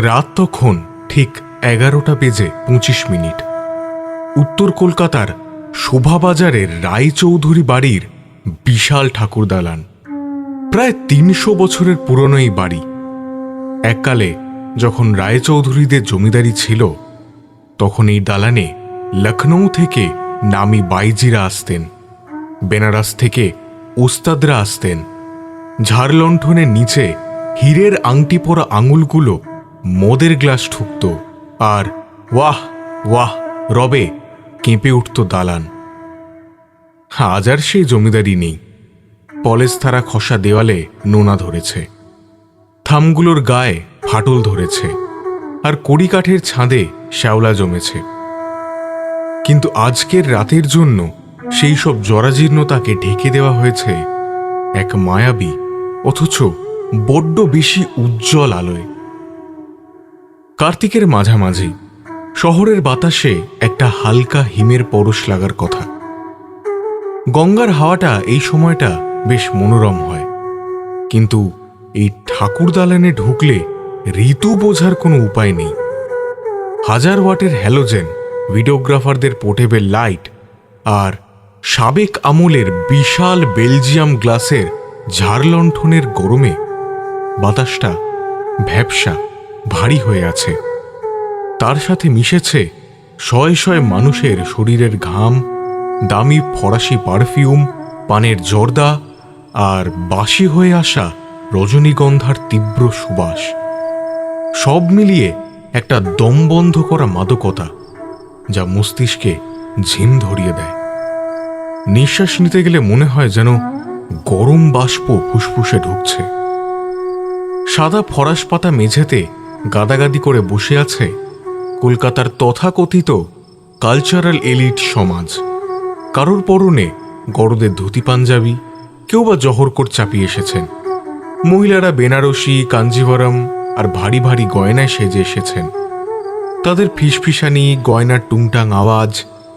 রাত তখন ঠিক 11:25। উত্তর কলকাতার শোভাবাজারের রায়চৌধুরী বাড়ির বিশাল ঠাকুর দালান। প্রায় 300 বছরের পুরনো এই বাড়ি। এককালে যখন রায়চৌধুরীদের জমিদারি ছিল, তখন এই দালানে লখনৌ থেকে নামি বাইজিরা আসতেন, বেনারস থেকে ওস্তাদরা আসতেন। ঝাড়লণ্ঠনের নিচে হীরের আংটি পরা আঙুলগুলো মদের গ্লাস ঠুকত, আর ওয়াহ ওয়াহ রবে কেঁপে উঠত দালান। আজ আর সেই জমিদারি নেই। পলেস্তারা খসা দেওয়ালে নোনা ধরেছে, থামগুলোর গায়ে ফাটল ধরেছে, আর কড়িকাঠের ছাদে শ্যাওলা জমেছে। কিন্তু আজকের রাতের জন্য সেই সব জরাজীর্ণতাকে ঢেকে দেওয়া হয়েছে এক মায়াবী অথচ বড্ড বেশি উজ্জ্বল আলোয়। কার্তিকের মাঝামাঝি শহরের বাতাসে একটা হালকা হিমের পরশ লাগার কথা। গঙ্গার হাওয়াটা এই সময়টা বেশ মনোরম হয়, কিন্তু এই ঠাকুর দালানে ঢুকলে ঋতু বোঝার কোনো উপায় নেই। 1000 ওয়াটের হ্যালোজেন, ভিডিওগ্রাফারদের পোর্টেবল লাইট আর সাবেক আমলের বিশাল বেলজিয়াম গ্লাসের ঝাড়লণ্ঠনের গরমে বাতাসটা ভ্যাপসা ভারী হয়ে আছে। তার সাথে মিশেছে শয়ে শয়ে মানুষের শরীরের ঘাম, দামি ফরাসি পারফিউম, পানের জর্দা আর বাসি হয়ে আসা রজনীগন্ধার তীব্র সুবাস। সব মিলিয়ে একটা দমবন্ধ করা মাদকতা, যা মস্তিষ্কে ঝিম ধরিয়ে দেয়। নিঃশ্বাস নিতে গেলে মনে হয় যেন গরম বাষ্প ফুসফুসে ঢুকছে। সাদা ফরাস পাতা মেঝেতে গাদাগাদি করে বসে আছে কলকাতার তথাকথিত কালচারাল এলিট সমাজ। কারোর পরনে গরদের ধুতি পাঞ্জাবি, কেউ বা জহরকোট চাপিয়ে এসেছেন। মহিলারা বেনারসি, কাঞ্জিভরম আর ভারী ভারী গয়নায় সেজে এসেছেন। তাদের ফিসফিসানি, গয়নার টুংটাং আওয়াজ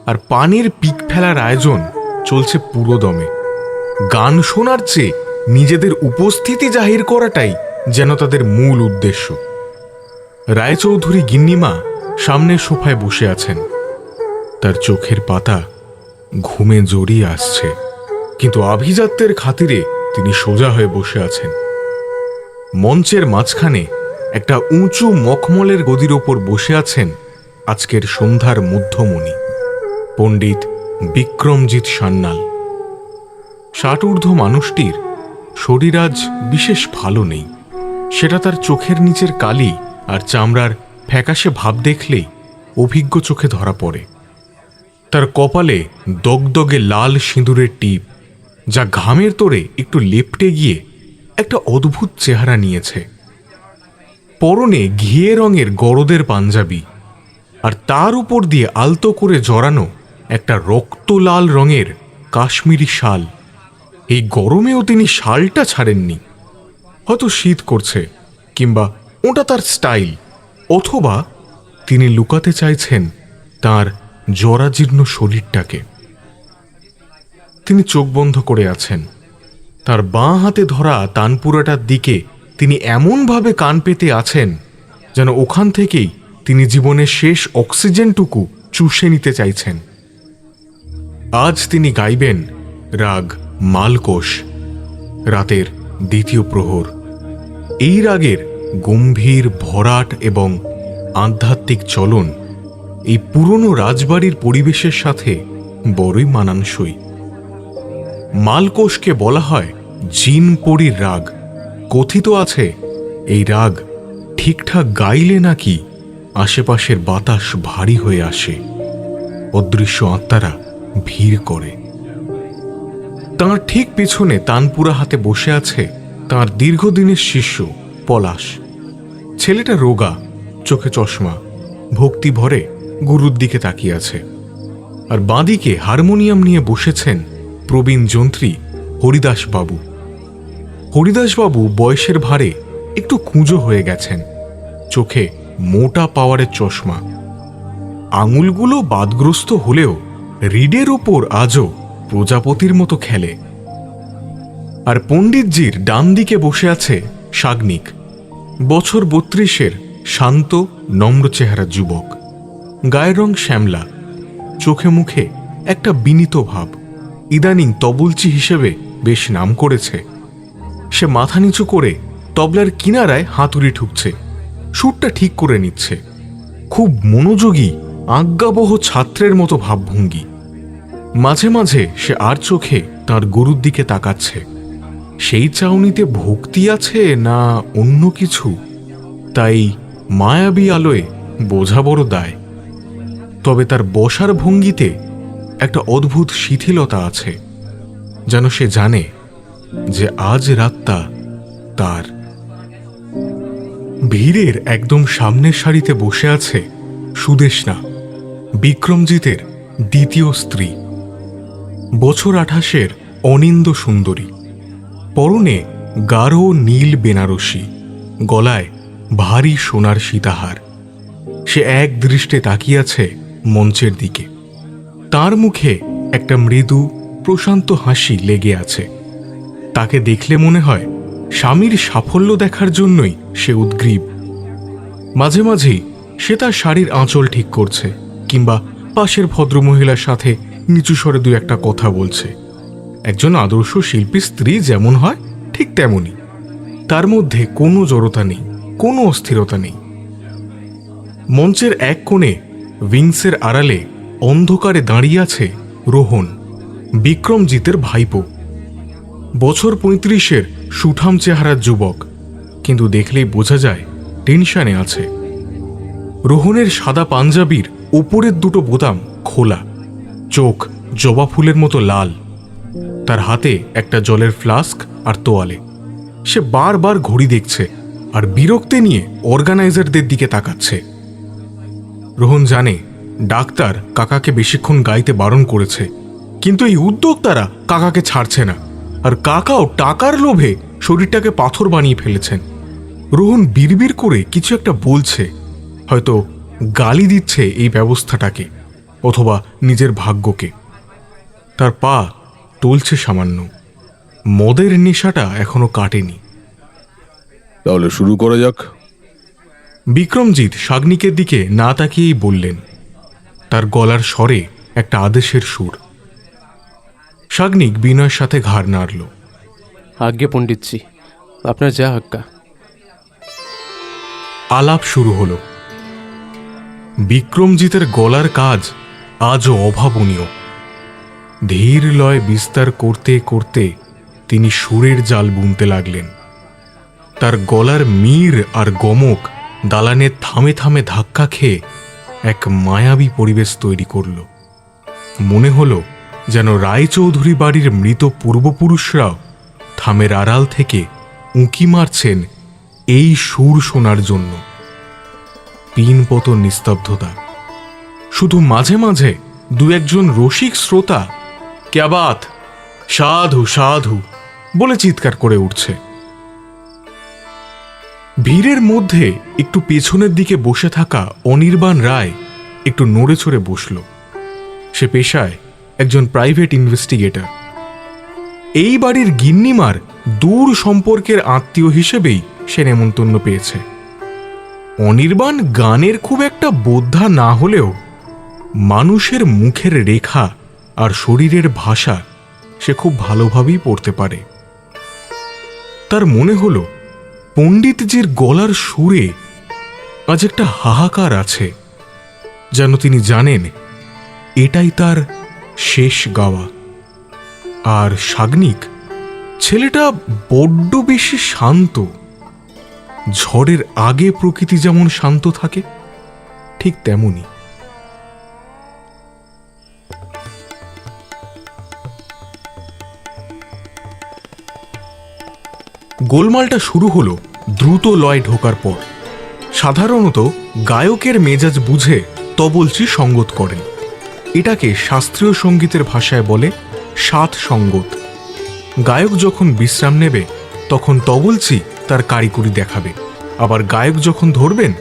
আর পানির পিক ফেলার আয়োজন চলছে পুরো দমে। গান শোনার চেয়ে নিজেদের উপস্থিতি জাহির করাটাই যেন তাদের মূল উদ্দেশ্য। রায়চৌধুরী গিন্নিমা সামনের সোফায় বসে আছেন। তার চোখের পাতা ঘুমে জড়িয়ে আসছে, কিন্তু আভিজাত্যের খাতিরে তিনি সোজা হয়ে বসে আছেন। মঞ্চের মাঝখানে একটা উঁচু মখমলের গদির ওপর বসে আছেন আজকের সন্ধ্যার মধ্যমণি, পণ্ডিত বিক্রমজিৎ সান্যাল। 60 ঊর্ধ্ব মানুষটির শরীর আজ বিশেষ ভালো নেই। সেটা তার চোখের নিচের কালি আর চামড়ার ফ্যাকাশে ভাব দেখলেই অভিজ্ঞ চোখে ধরা পড়ে। তার কপালে দগদগে লাল সিঁদুরের টিপ, যা ঘামের তোড়ে একটু লেপটে গিয়ে একটা অদ্ভুত চেহারা নিয়েছে। পরনে ঘিয়ে রঙের গরদের পাঞ্জাবি, আর তার উপর দিয়ে আলতো করে জড়ানো একটা রক্ত লাল রঙের কাশ্মীরি শাল। এই গরমেও তিনি শালটা ছাড়েননি। হয়তো শীত করছে, কিংবা ওটা তার স্টাইল, অথবা তিনি লুকাতে চাইছেন তার জরাজীর্ণ শরীরটাকে। তিনি চোখ বন্ধ করে আছেন। তার বাঁ হাতে ধরা তানপুরাটার দিকে তিনি এমনভাবে কান পেতে আছেন যেন ওখান থেকেই তিনি জীবনের শেষ অক্সিজেনটুকু চুষে নিতে চাইছেন। আজ তিনি গাইবেন রাগ মালকোষ, রাতের দ্বিতীয় প্রহর। এই রাগের গম্ভীর, ভরাট এবং আধ্যাত্মিক চলন এই পুরনো রাজবাড়ির পরিবেশের সাথে বড়ই মানানসই। মালকোষকে বলা হয় জিন পরীর রাগ। কথিত আছে এই রাগ ঠিকঠাক গাইলে নাকি আশেপাশের বাতাস ভারী হয়ে আসে, অদৃশ্য আত্মারা ভিড় করে। তাঁর ঠিক পেছনে তানপুরা হাতে বসে আছে তাঁর দীর্ঘদিনের শিষ্য পলাশ। ছেলেটা রোগা, চোখে চশমা, ভক্তি ভরে গুরুর দিকে তাকিয়ে আছে। আর বাঁদিকে হারমোনিয়াম নিয়ে বসেছেন প্রবীণ যন্ত্রী হরিদাসবাবু। হরিদাসবাবু বয়সের ভারে একটু কুঁজো হয়ে গেছেন, চোখে মোটা পাওয়ারের চশমা। আঙুলগুলো বাদগ্রস্ত হলেও রিডের ওপর আজও প্রজাপতির মতো খেলে। আর পণ্ডিতজির ডান দিকে বসে আছে সাগ্নিক, বছর 32-এর শান্ত নম্র চেহারা যুবক, গায়ের রং শ্যামলা, চোখে মুখে একটা বিনীত ভাব। ইদানিং তবলচি হিসেবে বেশ নাম করেছে। সে মাথা নিচু করে তবলার কিনারায় হাতুড়ি ঠুকছে, সুরটা ঠিক করে নিচ্ছে। খুব মনোযোগী, আজ্ঞাবহ ছাত্রের মতো ভাবভঙ্গি। মাঝে মাঝে সে আর চোখে তার গুরুর দিকে তাকাচ্ছে। সেই চাউনিতে ভক্তি আছে না অন্য কিছু, তাই মায়াবী আলোয় বোঝা বড় দায়। তবে তার বসার ভঙ্গিতে একটা অদ্ভুত শিথিলতা আছে, যেন সে জানে যে আজ রাতটা তার। ভিড়ের একদম সামনের সারিতে বসে আছে সুদেষ্ণা, বিক্রমজিতের দ্বিতীয় স্ত্রী। বছর 28-এর অনিন্দ সুন্দরী, পরনে গাঢ় নীল বেনারসি, গলায় ভারী সোনার সীতাহার। সে এক দৃষ্টে তাকিয়ে আছে মঞ্চের দিকে। তার মুখে একটা মৃদু প্রশান্ত হাসি লেগে আছে। তাকে দেখলে মনে হয় স্বামীর সাফল্য দেখার জন্যই সে উদ্গ্রীব। মাঝে মাঝেই সে তার শাড়ির আঁচল ঠিক করছে, কিংবা পাশের ভদ্রমহিলার সাথে নিচু স্বরে দু একটা কথা বলছে। একজন আদর্শ শিল্পীর স্ত্রী যেমন হয় ঠিক তেমনই। তার মধ্যে কোনো জড়তা নেই, কোনো অস্থিরতা নেই। মঞ্চের এক কোণে উইংসের আড়ালে অন্ধকারে দাঁড়িয়ে আছে রোহন, বিক্রমজিতের ভাইপো। বছর 35-এর সুঠাম চেহারার যুবক, কিন্তু দেখলেই বোঝা যায় টেনশনে আছে। রোহনের সাদা পাঞ্জাবির উপরের দুটো বোতাম খোলা, চোখ জবা ফুলের মতো লাল। তার হাতে একটা জলের ফ্লাস্ক আর তোয়ালে। সে বারবার ঘড়ি দেখছে আর বিরক্তি নিয়ে অর্গানাইজারদের দিকে তাকাচ্ছে। রোহন জানে ডাক্তার কাকাকে বেশিক্ষণ গাইতে বারণ করেছে, কিন্তু এই উদ্যোক্তারা কাকাকে ছাড়ছে না, আর কাকাও টাকার লোভে শরীরটাকে পাথর বানিয়ে ফেলেছেন। রোহন বিড়বিড় করে কিছু একটা বলছে, হয়তো গালি দিচ্ছে এই ব্যবস্থাটাকে, অথবা নিজের ভাগ্যকে। তার পা টলছে সামান্য, মদের নেশাটা এখনো কাটেনি। তাহলে শুরু করা যাক। বিক্রমজিৎ শাগনিকের দিকে না তাকিয়েই বললেন, তার গলার স্বরে একটা আদেশের সুর। শাগনিক বিনয়ের সাথে ঘাড় নাড়ল। আজ্ঞে পণ্ডিতজি, আপনার যা আজ্ঞা। আলাপ শুরু হলো। বিক্রমজিতের গলার কাজ আজও অভাবনীয়। ধীর লয় বিস্তার করতে করতে তিনি সুরের জাল বুনতে লাগলেন। তার গলার মির আর গমক দালানের থামে থামে ধাক্কা খেয়ে এক মায়াবী পরিবেশ তৈরি করল। মনে হলো যেন রায়চৌধুরী বাড়ির মৃত পূর্বপুরুষরাও থামের আড়াল থেকে উঁকি মারছেন এই সুর শোনার জন্য। পিনপতন নিস্তব্ধতা, শুধু মাঝে মাঝে দু একজন রসিক শ্রোতা ক্যা বাত, সাধু সাধু বলে চিৎকার করে উঠছে। ভিড়ের মধ্যে একটু পেছনের দিকে বসে থাকা অনির্বাণ রায় একটু নড়ে চড়ে বসল। সে পেশায় একজন প্রাইভেট ইনভেস্টিগেটর। এই বাড়ির গিন্নিমার দূর সম্পর্কের আত্মীয় হিসেবেই সে নেমন্তন্ন পেয়েছে। অনির্বাণ গানের খুব একটা বোদ্ধা না হলেও মানুষের মুখের রেখা আর শরীরের ভাষা সে খুব ভালোভাবেই পড়তে পারে। তার মনে হলো পণ্ডিতজির গলার সুরে আজ একটা হাহাকার আছে, যেন তিনি জানেন এটাই তার শেষ গাওয়া। আর শাগনিক ছেলেটা বড্ড বেশি শান্ত। ঝড়ের আগে প্রকৃতি যেমন শান্ত থাকে, ঠিক তেমনি। গোলমালটা শুরু হলো দ্রুত লয় ঢোকার পর। সাধারণত গায়কের মেজাজ বুঝে তবলচি সঙ্গত করেন। এটাকে শাস্ত্রীয় সঙ্গীতের ভাষায় বলে সাত সঙ্গত। গায়ক যখন বিশ্রাম নেবে তখন তবলচি তার কারিকুরি দেখাবে, আবার গায়ক যখন ধরবেন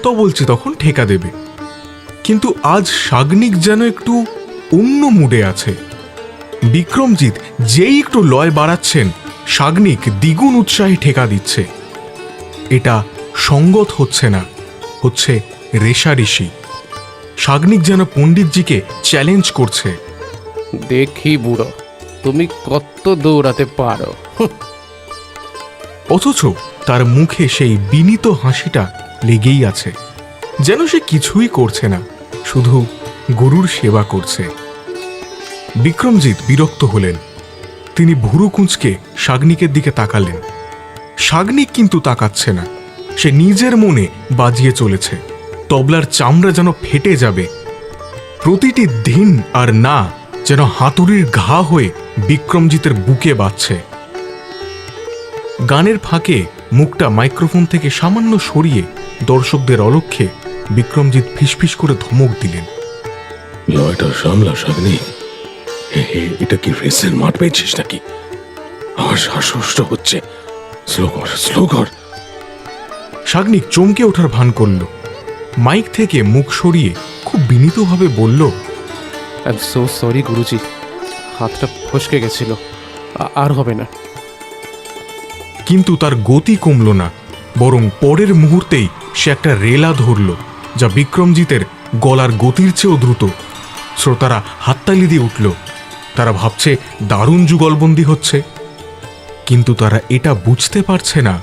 তবলচি তখন ঠেকা দেবে। কিন্তু আজ শাগনিক যেন একটু অন্য মুডে আছে। বিক্রমজিৎ যেই একটু লয় বাড়াচ্ছেন, শাগনিক দ্বিগুণ উৎসাহে ঠেকা দিচ্ছে। এটা সঙ্গত হচ্ছে না, হচ্ছে রেশারেশি। সাগ্নিক যেন পণ্ডিতজিকে চ্যালেঞ্জ করছে। দেখি বুড়ো, তুমি কত দৌড়াতে পারো। অথচ তার মুখে সেই বিনীত হাসিটা লেগেই আছে, যেন সে কিছুই করছে না, শুধু গুরুর সেবা করছে। বিক্রমজিৎ বিরক্ত হলেন। তিনি ভুরু কুঁচকে সাগ্নিকের দিকে তাকালেন। সাগ্নিক কিন্তু তাকাচ্ছে না, সে নিজের মনে বাজিয়ে চলেছে। তবলার চামড়া যেন ফেটে যাবে। প্রতিটি দিন আর না যেন হাতুড়ির ঘা হয়ে বিক্রমজিতের বুকে বাজছে। গানের ফাঁকে মুখটা মাইক্রোফোন থেকে সামান্য সরিয়ে দর্শকদের অলক্ষ্যে বিক্রমজিৎ ফিসফিস করে ধমক দিলেন। লয়টা সামলা সাগনি, এটা কি রেসের মাঠ পেয়েছিস নাকি? আমার শ্বাসকষ্ট হচ্ছে, স্লো কর, স্লো কর। সাগ্নিক চমকে ওঠার ভান করল। মাইক থেকে মুখ সরিয়ে খুব বিনীতভাবে বলল, আই এম সো সরি গুরুজি, হাতটা ফসকে গেছিল, আর হবে না। কিন্তু তার গতি কমল না, বরং পরের মুহূর্তেই সে একটা রেলা ধরল, যা বিক্রমজিতের গলার গতির চেয়েও দ্রুত। শ্রোতারা হাততালি দিয়ে উঠল। তারা ভাবছে দারুণ যুগলবন্দি হচ্ছে, কিন্তু তারা এটা বুঝতে পারছে না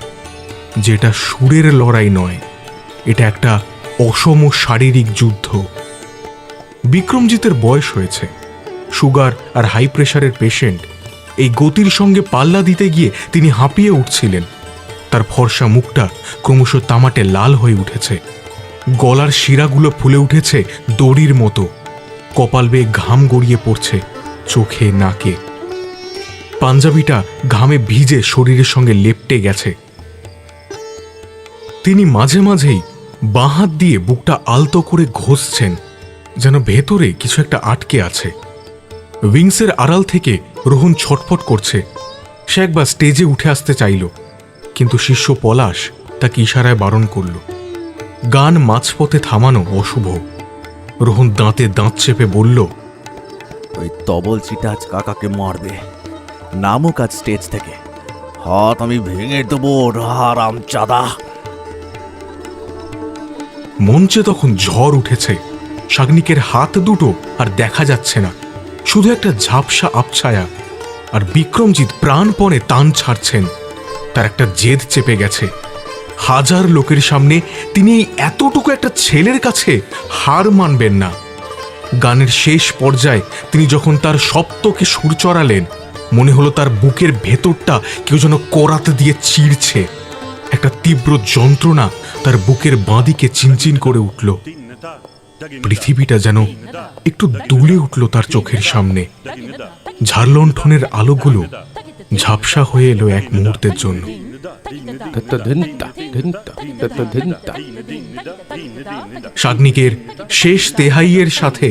যে এটা সুরের লড়াই নয়, এটা একটা অসম শারীরিক যুদ্ধ। বিক্রমজিতের বয়স হয়েছে, সুগার আর হাই প্রেশারের পেশেন্ট। এই গতির সঙ্গে পাল্লা দিতে গিয়ে তিনি হাঁপিয়ে উঠছিলেন। তার ফর্সা মুখটা ক্রমশ তামাটে লাল হয়ে উঠেছে, গলার শিরাগুলো ফুলে উঠেছে দড়ির মতো, কপাল বেয়ে ঘাম গড়িয়ে পড়ছে চোখে নাকে। পাঞ্জাবিটা ঘামে ভিজে শরীরের সঙ্গে লেপ্টে গেছে। তিনি মাঝে মাঝেই বাঁ হাত দিয়ে বুকটা আলতো করে ঘষছেন, যেন ভেতরে কিছু একটা আটকে আছে। উইংসের আড়াল থেকে রোহন ছটফট করছে। সে একবার স্টেজে উঠে আসতে চাইল, কিন্তু শিষ্য পলাশ তাকে ইশারায় বারণ করল। গান মাঝপথে থামানো অশুভ। রোহন দাঁতে দাঁত চেপে বলল, ওই তবল চিটা আজ কাকাকে মারবে, নামুক আজ স্টেজ থেকে, হাত আমি ভেঙে দেবো হারামজাদা। মঞ্চে তখন ঝড় উঠেছে। সাগ্নিকের হাত দুটো আর দেখা যাচ্ছে না, শুধু একটা ঝাপসা আবছায়া। আর বিক্রমজিৎ প্রাণপণে তান ছাড়ছেন। তার একটা জেদ চেপে গেছে। হাজার লোকের সামনে তিনি এই এতটুকু একটা ছেলের কাছে হার মানবেন না। গানের শেষ পর্যায়ে তিনি যখন তার সপ্তকে সুর চড়ালেন, মনে হলো তার বুকের ভেতরটা কেউ যেন করাতে দিয়ে চিড়ছে। একটা তীব্র যন্ত্রণা তার বুকের বাঁদিকে চিনচিন করে উঠল। পৃথিবীটা যেন একটু দুলে উঠল তার চোখের সামনে। ঝাড়লণ্ঠনের আলোগুলো ঝাপসা হয়ে এলো এক মুহূর্তের জন্য। সাগ্নিকের শেষ তেহাইয়ের সাথে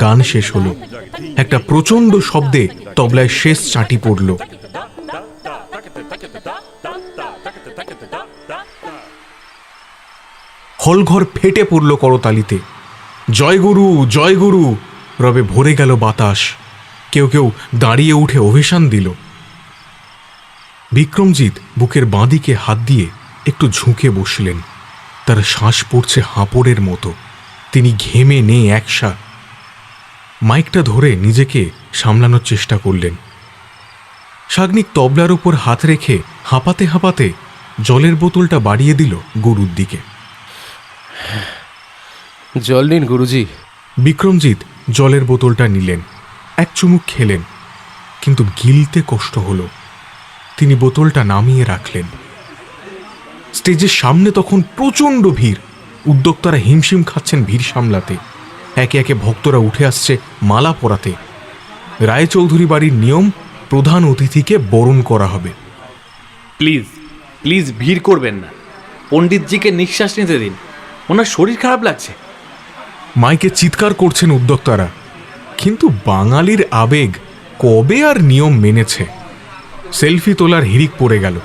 গান শেষ হলো। একটা প্রচন্ড শব্দে তবলায় শেষ চাটি পড়ল। হলঘর ফেটে পড়ল করতালিতে। জয়গুরু জয়গুরু রবে ভরে গেল বাতাস। কেউ কেউ দাঁড়িয়ে উঠে অভিশান দিল। বিক্রমজিৎ বুকের বাঁদিকে হাত দিয়ে একটু ঝুঁকে বসলেন। তার শ্বাস পড়ছে হাঁপড়ের মতো। তিনি ঘেমে নে একসা। মাইকটা ধরে নিজেকে সামলানোর চেষ্টা করলেন। সাগ্নিক তবলার উপর হাত রেখে হাঁপাতে হাঁপাতে জলের বোতলটা বাড়িয়ে দিল গুরুর দিকে। জল নিন গুরুজি। বিক্রমজিৎ জলের বোতলটা নিলেন, এক চুমুক খেলেন, কিন্তু গিলতে কষ্ট হলো। তিনি বোতলটা নামিয়ে রাখলেন। স্টেজের সামনে তখন প্রচণ্ড ভিড়। উদ্যোক্তারা হিমশিম খাচ্ছেন ভিড় সামলাতে। একে একে ভক্তরা উঠে আসছে মালা পরাতে। রায়চৌধুরী বাড়ির নিয়ম, প্রধান অতিথিকে বরণ করা হবে। প্লিজ প্লিজ ভিড় করবেন না, পণ্ডিতজিকে নিঃশ্বাস নিতে দিন, ওনার শরীর খারাপ লাগছে। মাইকে চিৎকার করছেন উদ্যোক্তারা, কিন্তু বাঙালির আবেগ কবে আর নিয়ম মেনেছে। সেলফি তোলার হিড়িক পড়ে গেল।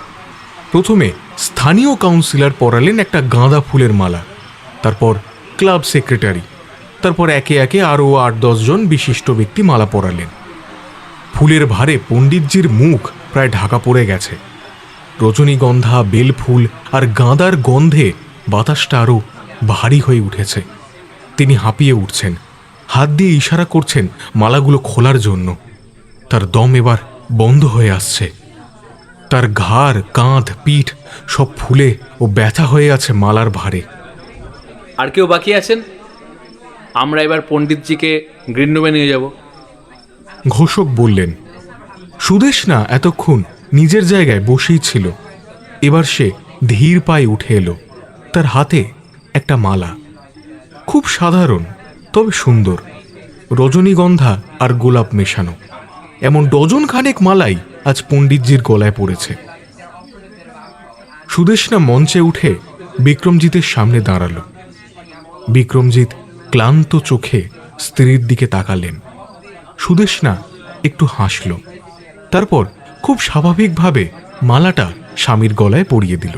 প্রথমে স্থানীয় কাউন্সিলর পরালেন একটা গাঁদা ফুলের মালা, তারপর ক্লাব সেক্রেটারি, তারপর একে একে আরও 8-10 জন বিশিষ্ট ব্যক্তি মালা পরালেন। ফুলের ভারে পণ্ডিতজির মুখ প্রায় ঢাকা পড়ে গেছে। রজনীগন্ধা, বেলফুল আর গাঁদার গন্ধে বাতাসটা আরও ভারী হয়ে উঠেছে। তিনি হাঁপিয়ে উঠছেন, হাত দিয়ে ইশারা করছেন মালাগুলো খোলার জন্য। তার দম এবার বন্ধ হয়ে আসছে। তার ঘাড়, কাঁধ, পিঠ সব ফুলে ও ব্যথা হয়ে আছে মালার ভারে। আর কেউ বাকি আছেন? আমরা এবার পণ্ডিতজিকে গ্রিন রুমে নিয়ে যাব। ঘোষক বললেন। সুদেষ্ণা এতক্ষণ নিজের জায়গায় বসেই ছিল। এবার সে ধীর পায়ে উঠে এলো। তার হাতে একটা মালা, খুব সাধারণ তবে সুন্দর, রজনীগন্ধা আর গোলাপ মেশানো। এমন ডজন খানেক মালাই আজ পণ্ডিতজির গলায় পড়েছে। সুদেষ্ণা মঞ্চে উঠে বিক্রমজিতের সামনে দাঁড়ালো। বিক্রমজিৎ ক্লান্ত চোখে স্ত্রীর দিকে তাকালেন। সুদেষ্ণা একটু হাসল, তারপর খুব স্বাভাবিকভাবে মালাটা স্বামীর গলায় পরিয়ে দিল।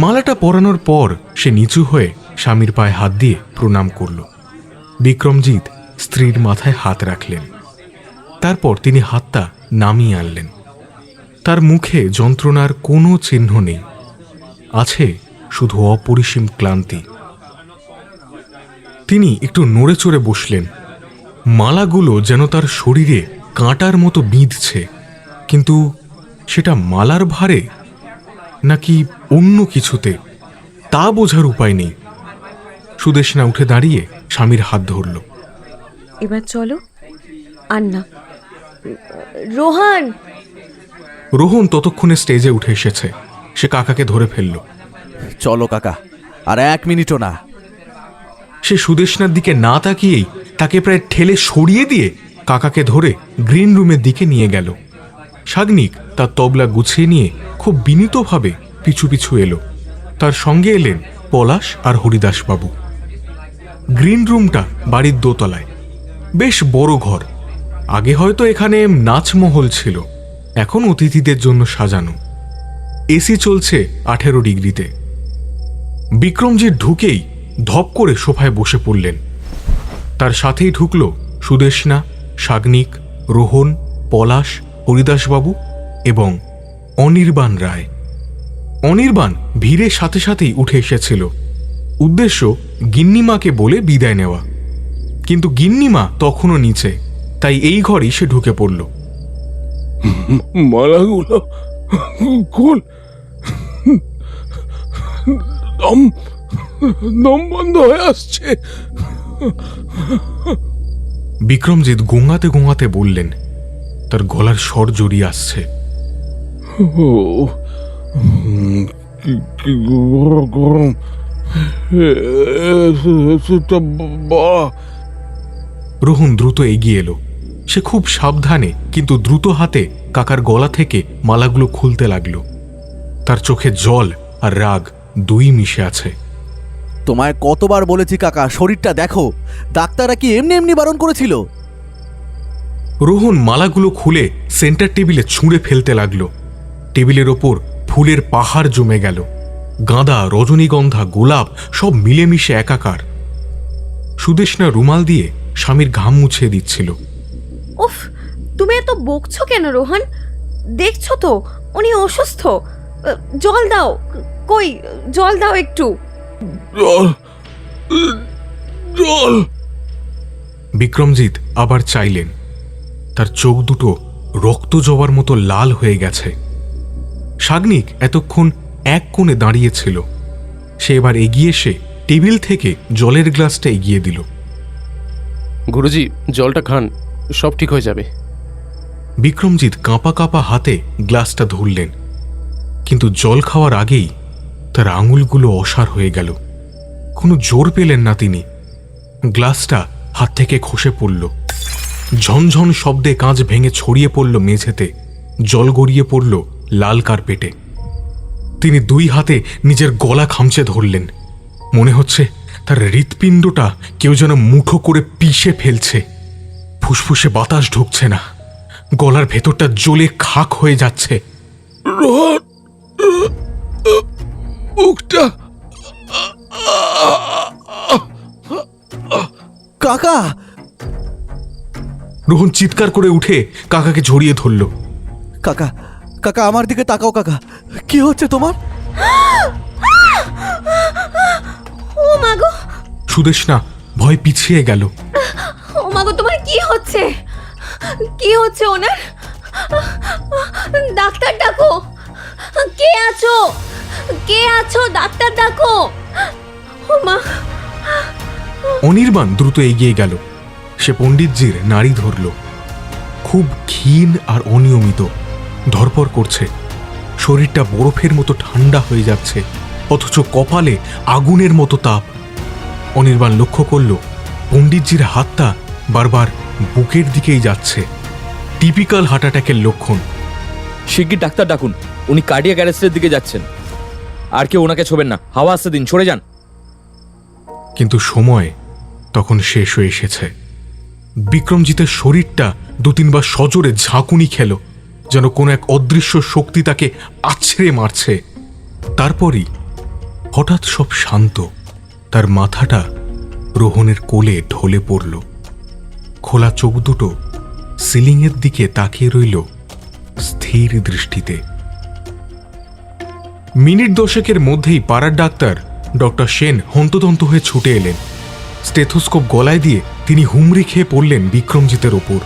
মালাটা পরানোর পর সে নিচু হয়ে স্বামীর পায়ে হাত দিয়ে প্রণাম করল। বিক্রমজিৎ স্ত্রীর মাথায় হাত রাখলেন। তারপর তিনি হাতটা নামিয়ে আনলেন। তার মুখে যন্ত্রণার কোনো চিহ্ন নেই, আছে শুধু অপরিসীম ক্লান্তি। তিনি একটু নড়ে চড়ে বসলেন। মালাগুলো যেন তার শরীরে কাঁটার মতো বিঁধছে, কিন্তু সেটা মালার ভারে নাকি অন্য কিছুতে তা বোঝার উপায় নেই। সুদেষ্ণা উঠে দাঁড়িয়ে স্বামীর হাত ধরল। এবার চলো। আর না, রোহান। রোহন ততক্ষণে স্টেজে উঠে এসেছে। সে কাকাকে ধরে ফেলল। চলো কাকা, আর 1 মিনিটও না। সে সুদেষ্ণার দিকে না তাকিয়েই তাকে প্রায় ঠেলে সরিয়ে দিয়ে কাকাকে ধরে গ্রিন রুমের দিকে নিয়ে গেল। সাগ্নিক তার তবলা গুছিয়ে নিয়ে খুব বিনীতভাবে পিছু পিছু এলো। তার সঙ্গে এলেন পলাশ আর হরিদাসবাবু। গ্রিন রুমটা বাড়ির দোতলায়, বেশ বড় ঘর। আগে হয়তো এখানে নাচমহল ছিল, এখন অতিথিদের জন্য সাজানো। এসি চলছে 18 ডিগ্রিতে। বিক্রমজিৎ ঢুকেই ধপ করে সোফায় বসে পড়লেন। তার সাথেই ঢুকল সুদেষ্ণা, সাগ্নিক, রোহন, পলাশ, হরিদাসবাবু এবং অনির্বাণ রায়। অনির্বাণ ভিড়ের সাথে সাথেই উঠে এসেছিল। উদ্দেশ্য গিন্নিমাকে বলে বিদায় নেওয়া, কিন্তু গিন্নিমা তখনও নিচে, তাই এই ঘরেই সে ঢুকে পড়ল। মালাগুলো খোল। দম দম বন্ধ হয়ে আসছে। বিক্রমজিৎ গোঙাতে গোঙাতে বললেন। তার গলার স্বর জড়িয়ে আসছে। ও কি গরম। রোহন দ্রুত এগিয়ে এলো। সে খুব সাবধানে কিন্তু দ্রুত হাতে কাকার গলা থেকে মালাগুলো খুলতে লাগলো। তার চোখে জল আর রাগ দুই মিশে আছে। তোমায় কতবার বলেছি কাকা, শরীরটা দেখো। ডাক্তাররা কি এমনি এমনি বারণ করেছিল? রোহন মালাগুলো খুলে সেন্টার টেবিলে ছুঁড়ে ফেলতে লাগলো। টেবিলের ওপর ফুলের পাহাড় জমে গেল। গাঁদা, রজনীগন্ধা, গোলাপ সব মিলেমিশে একাকার। সুদেষ্ণা রুমাল দিয়ে স্বামীর ঘাম মুছিয়ে দিচ্ছিল। উফ, তুমি এত বকছো কেন রোহান? দেখছো তো উনি অসুস্থ। জল দাও। কই, জল দাও একটু। জল জল। বিক্রমজিৎ আবার চাইলেন। তার চোখ দুটো রক্ত জবার মতো লাল হয়ে গেছে। সাগ্নিক এতক্ষণ এক কোণে দাঁড়িয়েছিল। সে এবার এগিয়ে এসে টেবিল থেকে জলের গ্লাসটা এগিয়ে দিল। গুরুজি, জলটা খান, সব ঠিক হয়ে যাবে। বিক্রমজিৎ কাঁপা কাঁপা হাতে গ্লাসটা ধরলেন, কিন্তু জল খাওয়ার আগেই তার আঙুলগুলো অসাড় হয়ে গেল। কোনো জোর পেলেন না তিনি। গ্লাসটা হাত থেকে খসে পড়ল। ঝনঝন শব্দে কাঁচ ভেঙে ছড়িয়ে পড়ল মেঝেতে। জল গড়িয়ে পড়ল লাল কার্পেটে। তিনি দুই হাতে নিজের গলা খামচে ধরলেন। মনে হচ্ছে তার হৃৎপিণ্ডটা কেউ যেন মুঠো করে পিষে ফেলছে। ফুসফুসে বাতাস ঢুকছে না, গলার ভেতরটা জ্বলে খাক হয়ে যাচ্ছে। রোহন, মুখটা। কাকা! রোহন চিৎকার করে উঠে কাকাকে জড়িয়ে ধরল। কাকা, কাকা আমার দিকে তাকাও কাকা। কি হচ্ছে তোমার? মাগো, সুদেষ্ণা ভয় পিছিয়ে গেল। ও মাগো, তোমার কি হচ্ছে? কি হচ্ছে ওনার? ডাক্তার ডাকো। কে আছো? কে আছো? ডাক্তার ডাকো। ও মা। অনির্বাণ দ্রুত এগিয়ে গেল। সে পণ্ডিতজির নাড়ি ধরল। খুব ক্ষীণ আর অনিয়মিত, ধরপড় করছে। শরীরটা বরফের মতো ঠান্ডা হয়ে যাচ্ছে, অথচ কপালে আগুনের মতো তাপ। অনির্বাণ লক্ষ্য করল পণ্ডিতজির হাতটা বারবার বুকের দিকেই যাচ্ছে। টিপিক্যাল হার্ট অ্যাটাকের লক্ষণ। শিগগির ডাক্তার ডাকুন, উনি কার্ডিয়াক অ্যারেস্টের দিকে যাচ্ছেন। আর কেউ ওনাকে ছোবেন না, হাওয়া আসতে দিন, সরে যান। কিন্তু সময় তখন শেষ হয়ে এসেছে। বিক্রমজিতের শরীরটা দু তিনবার সজোরে ঝাঁকুনি খেল, যেন কোনো এক অদৃশ্য শক্তি তাকে আছড়ে মারছে। তারপরই হঠাৎ সব শান্ত। তার মাথাটা রোহনের কোলে ঢলে পড়ল। খোলা চোখ দুটো সিলিংয়ের দিকে তাকিয়ে রইল স্থির দৃষ্টিতে। মিনিট দশেকের মধ্যেই পাড়ার ডাক্তার ডক্টর সেন হন্তদন্ত হয়ে ছুটে এলেন। স্টেথোস্কোপ গলায় দিয়ে তিনি হুমড়ি খেয়ে পড়লেন বিক্রমজিতের ওপর।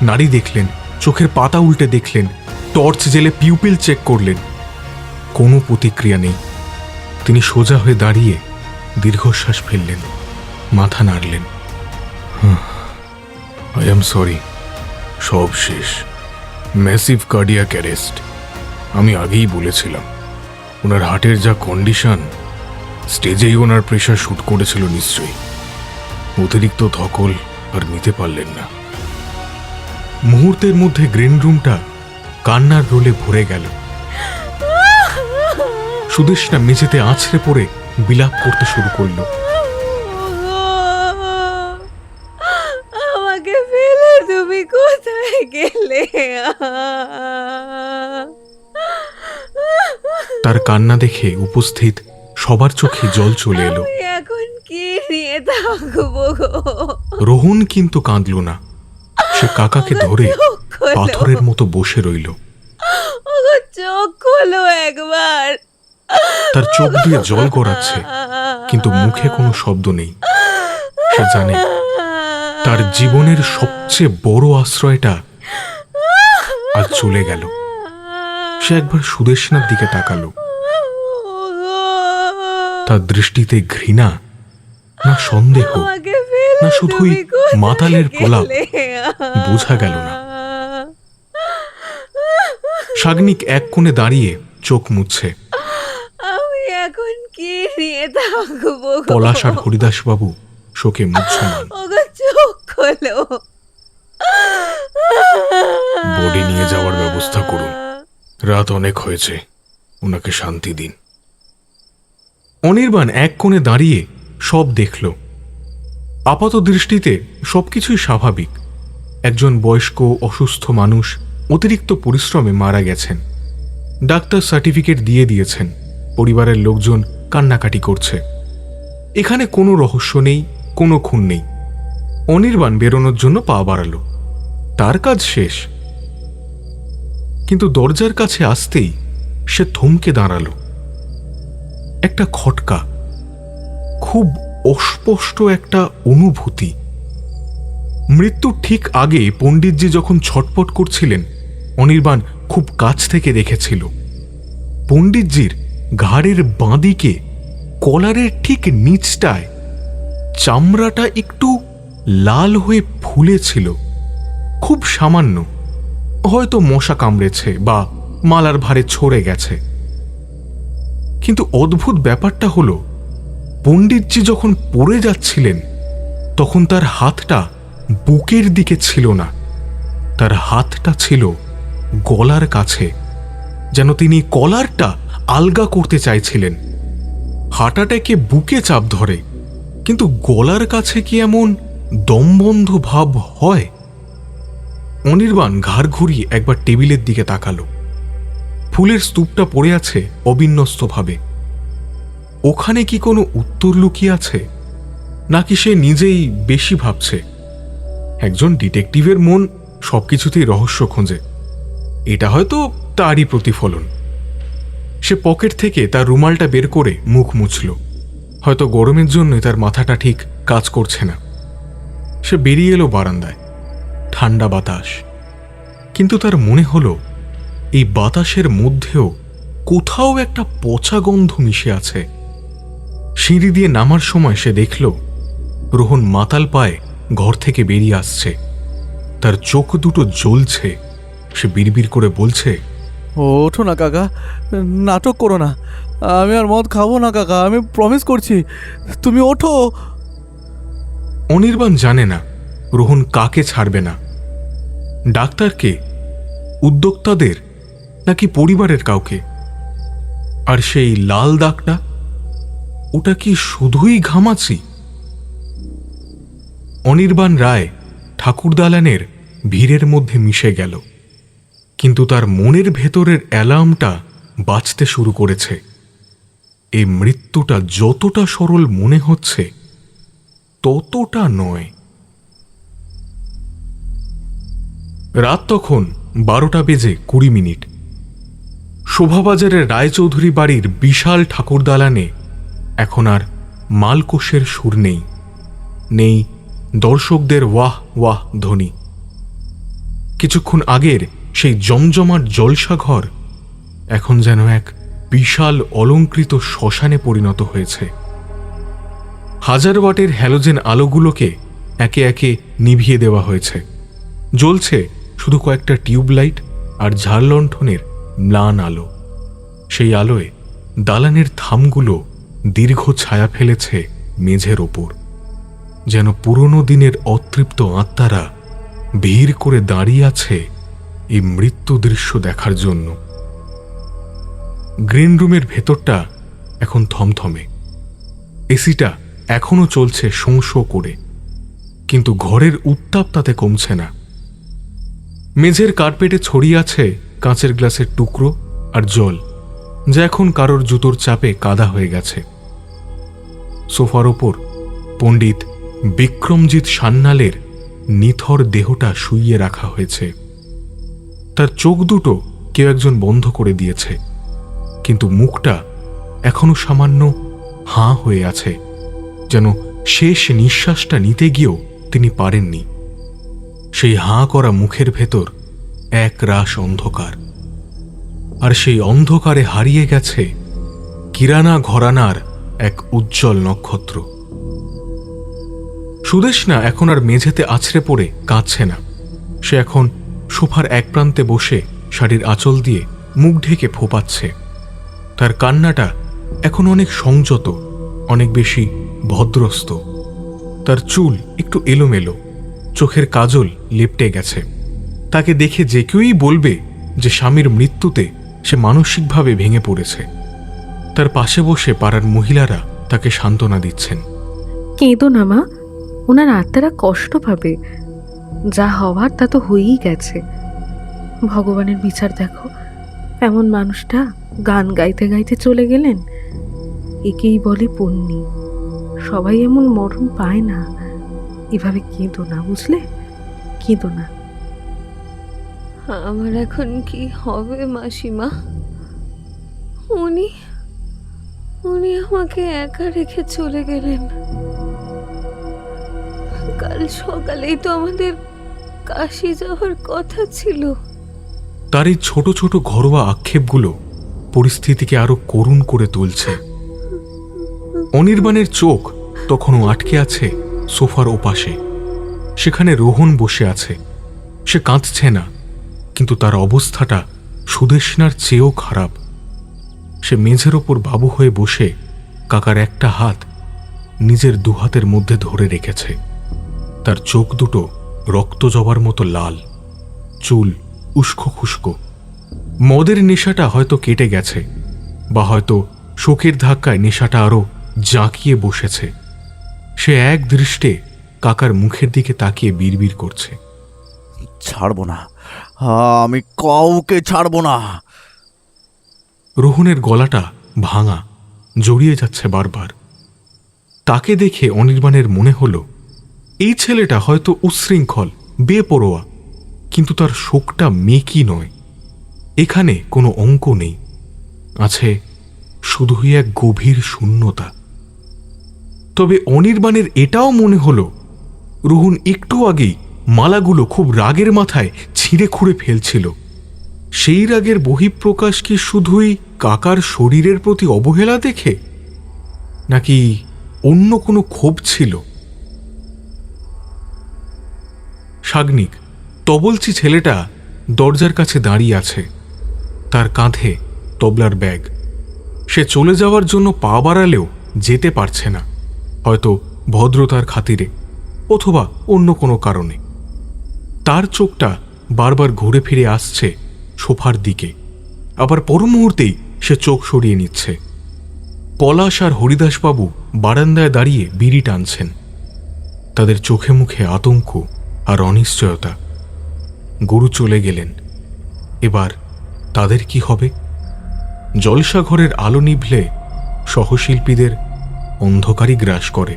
নাড়ি দেখলেন, চোখের পাতা উল্টে দেখলেন, টর্চ জেলে পিউপিল চেক করলেন। কোনো প্রতিক্রিয়া নেই। তিনি সোজা হয়ে দাঁড়িয়ে দীর্ঘশ্বাস ফেললেন, মাথা নাড়লেন। আই এম সরি, সব শেষ। Massive cardiac arrest. আমি আগেই বলেছিলাম, ওনার হার্টের যা কন্ডিশন, স্টেজেই ওনার প্রেশার শুট করেছিল নিশ্চয়ই। অতিরিক্ত ধকল আর নিতে পারলেন না। মুহূর্তের মধ্যে গ্রিন রুমটা কান্নার রোলে ভরে গেল। সুদেষ্ণা মেঝেতে আছড়ে পড়ে বিলাপ করতে শুরু করল। আমাকে ফেলে তুমি কোথায় গেলে? তার কান্না দেখে উপস্থিত সবার চোখে জল চলে এলো। আমি এখন কি নিয়ে থাকবো গো? রোহন কিন্তু কাঁদল না। সে কাকাকে ধরে পাথরের মতো বসে রইল। ওগো, চোখ খোলো একবার। তার চোখ দিয়ে জল গড়াচ্ছে, কিন্তু মুখে কোনো শব্দ নেই। সে জানে তার জীবনের সবচেয়ে বড় আশ্রয়টা আজ চলে গেল। সে একবার সুদেষ্ণার দিকে তাকালো। তার দৃষ্টিতে ঘৃণা, না সন্দেহ, না শুধুই মাতালের প্রলাপ, বোঝা গেল না। সাগ্নিক এক কোণে দাঁড়িয়ে চোখ মুছছে। আমি এখন কি নিয়ে থাকবো গো? পলাশ আর হরিদাসবাবু শোকে মুহ্যমান। ওগো, চোখ খোলো। বডি নিয়ে যাওয়ার ব্যবস্থা করুন। রাত অনেক হয়েছে, ওনাকে শান্তি দিন। অনির্বাণ এক কোণে দাঁড়িয়ে সব দেখল। আপাত দৃষ্টিতে সবকিছুই স্বাভাবিক। একজন বয়স্ক অসুস্থ মানুষ অতিরিক্ত পরিশ্রমে মারা গেছেন। ডাক্তার সার্টিফিকেট দিয়ে দিয়েছেন। পরিবারের লোকজন কান্নাকাটি করছে। এখানে কোনো রহস্য নেই, কোনো খুন নেই। অনির্বাণ বেরোনোর জন্য পা বাড়ালো। তার কাজ শেষ। কিন্তু দরজার কাছে আসতেই সে থমকে দাঁড়ালো। একটা খটকা, খুব অস্পষ্ট একটা অনুভূতি। মৃত্যুর ঠিক আগে পণ্ডিতজি যখন ছটপট করছিলেন, অনির্বাণ খুব কাছ থেকে দেখেছিল। পণ্ডিতজির ঘাড়ের বাঁদিকে কলারের ঠিক নিচটায় চামড়াটা একটু লাল হয়ে ফুলেছিল, খুব সামান্য। হয়তো মশা কামড়েছে বা মালার ভারে ছড়ে গেছে। কিন্তু অদ্ভুত ব্যাপারটা হলো, পণ্ডিতজি যখন পড়ে যাচ্ছিলেন তখন তার হাতটা বুকের দিকে ছিল না। তার হাতটা ছিল গলার কাছে, যেন তিনি কলারটা আলগা করতে চাইছিলেন। হার্ট অ্যাটাকে বুকে চাপ ধরে, কিন্তু গলার কাছে কি এমন দমবন্ধ ভাব হয়? অনির্বাণ ঘাড় ঘুরিয়ে একবার টেবিলের দিকে তাকালো। ফুলের স্তূপটা পড়ে আছে অবিন্যস্তভাবে। ওখানে কি কোনো উত্তর লুকিয়ে আছে, নাকি সে নিজেই বেশি ভাবছে? একজন ডিটেকটিভের মন সবকিছুতেই রহস্য খোঁজে। এটা হয়তো তারই প্রতিফলন। সে পকেট থেকে তার রুমালটা বের করে মুখ মুছল। হয়তো গরমের জন্যই তার মাথাটা ঠিক কাজ করছে না। সে বেরিয়ে এলো বারান্দায়। ঠান্ডা বাতাস, কিন্তু তার মনে হলো এই বাতাসের মধ্যেও কোথাও একটা পচা গন্ধ মিশে আছে। সিঁড়ি দিয়ে নামার সময় সে দেখল রোহন মাতাল পায়ে ঘর থেকে বেরিয়ে আসছে। তার চোখ দুটো জ্বলছে। সে বিড়বিড় করে বলছে, ওঠো না কাকা, নাটক করো না। আমি আর মদ খাবো না কাকা, আমি প্রমিস করছি। তুমি ওঠো। অনির্বাণ জানে না রোহন কাকে ছাড়বে না, ডাক্তারকে, উদ্যোক্তাদের, নাকি পরিবারের কাউকে। আর সেই লাল দাগটা, ওটা কি শুধুই ঘামাচি? অনির্বাণ রায় ঠাকুর দালানের ভিড়ের মধ্যে মিশে গেল, কিন্তু তার মনের ভেতরের অ্যালার্মটা বাজতে শুরু করেছে। এই মৃত্যুটা যতটা সরল মনে হচ্ছে ততটা নয়। রাত তখন 12:20। শোভাবাজারের রায়চৌধুরী বাড়ির বিশাল ঠাকুর দালানে এখন আর মালকোষের সুর নেই, নেই দর্শকদের ওয়াহ ওয়াহ ধ্বনি। কিছুক্ষণ আগের সেই জমজমাট জলসাঘর এখন যেন এক বিশাল অলংকৃত শ্মশানে পরিণত হয়েছে। 1000 ওয়াটের হ্যালোজেন আলোগুলোকে একে একে নিভিয়ে দেওয়া হয়েছে। জ্বলছে শুধু কয়েকটা টিউবলাইট আর ঝাড়লণ্ঠনের ম্লান আলো। সেই আলোয় দালানের থামগুলো দীর্ঘ ছায়া ফেলেছে মেঝের ওপর, যেন পুরনো দিনের অতৃপ্ত আত্মারা ভিড় করে দাঁড়িয়ে আছে এই মৃত্যু দৃশ্য দেখার জন্য। গ্রিন রুমের ভেতরটা এখন থমথমে। এসিটা এখনো চলছে শোঁ শোঁ করে, কিন্তু ঘরের উত্তাপ তাতে কমছে না। মেঝের কার্পেটে ছড়িয়ে আছে কাঁচের গ্লাসের টুকরো আর জল, যা এখন কারোর জুতোর চাপে কাদা হয়ে গেছে। সোফার ওপর পণ্ডিত বিক্রমজিৎ সান্যালের নিথর দেহটা শুইয়ে রাখা হয়েছে। তার চোখ দুটো কেউ একজন বন্ধ করে দিয়েছে, কিন্তু মুখটা এখনো সামান্য হাঁ হয়ে আছে, যেন শেষ নিঃশ্বাসটা নিতে গিয়েও তিনি পারেননি। সেই হাঁ করা মুখের ভেতর এক রাশ অন্ধকার, আর সেই অন্ধকারে হারিয়ে গেছে কিরানা ঘরানার এক উজ্জ্বল নক্ষত্র। সুদেষ্ণা এখন আর মেঝেতে আছড়ে পড়ে কাঁদছে না। সে এখন সোফার এক প্রান্তে বসে শাড়ির আঁচল দিয়ে মুখ ঢেকে ফোপাচ্ছে। তার কান্নাটা এখন অনেক সংযত, অনেক বেশি ভদ্রস্থ। তার চুল একটু এলোমেলো, চোখের কাজল লেপটে গেছে। তাকে দেখে যে কেউই বলবে যে স্বামীর মৃত্যুতে সে মানসিকভাবে ভেঙে পড়েছে। তার পাশে বসে পাড়ার মহিলারা তাকে সান্ত্বনা দিচ্ছেন। কেঁদো না মা, ওনার আত্মারা কষ্ট পাবে। যা হওয়ার তা তো হয়েই গেছে। ভগবানের বিচার দেখো, এমন মানুষটা গান গাইতে গাইতে চলে গেলেন। একেই বলে পুণ্যি। সবাই এমন মরণ পায় না। এভাবে কেঁদো না, বুঝলে? কেঁদো না। আমার এখন কি হবে মাসিমা? উনি উনি আমাকে একা রেখে চলে গেলেন। কাল সকালেই তো আমাদের কাশি যাওয়ার কথা ছিল। তার এই ছোট ছোট ঘরোয়া আক্ষেপগুলো পরিস্থিতিকে আরো করুণ করে তুলছে। অনির্বাণের চোখ তখনও আটকে আছে সোফার ওপাশে। সেখানে রোহন বসে আছে। সে কাঁদছে না, কিন্তু তার অবস্থাটা সুদেষ্ণার চেয়েও খারাপ। সে মেঝের ওপর বাবু হয়ে বসে কাকার একটা হাত নিজের দুহাতের মধ্যে ধরে রেখেছে। তার চোখ দুটো রক্ত জবার মতো লাল, চুল উস্কো খুস্কো। মদের নেশাটা হয়তো কেটে গেছে, বা হয়তো শোকের ধাক্কায় নেশাটা আরো জাঁকিয়ে বসেছে। সে এক দৃষ্টে কাকার মুখের দিকে তাকিয়ে বিড়বিড় করছে, ছাড়বো না, আমি কাউকে ছাড়বো না। রোহনের গলাটা ভাঙা, জড়িয়ে যাচ্ছে বারবার। তাকে দেখে অনির্বাণের মনে হলো এই ছেলেটা হয়তো উচ্ছৃঙ্খল, বেপরোয়া, কিন্তু তার শোকটা মেকি নয়। এখানে কোনো অঙ্ক নেই, আছে শুধুই এক গভীর শূন্যতা। তবে অনির্বাণের এটাও মনে হলো রোহন একটু আগেই মালাগুলো খুব রাগের মাথায় ছিঁড়ে খুঁড়ে ফেলছিল। সেই রাগের বহিঃপ্রকাশ কি শুধুই কাকার শরীরের প্রতি অবহেলা দেখে, নাকি অন্য কোনো ক্ষোভ ছিল? সাগ্নিক, তবলচি ছেলেটা দরজার কাছে দাঁড়িয়ে আছে, তার কাঁধে তবলার ব্যাগ। সে চলে যাওয়ার জন্য পা বাড়ালেও যেতে পারছে না, হয়তো ভদ্রতার খাতিরে অথবা অন্য কোনো কারণে। তার চোখটা বারবার ঘুরে ফিরে আসছে সোফার দিকে, আবার পর মুহূর্তেই সে চোখ সরিয়ে নিচ্ছে। পলাশ আর হরিদাসবাবু বারান্দায় দাঁড়িয়ে বিড়ি টানছেন, তাদের চোখে মুখে আতঙ্ক আর অনিশ্চয়তা। গুরু চলে গেলেন, এবার তাদের কি হবে? জলসাঘরের আলো নিভলে সহশিল্পীদের অন্ধকারই গ্রাস করে।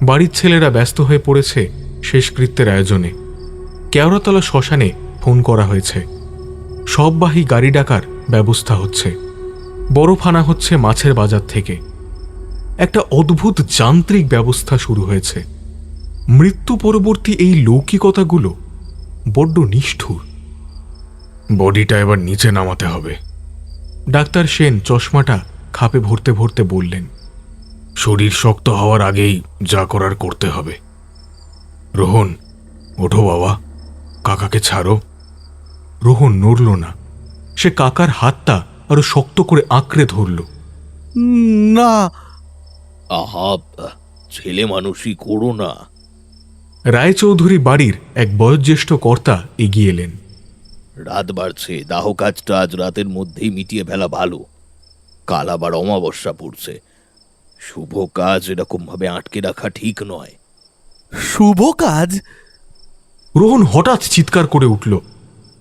বাড়ির ছেলেরা ব্যস্ত হয়ে পড়েছে শেষকৃত্যের আয়োজনে। কেওড়াতলা শ্মশানে ফোন করা হয়েছে, সববাহী গাড়ি ডাকার ব্যবস্থা হচ্ছে। বরফ আনা হচ্ছে মাছের বাজার থেকে। একটা অদ্ভুত যান্ত্রিক ব্যবস্থা শুরু হয়েছে। মৃত্যু পরবর্তী এই লৌকিকতাগুলো বড্ড নিষ্ঠুর। বডিটা এবার নিচে নামাতে হবে। ডাক্তার সেন চশমাটা খাপে ভরতে ভরতে বললেন, শরীর শক্ত হওয়ার আগেই যা করার করতে হবে। রোহন, ওঠো বাবা, কাকাকে ছাড়ো। রোহন নড়ল না। সে কাকার হাতটা আরো শক্ত করে আঁকড়ে ধরল। না, আহা, ছেলে মানুষই করো না। রায়চৌধুরী বাড়ির এক বয়োজ্যেষ্ঠ কর্তা এগিয়ে এলেন। রাত বাড়ছে, দাহ কাজটা আজ রাতের মধ্যেই মিটিয়ে ফেলা ভালো। কাল আবার অমাবস্যা পড়ছে। শুভ কাজ এরকম ভাবে আটকে রাখা ঠিক নয়। শুভ কাজ? রোহন হঠাৎ চিৎকার করে উঠল।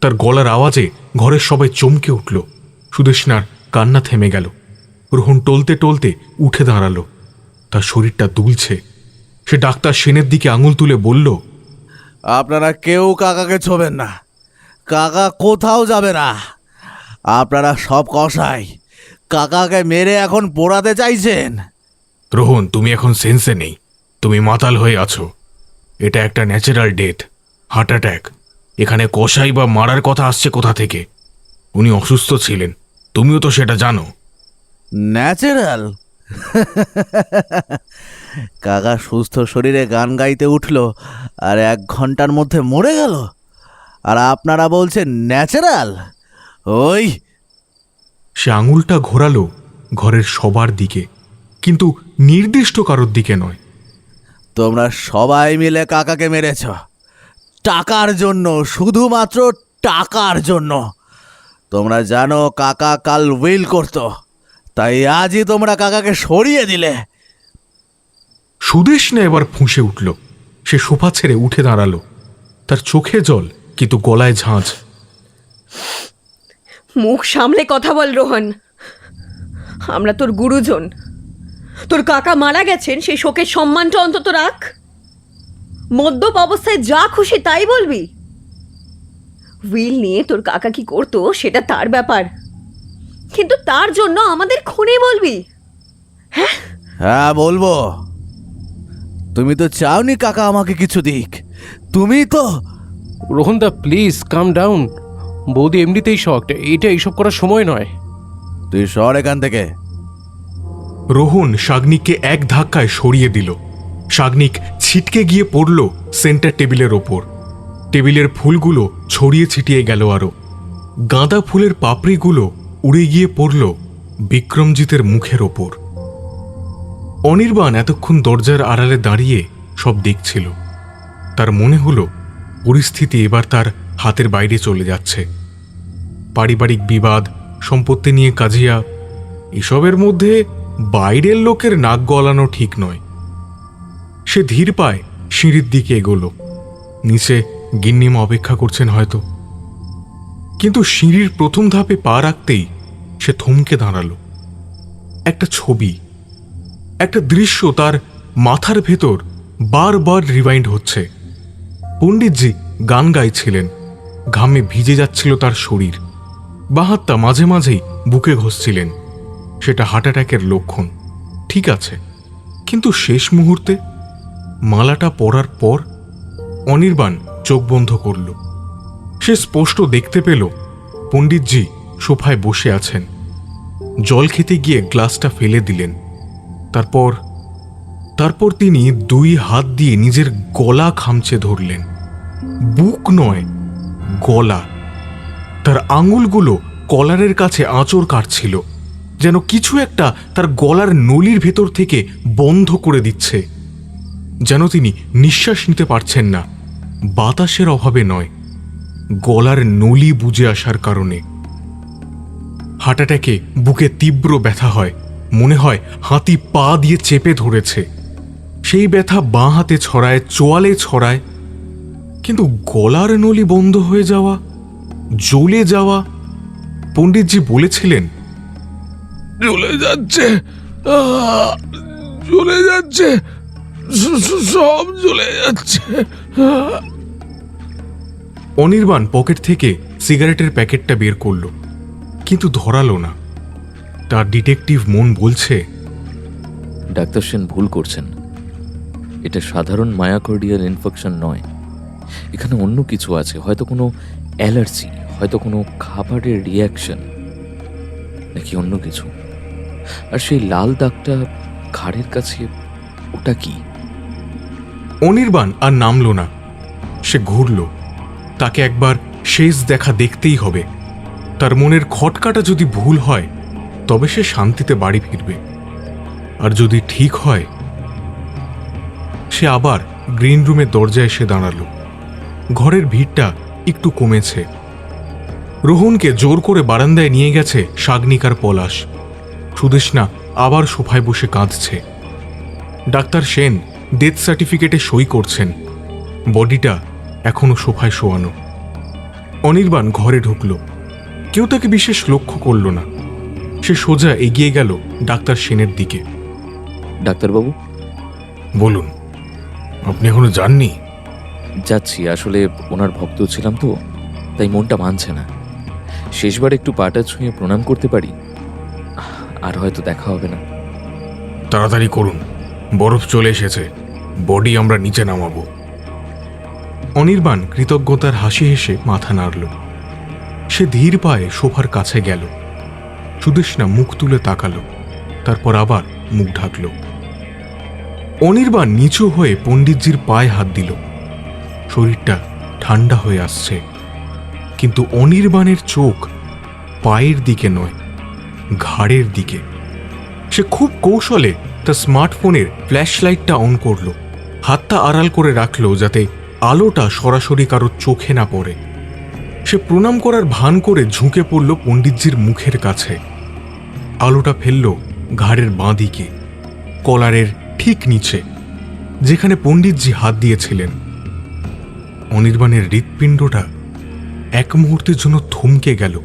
তার গলার আওয়াজে ঘরের সবাই চমকে উঠল। সুদেষ্ণার কান্না থেমে গেল। রোহন টলতে টলতে উঠে দাঁড়ালো। তার শরীরটা দুলছে। সে ডাক্তার সেনের দিকে আঙুল তুলে বলল, আপনারা কেউ কাকাকে ছোবেন না, কাকা কোথাও যাবে না। আপনারা সব কসাই কাকাকে মেরে এখন পোড়াতে চাইছেন। রোহন, তুমি এখন সেন্সে নেই, তুমি মাতাল হয়ে আছো। এটা একটা ন্যাচারাল ডেথ, হার্ট অ্যাটাক। এখানে কষাই বা মারার কথা আসছে কোথা থেকে? উনি অসুস্থ ছিলেন, তুমিও তো সেটা জানো। ন্যাচারাল? কাকা সুস্থ শরীরে গান গাইতে উঠল আর 1 ঘন্টার মধ্যে মরে গেল, আর আপনারা বলছেন ন্যাচারাল? ওই সে আঙুলটা ঘোরালো ঘরের সবার দিকে, কিন্তু নির্দিষ্ট কারোর দিকে নয়। তোমরা সবাই মিলে কাকাকে মেরেছ টাকার জন্য, শুধুমাত্র টাকার জন্য। তোমরা জানো কাকা কাল উইল করত, তাই আজই তোমরা কাকাকে সরিয়ে দিলে। সুদেষ্ণা এবার ফুঁসে উঠল। সে সোফা ছেড়ে উঠে দাঁড়ালো। তার চোখে জল, কিন্তু গলায় ঝাঁঝ। মুখ সামলে কথা বল রোহন। আমরা তোর গুরুজন। তোর কাকা মারা গেছেন, সেই শোকের সম্মানটা অন্তত রাখ। মদ্যপ অবস্থায় যা খুশি তাই বলবি। উইল নিয়ে তোর কাকা কি করতো সেটা তার ব্যাপার, কিন্তু তার জন্য আমাদের খুনি বলবি? হ্যাঁ বলবো। তুমি তো চাওনি কাকা আমাকে কিছু দিক। তুমি তো রোহনদা প্লিজ কাম ডাউন। বৌদি এমনিতেই শকড, এটা এইসব করার সময় নয়। তুই সর এখান থেকে। রোহন শাগনিককে এক ধাক্কায় সরিয়ে দিল। শাগনিক ছিটকে গিয়ে পড়ল সেন্টার টেবিলের ওপর। টেবিলের ফুলগুলো ছড়িয়ে ছিটিয়ে গেল আরো। গাঁদা ফুলের পাপড়িগুলো উড়ে গিয়ে পড়ল বিক্রমজিতের মুখের ওপর। অনির্বাণ এতক্ষণ দরজার আড়ালে দাঁড়িয়ে সব দেখছিল। তার মনে হলো পরিস্থিতি এবার তার হাতের বাইরে চলে যাচ্ছে। পারিবারিক বিবাদ, সম্পত্তি নিয়ে কাজিয়া, এসবের মধ্যে বাইরের লোকের নাক গলানো ঠিক নয়। সে ধীর পায় সিঁড়ির দিকে এগোলো। নিচে গিন্নিমা অপেক্ষা করছেন হয়তো। কিন্তু সিঁড়ির প্রথম ধাপে পা রাখতেই সে থমকে দাঁড়ালো। একটা ছবি, একটা দৃশ্য তার মাথার ভেতর বারবার রিভাইন্ড হচ্ছে। পণ্ডিতজি গান গাইছিলেন, ঘামে ভিজে যাচ্ছিল তার শরীর। বাঁ হাতটা মাঝে মাঝেই বুকে ঘষছিলেন। সেটা হার্ট অ্যাটাকের লক্ষণ। ঠিক আছে, কিন্তু শেষ মুহূর্তে মালাটা পরার পর অনির্বাণ চোখ বন্ধ করল। সে স্পষ্ট দেখতে পেল পণ্ডিতজি সোফায় বসে আছেন। জল খেতে গিয়ে গ্লাসটা ফেলে দিলেন। তারপর তিনি 2 হাত দিয়ে নিজের গলা খামচে ধরলেন। বুক নয়, গলা। তার আঙুলগুলো কলারের কাছে আঁচড় কাটছিল, যেন কিছু একটা তার গলার নলির ভেতর থেকে বন্ধ করে দিচ্ছে। যেন তিনি নিঃশ্বাস নিতে পারছেন না, বাতাসের অভাবে নয়, গলার নলি বুজে আসার কারণে। হার্ট অ্যাটাকে বুকে তীব্র ব্যথা হয়, মনে হয় হাতি পা দিয়ে চেপে ধরেছে। সেই ব্যথা বাঁ হাতে ছড়ায়, চোয়ালে ছড়ায়, কিন্তু গলার নলি বন্ধ হয়ে যাওয়া, জ্বলে যাওয়া। পণ্ডিতজি বলেছিলেন, জ্বলে যাচ্ছে, জ্বলে যাচ্ছে, সব জ্বলে যাচ্ছে। অনির্বাণ পকেট থেকে সিগারেটের প্যাকেটটা বের করল, কিন্তু ধরালো না। তার ডিটেকটিভ মন বলছে, ডাক্তার সেন ভুল করছেন। এটা সাধারণ মায়োকার্ডিয়াল ইনফেকশন নয়, এখানে অন্য কিছু আছে। হয়তো কোনো অ্যালার্জি, হয়তো কোনো খাবারের রিয়াকশন, নাকি অন্য কিছু। আর সেই লাল দাগটা ঘাড়ের কাছে, ওটা কি? অনির্বাণ আর নামল না। সে ঘুরল। তাকে একবার শেষ দেখা দেখতেই হবে। তার মনের খটকাটা যদি ভুল হয়, তবে সে শান্তিতে বাড়ি ফিরবে। আর যদি ঠিক হয়, সে আবার গ্রিন রুমের দরজায় এসে দাঁড়ালো। ঘরের ভিড়টা একটু কমেছে। রোহনকে জোর করে বারান্দায় নিয়ে গেছে শাগনিকার পলাশ। সুদেষ্ণা আবার সোফায় বসে কাঁদছে। ডাক্তার সেন ডেথ সার্টিফিকেটে সই করছেন। বডিটা এখনো সোফায় শোয়ানো। অনির্বাণ ঘরে ঢুকল। কেউ তাকে বিশেষ লক্ষ্য করল না। সে সোজা এগিয়ে গেল ডাক্তার সেনের দিকে। ডাক্তারবাবু। বলুন, আপনি এখনো যাননি? যাচ্ছি, আসলে ওনার ভক্ত ছিলাম তো, তাই মনটা মানছে না। শেষবার একটু পাটা ছুঁয়ে প্রণাম করতে পারি, আর হয়তো দেখা হবে না। তাড়াতাড়ি করুন, বরফ চলে এসেছে, বডি আমরা নিচে নামাবো। অনির্বাণ কৃতজ্ঞতার হাসি হেসে মাথা নাড়ল। সে ধীর পায়ে সোফার কাছে গেল। সুদেষ্ণা মুখ তুলে তাকালো, তারপর আবার মুখ ঢাকল। অনির্বাণ নিচু হয়ে পণ্ডিতজির পায়ে হাত দিল। শরীরটা ঠান্ডা হয়ে আসছে, কিন্তু অনির্বাণের চোখ পায়ের দিকে নয়, ঘাড়ের দিকে। সে খুব কৌশলে তার স্মার্টফোনের ফ্ল্যাশ লাইটটা অন করল। হাতটা আড়াল করে রাখল যাতে আলোটা সরাসরি কারোর চোখে না পড়ে। সে প্রণাম করার ভান করে ঝুঁকে পড়ল পণ্ডিতজির মুখের কাছে। আলোটা ফেলল ঘাড়ের বাঁ দিকে, কলারের ঠিক নিচে, যেখানে পণ্ডিতজি হাত দিয়েছিলেন। অনির্বাণের হৃৎপিণ্ডটা এক মুহূর্তের জন্য থমকে গেল।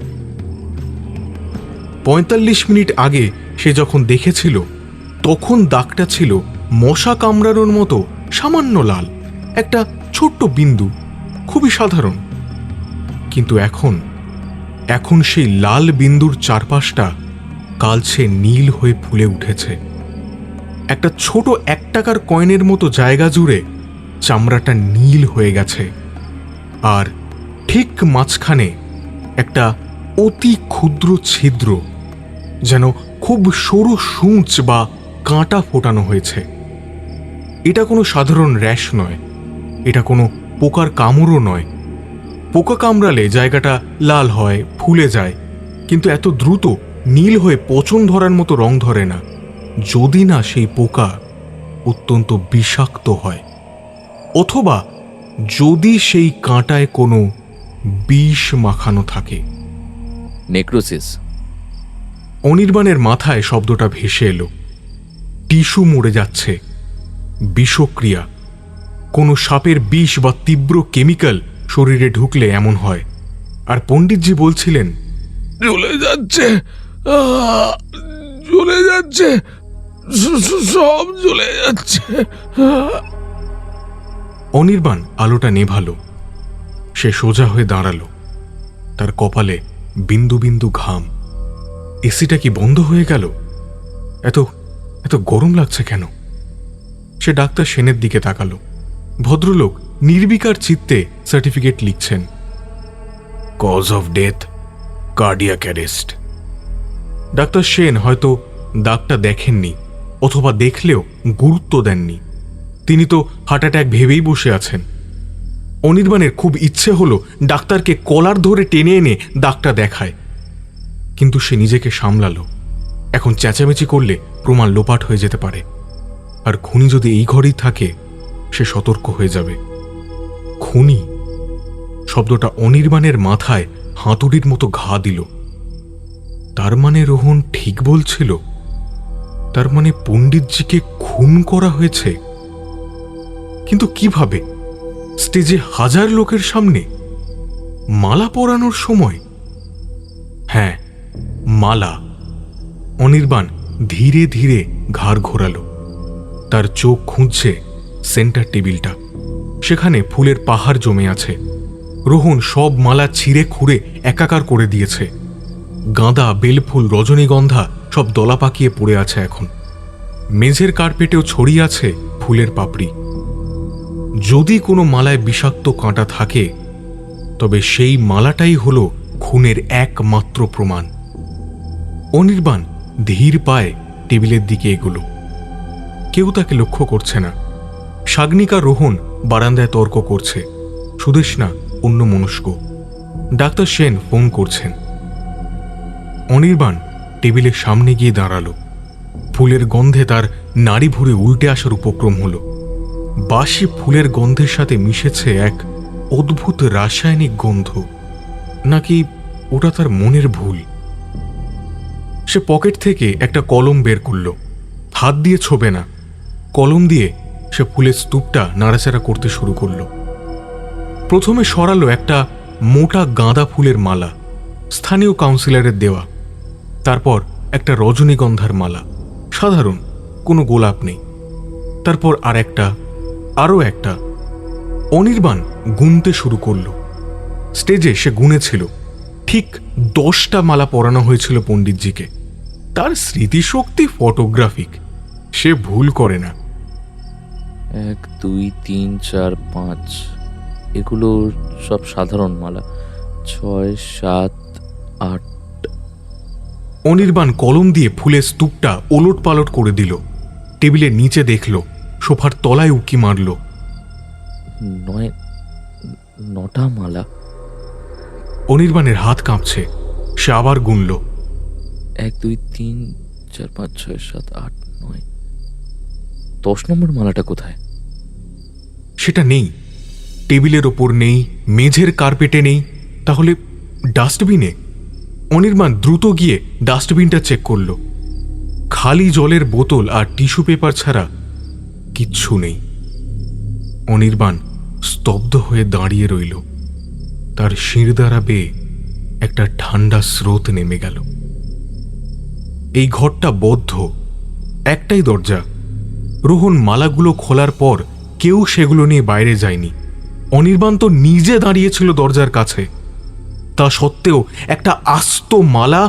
৪৫ মিনিট আগে সে যখন দেখেছিল, তখন দাগটা ছিল মশা কামড়ানোর মতো সামান্য লাল, একটা ছোট্ট বিন্দু, খুবই সাধারণ। কিন্তু এখন সেই লাল বিন্দুর চারপাশটা কালচে নীল হয়ে ফুলে উঠেছে। একটা ছোট 1 টাকার কয়েনের মতো জায়গা জুড়ে চামড়াটা নীল হয়ে গেছে, আর ঠিক মাঝখানে একটা অতি ক্ষুদ্র ছিদ্র, যেন খুব সরু সূঁচ বা কাঁটা ফোটানো হয়েছে। এটা কোনো সাধারণ র্যাশ নয়, এটা কোনো পোকার কামড়ও নয়। পোকা কামড়ালে জায়গাটা লাল হয়, ফুলে যায়, কিন্তু এত দ্রুত নীল হয়ে পচন ধরার মতো রং ধরে না, যদি না সেই পোকা অত্যন্ত বিষাক্ত হয়, অথবা যদি সেই কাঁটায় কোনো বিষ মাখানো থাকে। নেক্রোসিস। অনির্বাণের মাথায় শব্দটা ভেসে এলো। টিস্যু মরে যাচ্ছে, বিষক্রিয়া। কোনো সাপের বিষ বা তীব্র কেমিক্যাল শরীরে ঢুকলে এমন হয়। আর পণ্ডিতজি বলছিলেন, জ্বলে যাচ্ছে, জ্বলে যাচ্ছে, সব জ্বলে যাচ্ছে। অনির্বাণ আলোটা নেভালো। সে সোজা হয়ে দাঁড়ালো। তার কপালে বিন্দু বিন্দু ঘাম। এসিটা কি বন্ধ হয়ে গেল? এত গরম লাগছে কেন? সে ডাক্তার সেনের দিকে তাকালো। ভদ্রলোক নির্বিকার চিত্তে সার্টিফিকেট লিখছেন। Cause of death cardiac arrest. Doctor Sen হয়তো দাগটা দেখেননি, অথবা দেখলেও গুরুত্ব দেননি। তিনি তো হার্ট অ্যাটাক ভেবেই বসে আছেন। অনির্বাণের খুব ইচ্ছে হলো ডাক্তারকে কলার ধরে টেনে এনে দাগটা দেখায়, কিন্তু সে নিজেকে সামলালো। এখন চেঁচামেচি করলে প্রমাণ লোপাট হয়ে যেতে পারে, আর খুনি যদি এই ঘরেই থাকে সে সতর্ক হয়ে যাবে। খুনি শব্দটা অনির্বাণের মাথায় হাতুড়ির মতো ঘা দিল। তার মানে রোহন ঠিক বলছিল, তার মানে পণ্ডিতজিকে খুন করা হয়েছে। কিন্তু কিভাবে? স্টেজে হাজার লোকের সামনে, মালা পরানোর সময়। হ্যাঁ, মালা। অনির্বাণ ধীরে ধীরে ঘাড় ঘোরালো। তার চোখ খুঁজছে সেন্টার টেবিলটা। সেখানে ফুলের পাহাড় জমে আছে। রোহন সব মালা ছিঁড়ে খুঁড়ে একাকার করে দিয়েছে। গাঁদা, বেলফুল, রজনীগন্ধা সব দলা পাকিয়ে পড়ে আছে এখন। মেঝের কার্পেটেও ছড়িয়ে আছে ফুলের পাপড়ি। যদি কোনো মালায় বিষাক্ত কাঁটা থাকে, তবে সেই মালাটাই হলো খুনের একমাত্র প্রমাণ। অনির্বাণ ধীর পায়ে টেবিলের দিকে এগোলো। কেউ তাকে লক্ষ্য করছে না। সাগ্নিকা, রোহন বারান্দায় তর্ক করছে। সুদেষ্ণা অন্যমনস্ক। ডাক্তার সেন ফোন করছেন। অনির্বাণ টেবিলের সামনে গিয়ে দাঁড়ালো। ফুলের গন্ধে তার নাড়ি ভরে উল্টে আসার উপক্রম হলো। বাসি ফুলের গন্ধের সাথে মিশেছে এক অদ্ভুত রাসায়নিক গন্ধ। নাকি ওটা তার মনের ভুল? সে পকেট থেকে একটা কলম বের করল। হাত দিয়ে ছোবে না, কলম দিয়ে সে ফুলের স্তূপটা নাড়াচাড়া করতে শুরু করল। প্রথমে সরালো একটা মোটা গাঁদা ফুলের মালা, স্থানীয় কাউন্সিলরের দেওয়া। তারপর একটা রজনীগন্ধার মালা, সাধারণ, কোনো গোলাপ নেই। তারপর আর একটা, আরও একটা। অনির্বাণ গুনতে শুরু করল। স্টেজে সে গুনেছিল। ঠিক 10টা মালা পরানো হয়েছিল পণ্ডিতজিকে। তার স্মৃতিশক্তি ফটোগ্রাফিক, সে ভুল করে না। 1 2 3 4 5, এগুলো সব সাধারণ মালা। 6 7 8। অনির্বাণ কলম দিয়ে ফুলের স্তূপটা ওলট পালট করে দিল। টেবিলের নিচে দেখল, সোফার তলায় উকি মারল। 9টা মালা। অনির্বাণের হাত কাঁপছে। সে আবার গুনল। 1 2 3 4 5 6 7 8 9। 10 নম্বর মালাটা কোথায়? সেটা নেই। টেবিলের ওপর নেই, মেঝের কার্পেটে নেই। তাহলে ডাস্টবিনে? অনির্বাণ দ্রুত গিয়ে ডাস্টবিনটা চেক করল। খালি জলের বোতল আর টিস্যু পেপার ছাড়া কিচ্ছু নেই। অনির্বাণ স্তব্ধ হয়ে দাঁড়িয়ে রইল। তার শিরদাঁড়া বেয়ে একটা ঠান্ডা স্রোত নেমে গেল। এই ঘরটা বদ্ধ, একটাই দরজা। রোহন মালাগুলো খোলার পর কেউ সেগুলো নিয়ে বাইরে যায়নি। অনির্বাণ তো নিজে দাঁড়িয়েছিল দরজার কাছে। তা সত্ত্বেও একটা আস্ত মালা,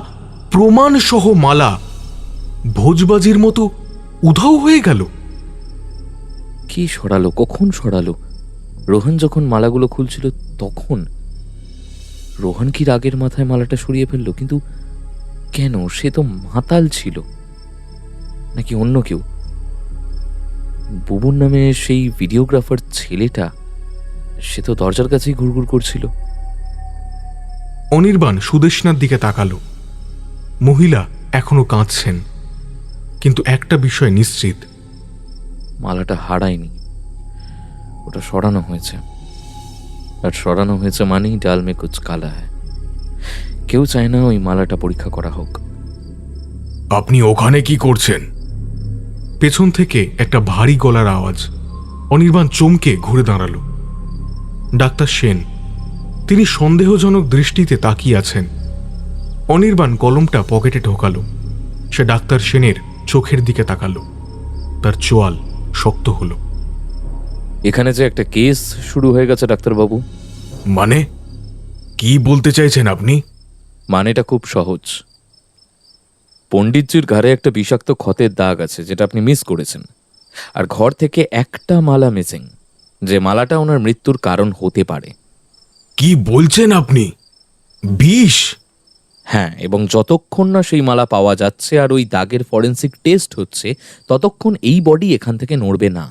প্রমাণসহ মালা, ভোজবাজির মতো উধাও হয়ে গেল। কি সরালো? কখন সরালো? রোহন যখন মালাগুলো খুলছিল তখন? রোহন কি রাগের মাথায় মালাটা সরিয়ে ফেললো? কিন্তু কেন? সে তো মাতাল ছিল। নাকি অন্য কেউ? বুবুর নামে সেই ভিডিওগ্রাফার ছেলেটা, সে তো দরজার কাছেই ঘুরঘুর করছিল। অনির্বাণ সুদেষ্ণার দিকে তাকালো। মহিলা এখনো কাঁদছেন, কিন্তু একটা বিষয় নিশ্চিত, মালাটা হারায়নি, ওটা সরানো হয়েছে। আর সরানো হয়েছে মানেই ডাল মে কুছ কালা হ্যায়। কেউ চায় না ওই মালাটা পরীক্ষা করা হোক। আপনি ওখানে কি করছেন? পেছন থেকে একটা ভারী গলার আওয়াজ। অনির্বাণ চমকে ঘুরে দাঁড়ালো। ডাক্তার সেন। তিনি সন্দেহজনক দৃষ্টিতে তাকিয়ে আছেন। অনির্বাণ কলমটা পকেটে ঢোকালো। সে ডাক্তার সেনের চোখের দিকে তাকালো। তার চোয়াল শক্ত হলো। এখানে যে একটা কেস শুরু হয়ে গেছে ডাক্তারবাবু। মানে কি বলতে চাইছেন আপনি? মানেটা খুব সহজ। পণ্ডিতজির ঘাড়ে একটা বিষাক্ত ক্ষতের দাগ আছে যেটা আপনি মিস করেছেন, আর ঘর থেকে একটা মালা মিসিং, যে মালাটা ওনার মৃত্যুর কারণ হতে পারে। কি বলছেন আপনি? বিষ? হ্যাঁ, এবং যতক্ষণ না সেই মালা পাওয়া যাচ্ছে আর ওই দাগের ফরেন্সিক টেস্ট হচ্ছে, ততক্ষণ এই বডি এখান থেকে নড়বে না।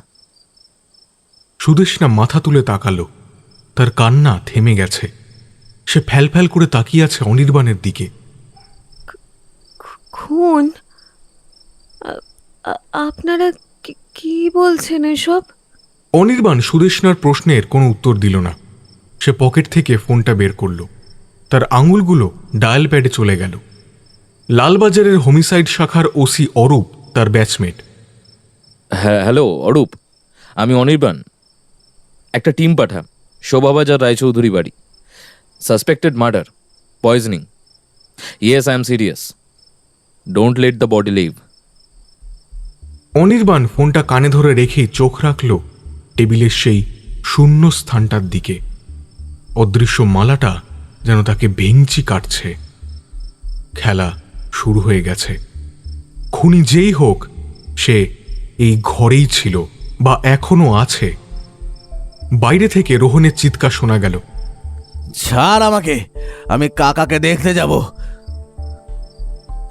সুদেষ্ণা মাথা তুলে তাকালো। তার কান্না থেমে গেছে। সে ফ্যাল করে তাকিয়ে আছে অনির্বাণের দিকে। খুন? আপনারা কি বলছেন এসব? অনির্বাণ সুদেষ্ণার প্রশ্নের কোনো উত্তর দিল না। সে পকেট থেকে ফোনটা বের করল। তার আঙুলগুলো ডায়াল প্যাডে চলে গেল। লালবাজারের হোমিসাইড শাখার ওসি অরূপ তার ব্যাচমেট। হ্যাঁ, হ্যালো অরূপ, আমি অনির্বাণ। একটা টিম পাঠা, শোভাবাজার রায়চৌধুরী বাড়ি। Suspected murder, poisoning. Yes, I am serious. Don't let the body leave. Anirban ফোনটা কানে ধরে রেখেই চোখ রাখল টেবিলের সেই শূন্য স্থানটার দিকে। অদৃশ্য মালাটা যেন তাকে ভেঙচি কাটছে। খেলা শুরু হয়ে গেছে। খুনি যেই হোক, সে এই ঘরেই ছিল বা এখনো আছে। বাইরে থেকে রোহনের চিৎকার শোনা গেল। ছাড় আমাকে, আমি কাকাকে দেখতে যাব।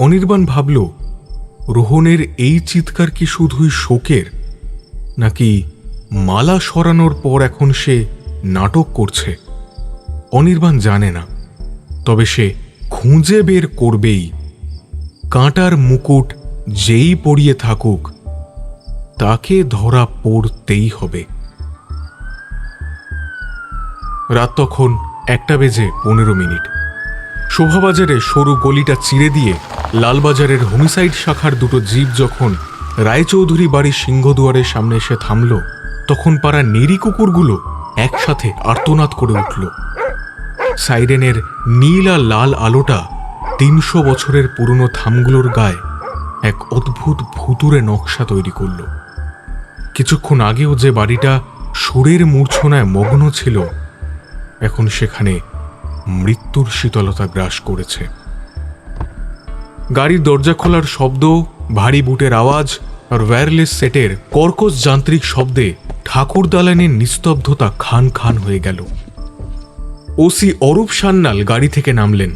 অনির্বাণ ভাবল, রোহনের এই চিৎকার কি শুধুই শোকের, নাকি মালা সরানোর পর এখন সে নাটক করছে? অনির্বাণ জানে না, তবে সে খুঁজে বের করবেই। কাঁটার মুকুট যেই পরিয়ে থাকুক, তাকে ধরা পড়তেই হবে। রাত তখন 1:15। শোভাবাজারে সরু গলিটা চিরে দিয়ে লালবাজারের হোমিসাইড শাখার দুটো জিপ যখন রায়চৌধুরী বাড়ির সিংহদুয়ারের সামনে এসে থামল, তখন পাড়ার নেড়ি কুকুরগুলো একসাথে আর্তনাদ করে উঠল। সাইরেনের নীল আর লাল আলোটা 300 বছরের পুরনো থামগুলোর গায়ে এক অদ্ভুত ভুতুরে নকশা তৈরি করল। কিছুক্ষণ আগেও যে বাড়িটা সুরের মূর্ছনায় মগ্ন ছিল, এখন সেখানে মৃত্যুর শীতলতা গ্রাস করেছে। গাড়ির দরজা খোলার শব্দ, ভারী বুটের আওয়াজ আর ওয়্যারলেস সেটের কর্কশ যান্ত্রিক শব্দে ঠাকুর দালানের নিস্তব্ধতা খান খান হয়ে গেল। ওসি অরূপ সান্যাল গাড়ি থেকে নামলেন।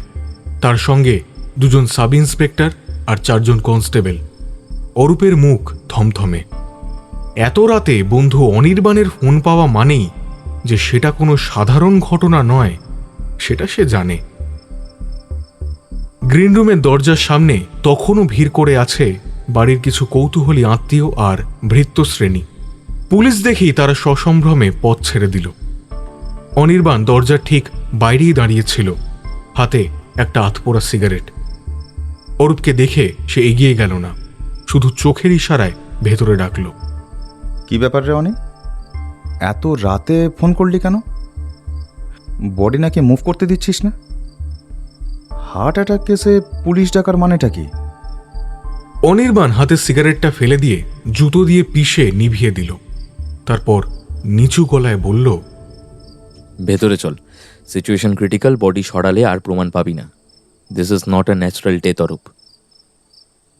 তার সঙ্গে 2জন সাব ইন্সপেক্টর আর 4 জন কনস্টেবল। অরূপের মুখ থমথমে। এত রাতে বন্ধু অনির্বাণের ফোন পাওয়া মানেই যে সেটা কোনো সাধারণ ঘটনা নয়, সেটা সে জানে। গ্রিন রুমের দরজার সামনে তখনও ভিড় করে আছে বাড়ির কিছু কৌতূহলী আত্মীয় আর ভৃত্য শ্রেণী। পুলিশ দেখেই তারা সসম্ভ্রমে পথ ছেড়ে দিল। অনির্বাণ দরজার ঠিক বাইরেই দাঁড়িয়েছিল, হাতে একটা আধপোড়া সিগারেট। অরূপকে দেখে সে এগিয়ে গেল না, শুধু চোখের ইশারায় ভেতরে ডাকল। কি ব্যাপার রে অনি, এত রাতে ফোন করলি কেন? বডি নাকি মুভ করতে দিচ্ছিস না? হার্ট অ্যাটাক কেসে পুলিশ ডাকার মানেটা কি? অনির্বাণ হাতে সিগারেটটা ফেলে দিয়ে জুতো দিয়ে পিষে নিভিয়ে দিল। তারপর নিচু গলায় বলল, ভেতরে চল, সিচুয়েশন ক্রিটিক্যাল। বডি সরালে আর প্রমাণ পাবি না। This is not a natural death Arup.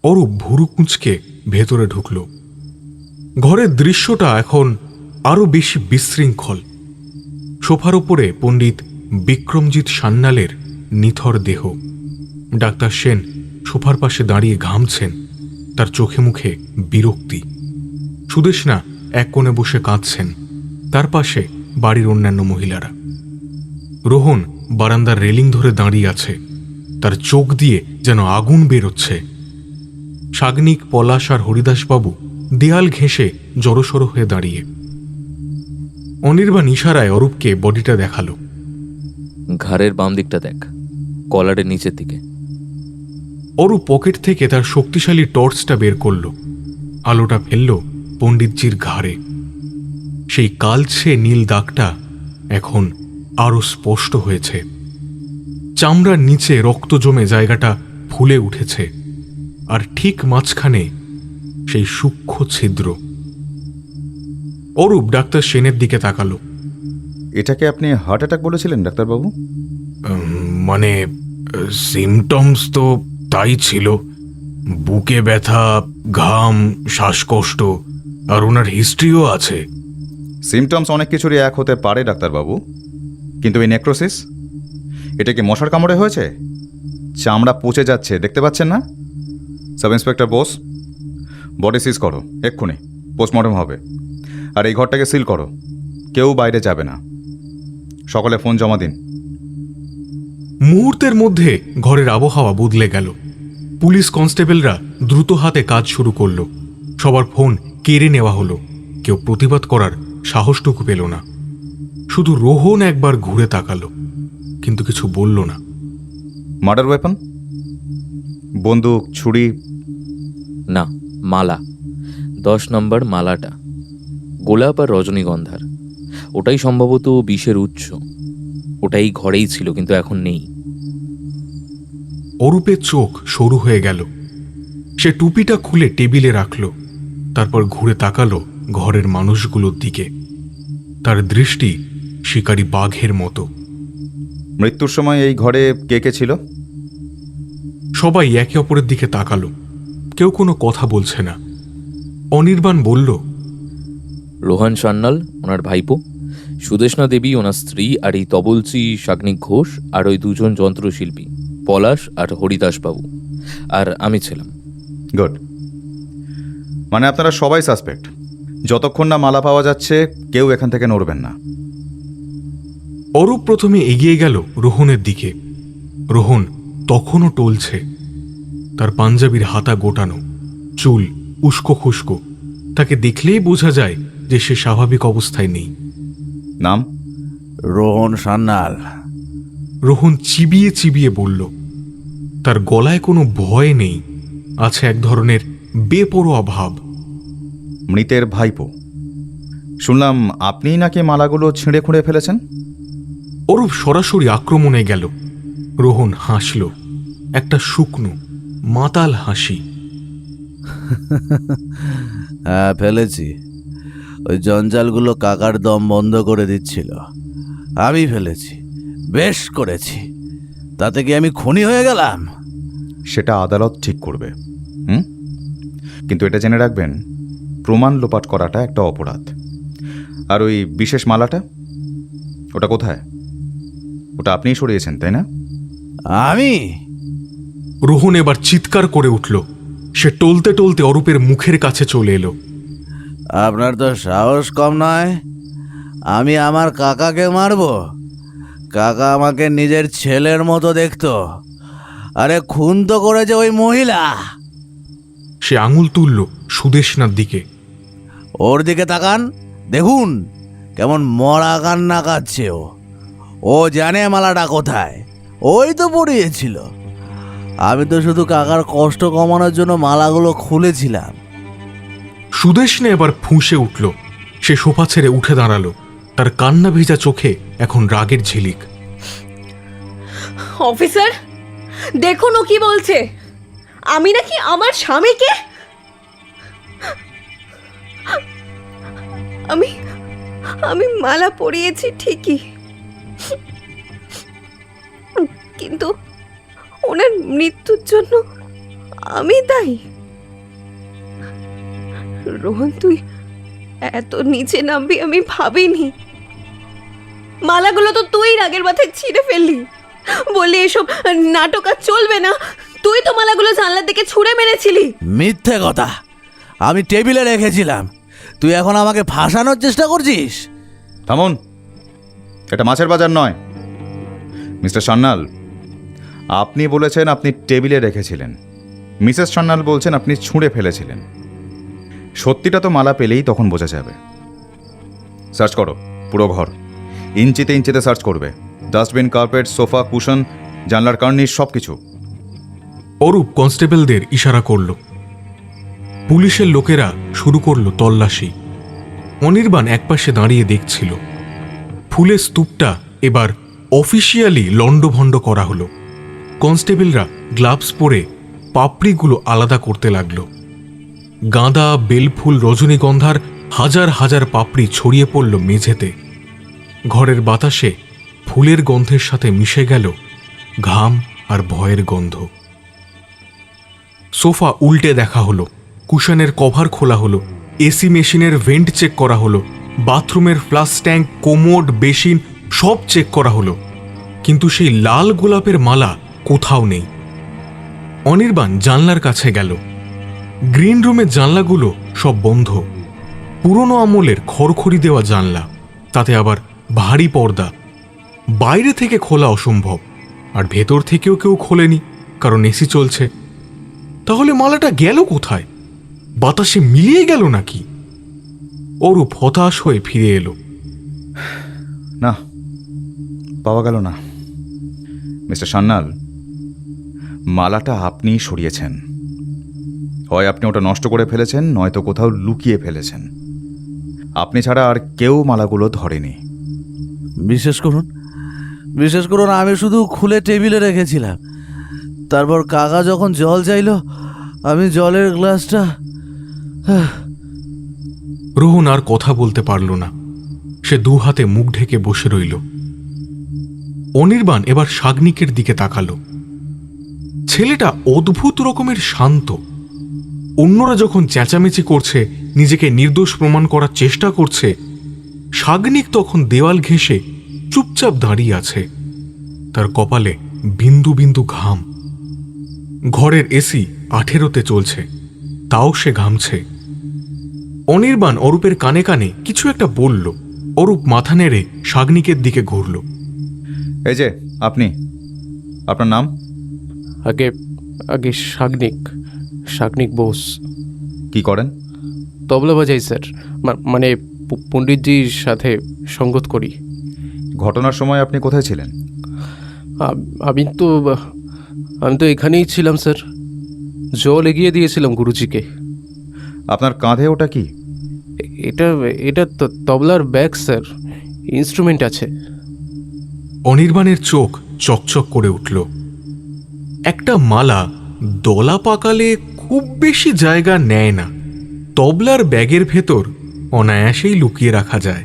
Arup ভুরু কুঁচকে ভেতরে ঢুকল। ঘরের দৃশ্যটা এখন আরো বেশি বিশৃঙ্খল। সোফার উপরে পণ্ডিত বিক্রমজিৎ সান্যালের নিথর দেহ। ডাক্তার সেন সোফার পাশে দাঁড়িয়ে ঘামছেন, তার চোখে মুখে বিরক্তি। সুদেষ্ণা এক কোণে বসে কাঁদছেন, তার পাশে বাড়ির অন্যান্য মহিলারা। রোহন বারান্দার রেলিং ধরে দাঁড়িয়ে আছে, তার চোখ দিয়ে যেন আগুন বেরোচ্ছে। সাগ্নিক, পলাশ আর হরিদাসবাবু দেয়াল ঘেঁষে জড়সড় হয়ে দাঁড়িয়ে। অনির্বাণ ইশারায় অরূপকে বডিটা দেখালো। ঘাড়ের বাম দিকটা দেখ, কলারের নিচের দিকে। অরূপ পকেট থেকে তার শক্তিশালী টর্চটা বের করল। আলোটা ফেলল পণ্ডিতজির ঘাড়ে। সেই কালছে নীল দাগটা এখন আরো স্পষ্ট হয়েছে। চামড়ার নিচে রক্ত জমে জায়গাটা ফুলে উঠেছে, আর ঠিক মাঝখানে সেই সূক্ষ্ম ছিদ্র। অরূপ ডাক্তার সেনের দিকে তাকালো। এটাকে আপনি হার্ট অ্যাটাক বলেছিলেন ডাক্তারবাবু? মানে সিমটমস তো তাই ছিল, বুকে ব্যথা, ঘাম, শ্বাসকষ্ট আর ওনার হিস্ট্রিও আছে। সিমটমস অনেক কিছুরই এক হতে পারে ডাক্তারবাবু, কিন্তু এই নেক্রোসিস, এটা কি মশার কামড়ে হয়েছে? চামড়া পচে যাচ্ছে, দেখতে পাচ্ছেন না? সাব ইন্সপেক্টর বোস, বডি সিজ করো এক্ষুনি, পোস্টমর্টম হবে। আর এই ঘরটাকে সিল করো, কেউ বাইরে যাবে না। সকালে ফোন জমা দিন। মুহূর্তের মধ্যে ঘরের আবহাওয়া বদলে গেল। পুলিশ কনস্টেবলরা দ্রুত হাতে কাজ শুরু করলো। সবার ফোন কেড়ে নেওয়া হলো। কেউ প্রতিবাদ করার সাহসটুকু পেল না। শুধু রোহন একবার ঘুরে তাকালো, কিন্তু কিছু বলল না। Murder weapon? বন্দুক, ছুরি? না, মালা, 10 নম্বর মালাটা, গোলাপ আর রজনীগন্ধার। ওটাই সম্ভবত বিষের উৎস। ওটাই ঘরেই ছিল, কিন্তু এখন নেই। অরূপের চোখ সরু হয়ে গেল। সে টুপিটা খুলে টেবিলে রাখল, তারপর ঘুরে তাকালো ঘরের মানুষগুলোর দিকে। তার দৃষ্টি শিকারী বাঘের মতো। মৃত্যুর সময় এই ঘরে কে কে ছিল? সবাই একে অপরের দিকে তাকালো। কেউ কোনো কথা বলছে না। অনির্বাণ বলল, রোহন সান্যাল ওনার ভাইপো, সুদেষ্ণা দেবী ওনার স্ত্রী, আর এই তবলচি শাগ্নিক ঘোষ, আর ওই 2জন যন্ত্রশিল্পী পলাশ আর হরিদাসবাবু, আর আমি ছিলাম। গুড। মানে আপনারা সবাই সাসপেক্ট। যতক্ষণ না মালা পাওয়া যাচ্ছে কেউ এখান থেকে নড়বেন না। অরূপ প্রথমে এগিয়ে গেল রোহনের দিকে। রোহন তখনও টলছে। তার পাঞ্জাবির হাতা গোটানো, চুল উস্কো খুস্কো। তাকে দেখলেই বোঝা যায় যে সে স্বাভাবিক অবস্থায় নেই। নাম? রোহন সান্যাল। রোহন চিবিয়ে চিবিয়ে বলল। তার গলায় কোনো ভয় নেই, আছে এক ধরনের বেপরোয়া ভাব। মৃতের ভাইপো। শুনলাম আপনিই নাকি মালাগুলো ছিঁড়ে খুঁড়ে ফেলেছেন? অরূপ সরাসরি আক্রমণে গেল। রোহন হাসল, একটা শুকনো মাতাল হাসি। হ্যাঁ, ফেলেছি। ওই জঞ্জালগুলো কাকার দম বন্ধ করে দিচ্ছিল, আমি ফেলেছি। বেশ করেছি। তাতে কি আমি খুনি হয়ে গেলাম? সেটা আদালত ঠিক করবে। কিন্তু এটা জেনে রাখবেন, প্রমাণ লোপাট করাটা একটা অপরাধ। আর ওই বিশেষ মালাটা, ওটা কোথায়? ওটা আপনিই সরিয়েছেন, তাই না? আমি? রোহন এবার চিৎকার করে উঠল। সে টলতে টলতে অরূপের মুখের কাছে চলে এলো। আপনার তো সাহস কম নয়। আমি আমার কাকাকে মারব? কাকা আমাকে নিজের ছেলের মতো দেখতো। আরে খুন তো করেছে ওই মহিলা। সে আঙুল তুলল সুদেষ্ণার দিকে। ওর দিকে তাকান, দেখুন কেমন মরা কান্না কাঁদছে ও। ও জানে মালাটা কোথায়, ওই তো পড়িয়েছিল। আমি তো শুধু কাকার কষ্ট কমানোর জন্য মালাগুলো খুলেছিলাম। সুদেষ্ণা এবার ফুঁসে উঠল। সে সোফা ছেড়ে উঠে দাঁড়ালো। তার কান্না ভেজা চোখে এখন রাগের ঝিলিক। অফিসার, দেখুন ও কি বলছে। আমি নাকি আমার স্বামীকে? আমি আমি মালা পরিয়েছি ঠিকই, কিন্তু ওনার মৃত্যুর জন্য আমি দায়ী। রোহন, তুই এত নিচে নামবি আমি ভাবিনি। মালাগুলো তো তুই রাগের মাথায় ছিঁড়ে ফেললি। বললি এসব নাটক আর চলবে না। তুই তো মালাগুলো জানলার দিকে ছুঁড়ে মেরেছিলি। মিথ্যে কথা। আমি টেবিলে রেখেছিলাম। তুই এখন আমাকে ফাঁসানোর চেষ্টা করছিস। থামুন, এটা মাছের বাজার নয়। মিস্টার সান্যাল, আপনি বলেছেন আপনি টেবিলে রেখেছিলেন। মিসেস সান্যাল বলছেন আপনি ছুঁড়ে ফেলেছিলেন। সত্যিটা তো মালা পেলেই তখন বোঝা যাবে। সার্চ করো পুরো ঘর, ইঞ্চিতে ইঞ্চিতে সার্চ করবে। ডাস্টবিন, কার্পেট, সোফা, কুশন, জানলার কার্নিশ, সব কিছু। অরূপ কনস্টেবলদের ইশারা করল। পুলিশের লোকেরা শুরু করলো তল্লাশি। অনির্বাণ একপাশে দাঁড়িয়ে দেখছিল। ফুলের স্তূপটা এবার অফিসিয়ালি লণ্ডভণ্ড করা হলো। কনস্টেবলরা গ্লাভস পরে পাপড়িগুলো আলাদা করতে লাগলো। গাঁদা, বেলফুল, রজনীগন্ধার হাজার হাজার পাপড়ি ছড়িয়ে পড়ল মেঝেতে। ঘরের বাতাসে ফুলের গন্ধের সাথে মিশে গেল ঘাম আর ভয়ের গন্ধ। সোফা উল্টে দেখা হলো, কুশনের কভার খোলা হলো, এসি মেশিনের ভেন্ট চেক করা হলো, বাথরুমের ফ্লাশ ট্যাঙ্ক, কোমোড, বেসিন সব চেক করা হলো, কিন্তু সেই লাল গোলাপের মালা কোথাও নেই। অনির্বাণ জানলার কাছে গেল। গ্রিন রুমের জানলাগুলো সব বন্ধ, পুরনো আমলের খড়খড়ি দেওয়া জানলা, তাতে আবার ভারী পর্দা। বাইরে থেকে খোলা অসম্ভব, আর ভেতর থেকেও কেউ খোলেনি, কারণ এসি চলছে। তাহলে মালাটা গেল কোথায়? বাতাসে মিলিয়ে গেল নাকি? অরূপ হতাশ হয়ে ফিরে এলো। না, পাওয়া গেল না। মিস্টার সান্যাল, মালাটা আপনিই সরিয়েছেন। হয় আপনি ওটা নষ্ট করে ফেলেছেন, নয়তো কোথাও লুকিয়ে ফেলেছেন। আপনি ছাড়া আর কেউ মালাগুলো ধরেনি। বিশেষ করুন আমি শুধু খুলে টেবিলে রেখেছিলাম। তারপর কাকা যখন জল চাইলো, আমি জলের গ্লাসটা... রোহন আর কথা বলতে পারল না। সে দু হাতে মুখ ঢেকে বসে রইল। অনির্বাণ এবার সাগ্নিকের দিকে তাকালো। ছেলেটা অদ্ভুত রকমের শান্ত। অন্যরা যখন চেঁচামেচি করছে, নিজেকে নির্দোষ প্রমাণ করার চেষ্টা করছে, সাগ্নিক তখন দেওয়াল ঘেঁষে চুপচাপ দাঁড়িয়ে আছে। তার কপালে বিন্দু বিন্দু ঘাম। ঘরের এসি 18-তে চলছে, তাও সে ঘামছে। অনির্বাণ অরূপের কানে কানে কিছু একটা বলল। অরূপ মাথা নেড়ে সাগ্নিকের দিকে ঘুরল। এই যে আপনি, আপনার নাম? আগে আগে শাগনিক বোস। কি করেন? তবলা বাজাই স্যার, মানে পণ্ডিতজির সাথে সঙ্গত করি। ঘটনার সময় আপনি কোথায় ছিলেন? আমি তো এখানেই ছিলাম স্যার। জল এগিয়ে দিয়েছিলাম গুরুজিকে। আপনার কাঁধে ওটা কি? এটা তবলার ব্যাগ স্যার, ইনস্ট্রুমেন্ট আছে। অনির্বাণের চোখ চকচক করে উঠল। একটা মালা দলা পাকালে খুব বেশি জায়গা নেয় না। তবলার ব্যাগের ভেতর অনায়াসেই লুকিয়ে রাখা যায়।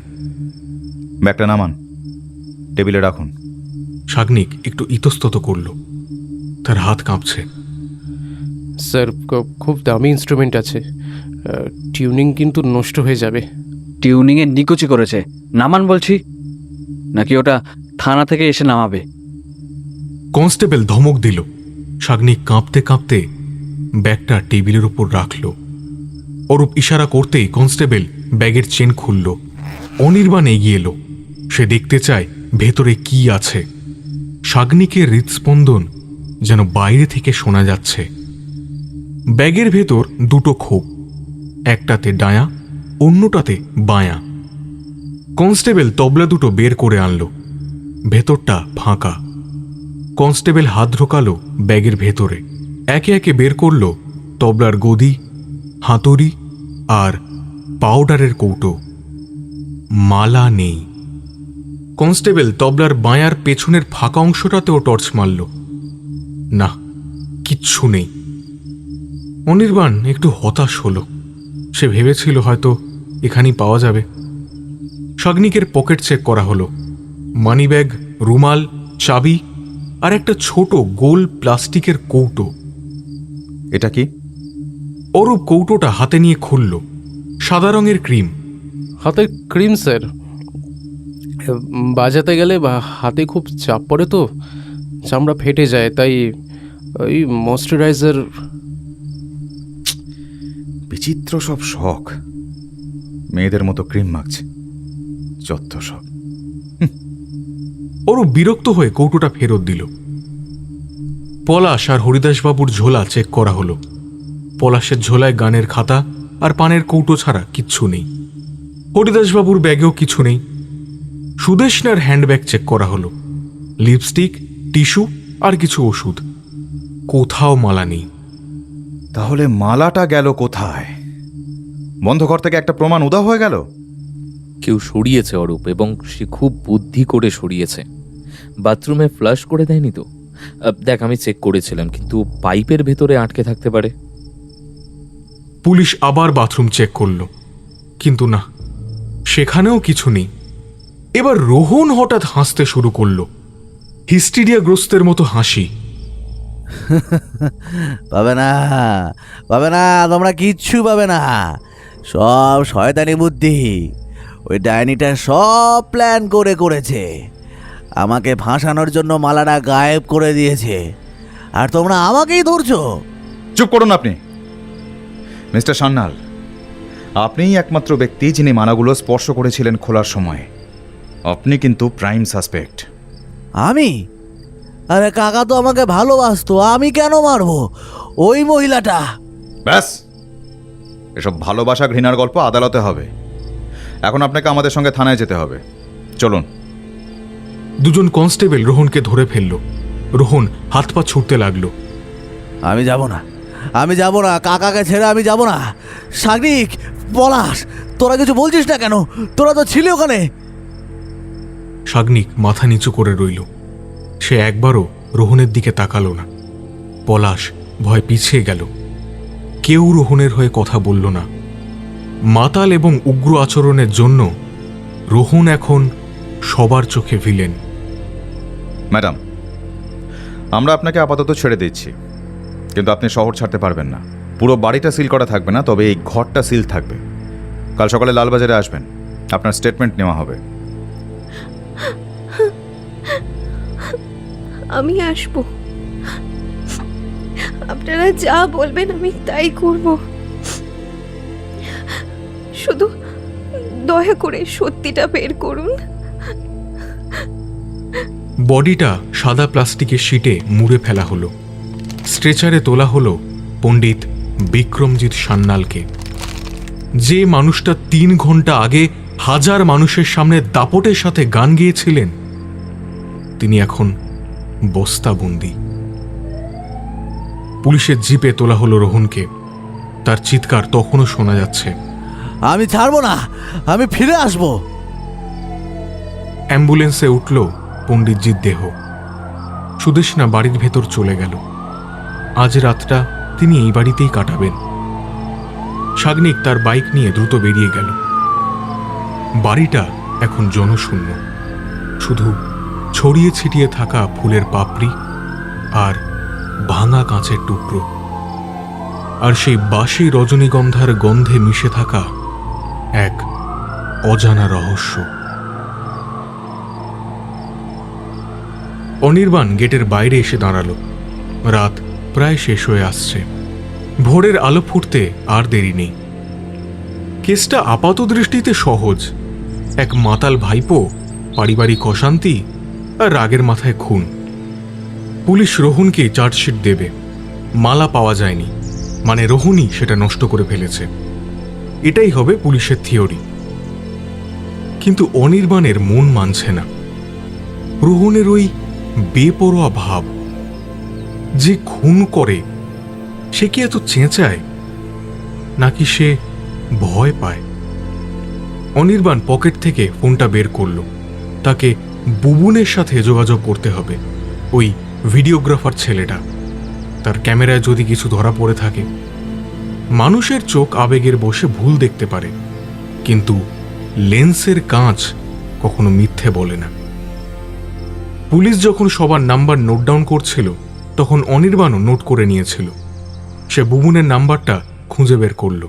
ব্যাগটা নামান, টেবিলে রাখুন। সাগ্নিক একটু ইতস্তত করল। তার হাত কাঁপছে। স্যার, খুব দামি ইনস্ট্রুমেন্ট আছে। টিউনিং কিন্তু নষ্ট হয়ে যাবে। টিউনিংয়ে নিকুচি করেছে, নামান বলছি, নাকি ওটা থানা থেকে এসে নামাবে? কনস্টেবল ধমক দিল। সাগ্নিক কাঁপতে কাঁপতে ব্যাগটা টেবিলের উপর রাখল। অরূপ ইশারা করতেই কনস্টেবল ব্যাগের চেন খুলল। অনির্বাণ এগিয়ে এলো। সে দেখতে চায় ভেতরে কি আছে। সাগ্নিকের হৃদস্পন্দন যেন বাইরে থেকে শোনা যাচ্ছে। ব্যাগের ভেতর দুটো খোপ, একটাতে ডায়া, অন্যটাতে বাঁয়া। কনস্টেবল তবলা দুটো বের করে আনল। ভেতরটা ফাঁকা। কনস্টেবল হাত ঢোকালো ব্যাগের ভেতরে। একে একে বের করল তবলার গদি, হাতুড়ি আর পাউডারের কৌটো। মালা নেই। কনস্টেবল তবলার বাঁয়ার পেছনের ফাঁকা অংশটাতেও টর্চ মারল। না, কিচ্ছু নেই। অনির্বাণ একটু হতাশ হলো। সে ভেবেছিল হয়তো এখানেই পাওয়া যাবে। সাগ্নিকের পকেট চেক করা হলো। মানিব্যাগ, রুমাল, চাবি আর একটা ছোট গোল প্লাস্টিকের কৌটো। এটা কি? অরূপ কৌটোটা হাতে নিয়ে খুলল। সাদা রঙের ক্রিম। হাতে ক্রিম স্যার, বাজাতে গেলে হাতে খুব চাপ পড়ে তো চামড়া ফেটে যায়, তাই ওই ময়শ্চারাইজার। বিচিত্র সব শখ, মেয়েদের মতো ক্রিম মাখছে, যত সব। অরূপ বিরক্ত হয়ে কৌটোটা ফেরত দিল। পলাশ আর হরিদাসবাবুর ঝোলা চেক করা হলো। পলাশের ঝোলায় গানের খাতা আর পানের কৌটো ছাড়া কিচ্ছু নেই। হরিদাসবাবুর ব্যাগেও কিছু নেই। সুদেশনার হ্যান্ডব্যাগ চেক করা হলো। লিপস্টিক, টিস্যু আর কিছু ওষুধ। কোথাও মালা নেই। তাহলে মালাটা গেল কোথায়? বন্ধ ঘর থেকে একটা প্রমাণ উধাও হয়ে গেল। কেউ সরিয়েছে অরূপ, এবং সে খুব বুদ্ধি করে সরিয়েছে। বাথরুমে ফ্লাশ করে দেয়নি তো? দেখ, আমি চেক করেছিলাম, কিন্তু পাইপের ভেতরে আটকে থাকতে পারে। পুলিশ আবার বাথরুম চেক করল, কিন্তু না, সেখানেও কিছু নেই। এবার রোহন হঠাৎ হাসতে শুরু করল। হিস্টিরিয়াগ্রস্তের মতো হাসি। পাবে না, পাবে না, তোমরা কিচ্ছু পাবে না। সব শয়তানি বুদ্ধি। ওই ডাইনিটা সব প্ল্যান করেছে, আমাকে ফাঁসানোর জন্য মালাটা গায়েব করে দিয়েছে, আর তোমরা আমাকেই ধরছো। চুপ করুন আপনি মিস্টার সান্যাল। আপনিই একমাত্র ব্যক্তি যিনি মালাগুলো স্পর্শ করেছিলেন খোলার সময়। আপনি কিন্তু প্রাইম সাসপেক্ট। আমি? আরে কাকা তো আমাকে ভালোবাসতো, আমি কেন মারবো ওই মহিলাটা? ব্যাস, এসব ভালোবাসা ঘৃণার গল্প আদালতে হবে। এখন আপনাকে আমাদের সঙ্গে থানায় যেতে হবে, চলুন। দুজন কনস্টেবল রোহনকে ধরে ফেলল। রোহন হাত পা ছুটতে লাগলো। আমি যাব না, আমি যাব না, কাকাকে ছেড়ে আমি যাব না। সাগরিক, পলাশ, তোরা কিছু বলছিস না কেন? তোরা তো ছিলি ওখানে। সাগনিক মাথা নিচু করে রইল। সে একবারও রোহনের দিকে তাকালো না। পলাশ ভয় পিছিয়ে গেল। কেউ রোহনের হয়ে কথা বলল না। মাতাল এবং উগ্র আচরণের জন্য রোহন এখন সবার চোখে ভিলেন। ম্যাডাম, আমরা আপনাকে আপাতত ছেড়ে দিচ্ছি, কিন্তু আপনি শহর ছাড়তে পারবেন না। পুরো বাড়িটা সিল করা থাকবে না, তবে এই ঘরটা সিল থাকবে। কাল সকালে লালবাজারে আসবেন, আপনার স্টেটমেন্ট নেওয়া হবে। আমি আসব, আপনারা যা বলবেন আমি তাই করব। শুধু দয়া করে সত্যিটা বের করুন। বডিটা সাদা প্লাস্টিকের শিটে মুড়ে ফেলা হলো। স্ট্রেচারে তোলা হলো পণ্ডিত বিক্রমজিৎ সান্যালকে। যে মানুষটা 3 ঘন্টা আগে হাজার মানুষের সামনে দাপটের সাথে গান গেয়েছিলেন, তিনি এখন বস্তাবন্দি। পুলিশের জিপে তোলা হলো রোহনকে। তার চিৎকার তখনও শোনা যাচ্ছে, আমি ছাড়বো না, আমি ফিরে আসবো। অ্যাম্বুলেন্সে উঠল পণ্ডিতজির দেহ। সুদেষ্ণা বাড়ির ভেতর চলে গেল। আজ রাতটা তিনি এই বাড়িতেই কাটাবেন। সাগনিক তার বাইক নিয়ে দ্রুত বেরিয়ে গেল। বাড়িটা এখন জনশূন্য। শুধু ছড়িয়ে ছিটিয়ে থাকা ফুলের পাপড়ি আর ভাঙা কাঁচের টুকরো, আর সেই বাসি রজনীগন্ধার গন্ধে মিশে থাকা এক অজানা রহস্য। অনির্বাণ গেটের বাইরে এসে দাঁড়ালো। রাত প্রায় শেষ হয়ে আসছে। ভোরের আলো ফুটতে আর দেরি নেই। কেসটা আপাত দৃষ্টিতে সহজ। এক মাতাল ভাইপো, পারিবারিক অশান্তি আর রাগের মাথায় খুন। পুলিশ রোহনকে চার্জশিট দেবে। মালা পাওয়া যায়নি, মানে রোহনই সেটা নষ্ট করে ফেলেছে। এটাই হবে পুলিশের থিওরি। কিন্তু অনির্বাণের মন মানছে না। রোহনের ওই বেপরোয়া ভাব, যে খুন করে সে কি এত চেঁচায়, নাকি সে ভয় পায়? অনির্বাণ পকেট থেকে ফোনটা বের করল। তাকে বুবুনের সাথে যোগাযোগ করতে হবে। ওই ভিডিওগ্রাফার ছেলেটা, তার ক্যামেরায় যদি কিছু ধরা পড়ে থাকে। মানুষের চোখ আবেগের বশে ভুল দেখতে পারে, কিন্তু লেন্সের কাঁচ কখনো মিথ্যে বলে না। পুলিশ যখন সবার নাম্বার নোট ডাউন করছিল, তখন অনির্বাণও নোট করে নিয়েছিল। সে বুবুনের নাম্বারটা খুঁজে বের করল,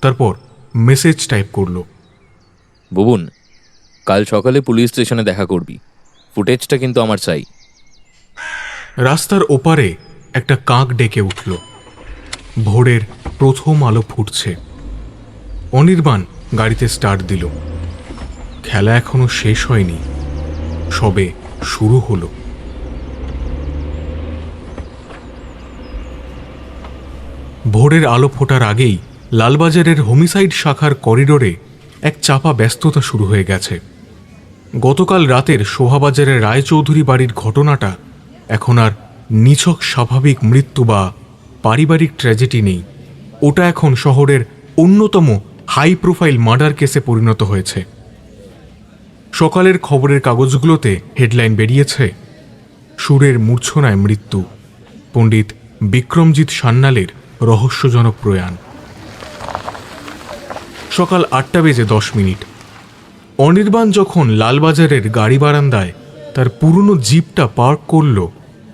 তারপর মেসেজ টাইপ করল। বুবুন, কাল সকালে পুলিশ স্টেশনে দেখা করবি। ফুটেজটা কিন্তু আমার চাই। রাস্তার ওপারে একটা কাক ডেকে উঠল। ভোরের প্রথম আলো ফুটছে। অনির্বাণ গাড়িতে স্টার্ট দিল। খেলা এখনো শেষ হয়নি, সবে শুরু হলো। ভোরের আলো ফোটার আগেই লালবাজারের হোমিসাইড শাখার করিডোরে এক চাপা ব্যস্ততা শুরু হয়ে গেছে। গতকাল রাতের শোভাবাজারের রায়চৌধুরী বাড়ির ঘটনাটা এখন আর নিছক স্বাভাবিক মৃত্যু বা পারিবারিক ট্র্যাজেডি নেই। ওটা এখন শহরের অন্যতম হাই প্রোফাইল মার্ডার কেসে পরিণত হয়েছে। সকালের খবরের কাগজগুলোতে হেডলাইন বেরিয়েছে, সুরের মূর্ছনায় মৃত্যু, পণ্ডিত বিক্রমজিৎ সান্যালের রহস্যজনক প্রয়াণ। সকাল 8:10। অনির্বাণ যখন লালবাজারের গাড়ি বারান্দায় তার পুরনো জিপটা পার্ক করল,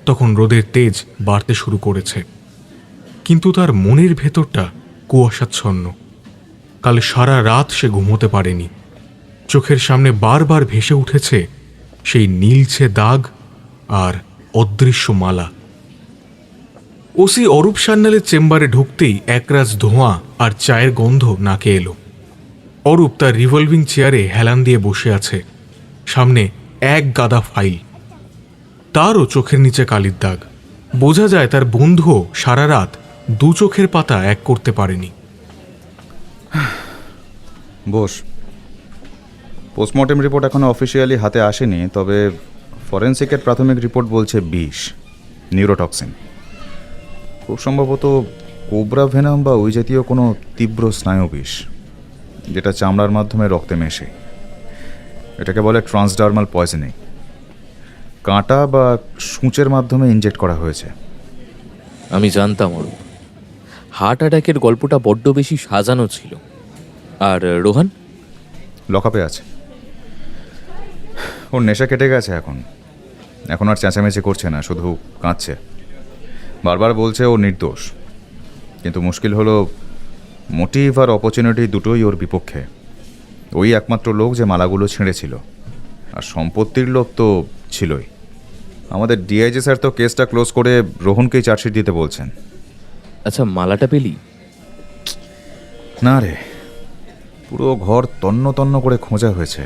তখন রোদের তেজ বাড়তে শুরু করেছে, কিন্তু তার মনের ভেতরটা কুয়াশাচ্ছন্ন। কাল সারা রাত সে ঘুমোতে পারেনি। চোখের সামনে বারবার ভেসে উঠেছে সেই নীলছে দাগ আর অদৃশ্য মালা। ওসি অরূপ সান্যালের চেম্বারে ঢুকতেই একরাশ ধোঁয়া আর চায়ের গন্ধ নাকে এলো। অরূপ তার রিভলভিং চেয়ারে হেলান দিয়ে বসে আছে, সামনে এক গাদা ফাইল। তারও চোখের নিচে কালির দাগ। বোঝা যায় তার বন্ধুও সারা রাত দু চোখের পাতা এক করতে পারেনি। বস, পোস্টমর্টেম রিপোর্ট এখনো অফিসিয়ালি হাতে আসেনি, তবে ফরেন্সিকের প্রাথমিক রিপোর্ট বলছে বিষ, নিউরোটক্সিন। খুব সম্ভবত কোবরা ভেনাম বা ওই জাতীয় কোনো তীব্র স্নায়ু বিষ, যেটা চামড়ার মাধ্যমে রক্তে মেশে। এটাকে বলে ট্রান্সডার্মাল পয়জনিং। কাঁটা বা সূঁচের মাধ্যমে ইনজেক্ট করা হয়েছে। আমি জানতাম ওর হার্ট অ্যাটাকের গল্পটা বড্ড বেশি সাজানো ছিল। আর রোহন? লকআপে আছে। ওর নেশা কেটে গেছে এখন আর চেঁচামেচি করছে না, শুধু কাঁদছে। বারবার বলছে ও নির্দোষ, কিন্তু মুশকিল হলো মোটিভ আর অপরচুনিটি দুটোই ওর বিপক্ষে। ওই একমাত্র লোক যে মালাগুলো ছিঁড়েছিল, আর সম্পত্তির লোভ তো ছিলই। আমাদের ডিআইজি স্যার তো কেসটা ক্লোজ করে রোহনকেই চার্জশিট দিতে বলছেন। আচ্ছা, মালাটা পেলি? না রে, পুরো ঘর তন্ন তন্ন করে খোঁজা হয়েছে।